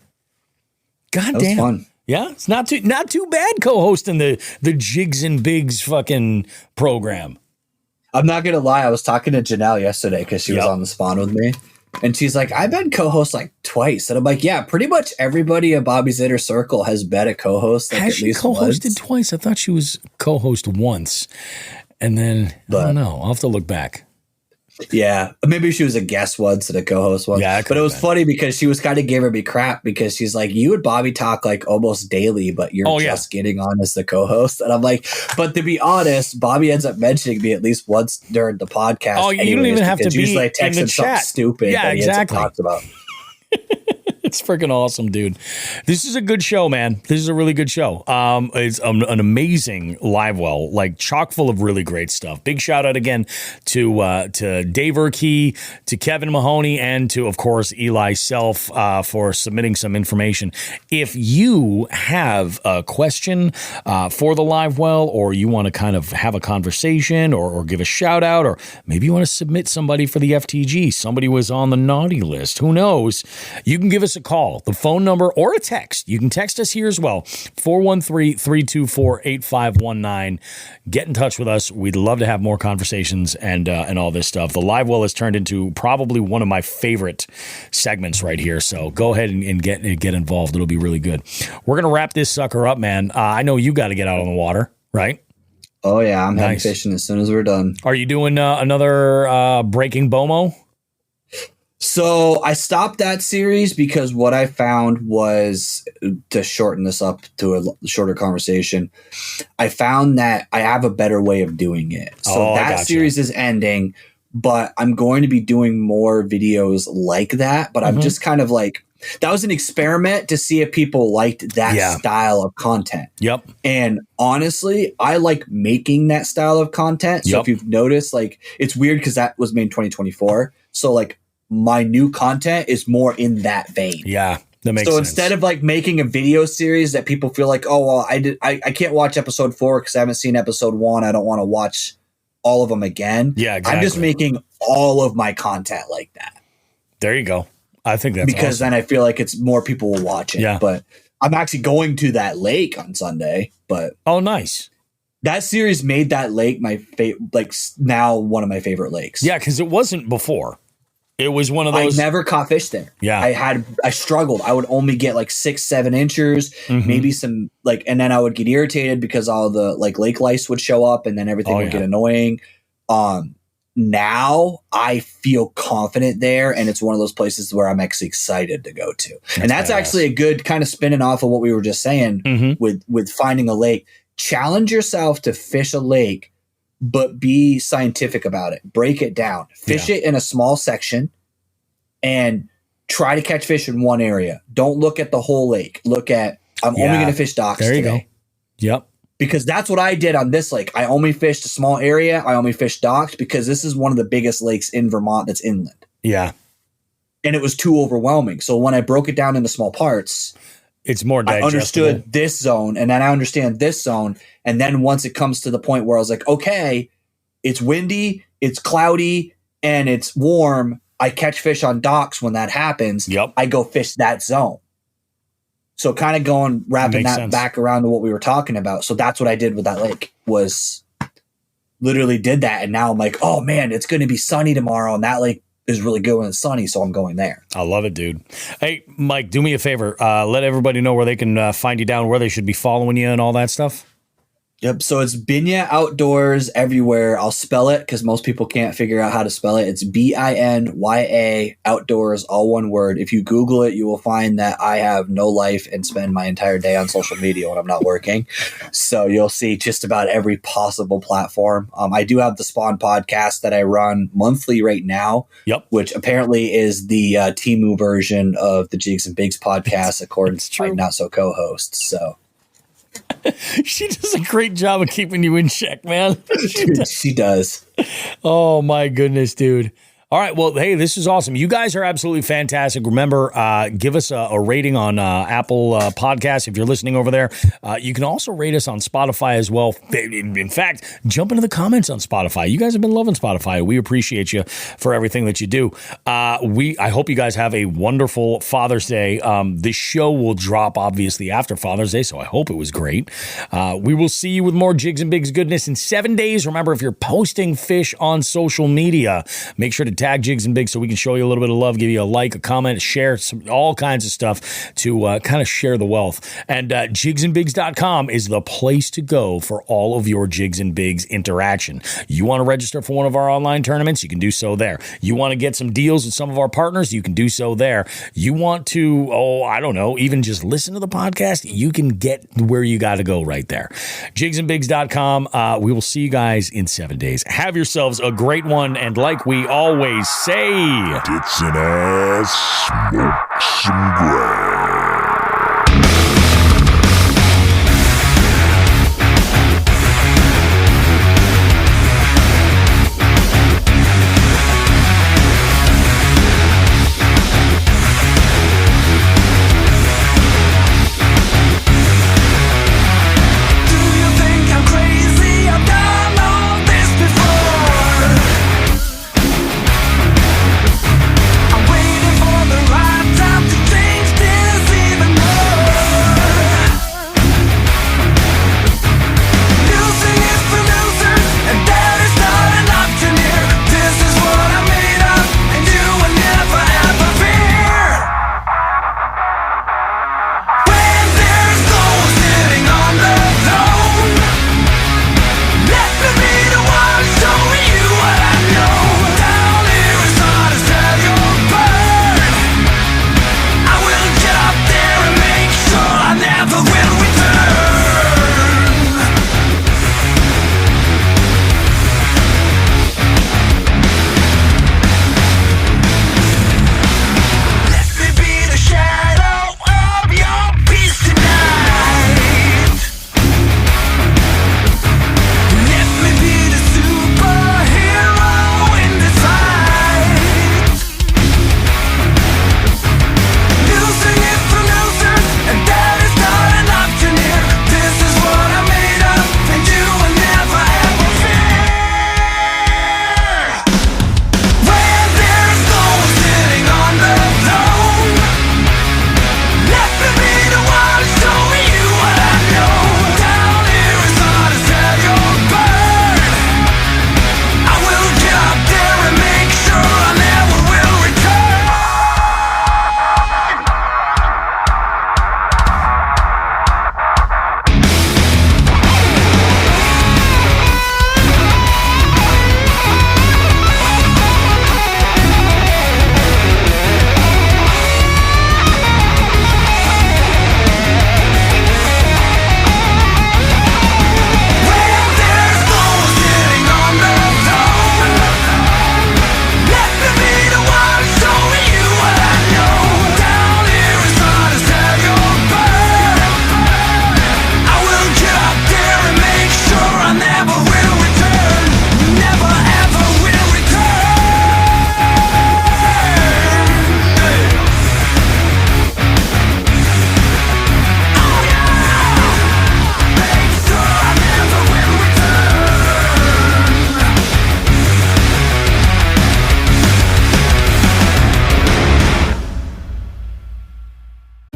God damn. Fun. Yeah. It's not too bad co-hosting the Jigs and Bigs fucking program. I'm not going to lie. I was talking to Janelle yesterday because she was on the spawn with me. And she's like, I've been co-host like twice. And I'm like, yeah, pretty much everybody in Bobby's Inner Circle has been a co-host. Like, has she co-hosted twice? I thought she was co-host once. And then, I don't know. I'll have to look back. Yeah. Maybe she was a guest once and a co-host once. Yeah, but it was funny because she was kind of giving me crap because she's like, you and Bobby talk like almost daily, but you're just getting on as the co-host. And I'm like, but to be honest, Bobby ends up mentioning me at least once during the podcast. Oh, you don't even have to be usually I text in him the something chat. stupid that he ends up talking about. It's freaking awesome, dude. This is a good show, man. This is a really good show. It's an amazing live well, like chock full of really great stuff. Big shout out again to Dave Urkey, to Kevin Mahoney, and to, of course, Eli Self for submitting some information. If you have a question for the live well, or you want to kind of have a conversation or give a shout out, or maybe you want to submit somebody for the FTG, somebody was on the naughty list, who knows, you can give us a call, the phone number, or a text. You can text us here as well, 413-324-8519. Get in touch with us. We'd love to have more conversations and all this stuff. The live well has turned into probably one of my favorite segments right here, so go ahead and get involved. It'll be really good. We're going to wrap this sucker up, man. I know you got to get out on the water, right? Oh, yeah. I'm heading fishing as soon as we're done. Are you doing another Breaking Bomo? So I stopped that series because what I found was, to shorten this up to a shorter conversation, I found that I have a better way of doing it. So that series is ending, but I'm going to be doing more videos like that. But I'm just kind of like, that was an experiment to see if people liked that style of content. Yep. And honestly, I like making that style of content. So if you've noticed, like, it's weird because that was made in 2024. So like, my new content is more in that vein. Yeah. That makes sense. Instead of like making a video series that people feel like, oh, well, I can't watch episode 4 because I haven't seen episode 1. I don't want to watch all of them again. Yeah, exactly. I'm just making all of my content like that. There you go. I think that's because awesome. then I feel like it's more people will watch it. Yeah. But I'm actually going to that lake on Sunday. But oh, nice. That series made that lake my now one of my favorite lakes. Yeah, because it wasn't before. It was one of those. I never caught fish there. Yeah. I struggled. I would only get like 6-7 inches, maybe some and then I would get irritated because all the lake lice would show up and then everything would get annoying. Now I feel confident there, and it's one of those places where I'm actually excited to go to. And that's actually a good kind of spinning off of what we were just saying with finding a lake. Challenge yourself to fish a lake, but be scientific about it. Break it down. Fish it in a small section and try to catch fish in one area. Don't look at the whole lake. Look at, I'm only going to fish docks today. There you go. Yep. Because that's what I did on this lake. I only fished a small area. I only fished docks because this is one of the biggest lakes in Vermont that's inland. Yeah. And it was too overwhelming. So when I broke it down into small parts, it's more digestible. I understood this zone, and then I understand this zone. And then once it comes to the point where I was like, okay, it's windy, it's cloudy, and it's warm. I catch fish on docks when that happens. Yep. I go fish that zone. So kind of wrapping that back around to what we were talking about. So that's what I did with that lake, was literally did that. And now I'm like, oh man, it's going to be sunny tomorrow. And that lake is really good when it's sunny. So I'm going there. I love it, dude. Hey, Mike, do me a favor. Let everybody know where they can find you down, where they should be following you and all that stuff. Yep. So it's Binya Outdoors everywhere. I'll spell it because most people can't figure out how to spell it. It's BINYA Outdoors, all one word. If you Google it, you will find that I have no life and spend my entire day on social media when I'm not working. So you'll see just about every possible platform. I do have the Spawn podcast that I run monthly right now. Yep. Which apparently is the Temu version of the Jigs and Bigs podcast, according to my not so co-host. So. She does a great job of keeping you in check, man. She does. Oh, my goodness, dude. All right. Well, hey, this is awesome. You guys are absolutely fantastic. Remember, give us a rating on Apple Podcasts if you're listening over there. You can also rate us on Spotify as well. In fact, jump into the comments on Spotify. You guys have been loving Spotify. We appreciate you for everything that you do. I hope you guys have a wonderful Father's Day. This show will drop, obviously, after Father's Day, so I hope it was great. We will see you with more Jigs and Bigs goodness in 7 days. Remember, if you're posting fish on social media, make sure to tag Jigs and Bigs so we can show you a little bit of love, give you a like, a comment, share all kinds of stuff to kind of share the wealth. And jigsandbigs.com is the place to go for all of your Jigs and Bigs interaction. You want to register for one of our online tournaments? You can do so there. You want to get some deals with some of our partners? You can do so there. You want to, even just listen to the podcast? You can get where you got to go right there. Jigsandbigs.com. We will see you guys in 7 days. Have yourselves a great one, and like we always say, tits and ass, smoke some grass. I'm waiting for the right time to change this.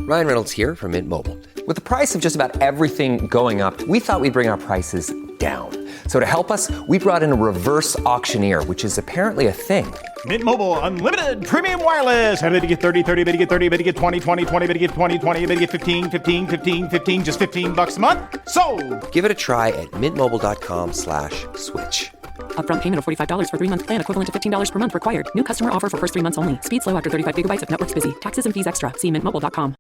Ryan Reynolds here from Mint Mobile. With the price of just about everything going up, we thought we'd bring our prices down. So to help us, we brought in a reverse auctioneer, which is apparently a thing. Mint Mobile Unlimited Premium Wireless. How to get 30, 30, bit to get 30, bit to get 20, 20, 20, bit to get 20, 20, bit to get 15, 15, 15, 15, just $15 a month? Sold! Give it a try at mintmobile.com/switch. Upfront payment of $45 for 3-month plan, equivalent to $15 per month required. New customer offer for first 3 months only. Speed slow after 35 gigabytes if network's busy. Taxes and fees extra. See mintmobile.com.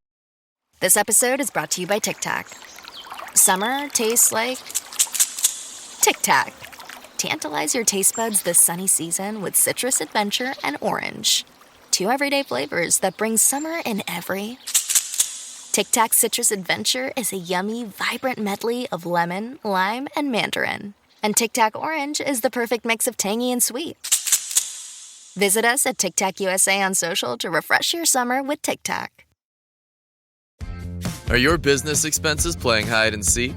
This episode is brought to you by Tic Tac. Summer tastes like Tic Tac. Tantalize your taste buds this sunny season with citrus adventure and orange. 2 everyday flavors that bring summer in every. Tic Tac Citrus Adventure is a yummy, vibrant medley of lemon, lime, and mandarin. And Tic Tac Orange is the perfect mix of tangy and sweet. Visit us at Tic Tac USA on social to refresh your summer with Tic Tac. Are your business expenses playing hide and seek?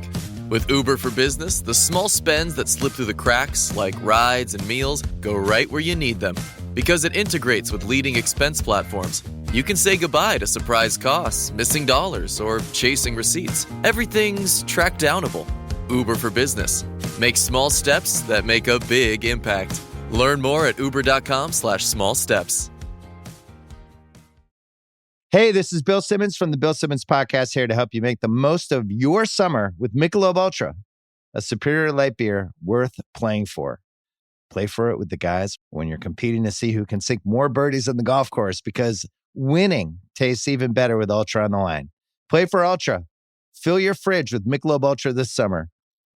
With Uber for Business, the small spends that slip through the cracks, like rides and meals, go right where you need them. Because it integrates with leading expense platforms, you can say goodbye to surprise costs, missing dollars, or chasing receipts. Everything's track downable. Uber for Business. Make small steps that make a big impact. Learn more at uber.com/small steps. Hey, this is Bill Simmons from the Bill Simmons Podcast, here to help you make the most of your summer with Michelob Ultra, a superior light beer worth playing for. Play for it with the guys when you're competing to see who can sink more birdies on the golf course, because winning tastes even better with Ultra on the line. Play for Ultra. Fill your fridge with Michelob Ultra this summer.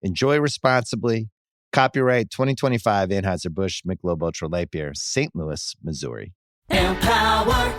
Enjoy responsibly. Copyright 2025 Anheuser-Busch Michelob Ultra Light Beer, St. Louis, Missouri. Empower.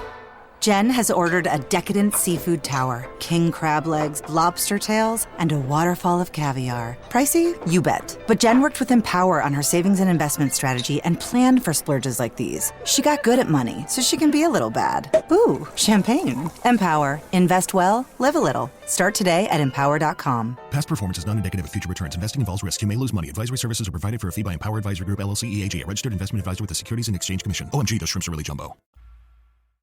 Jen has ordered a decadent seafood tower, king crab legs, lobster tails, and a waterfall of caviar. Pricey? You bet. But Jen worked with Empower on her savings and investment strategy and planned for splurges like these. She got good at money, so she can be a little bad. Ooh, champagne. Empower. Invest well, live a little. Start today at empower.com. Past performance is not indicative of future returns. Investing involves risk. You may lose money. Advisory services are provided for a fee by Empower Advisory Group, LLC, EAG, a registered investment advisor with the Securities and Exchange Commission. OMG, those shrimps are really jumbo.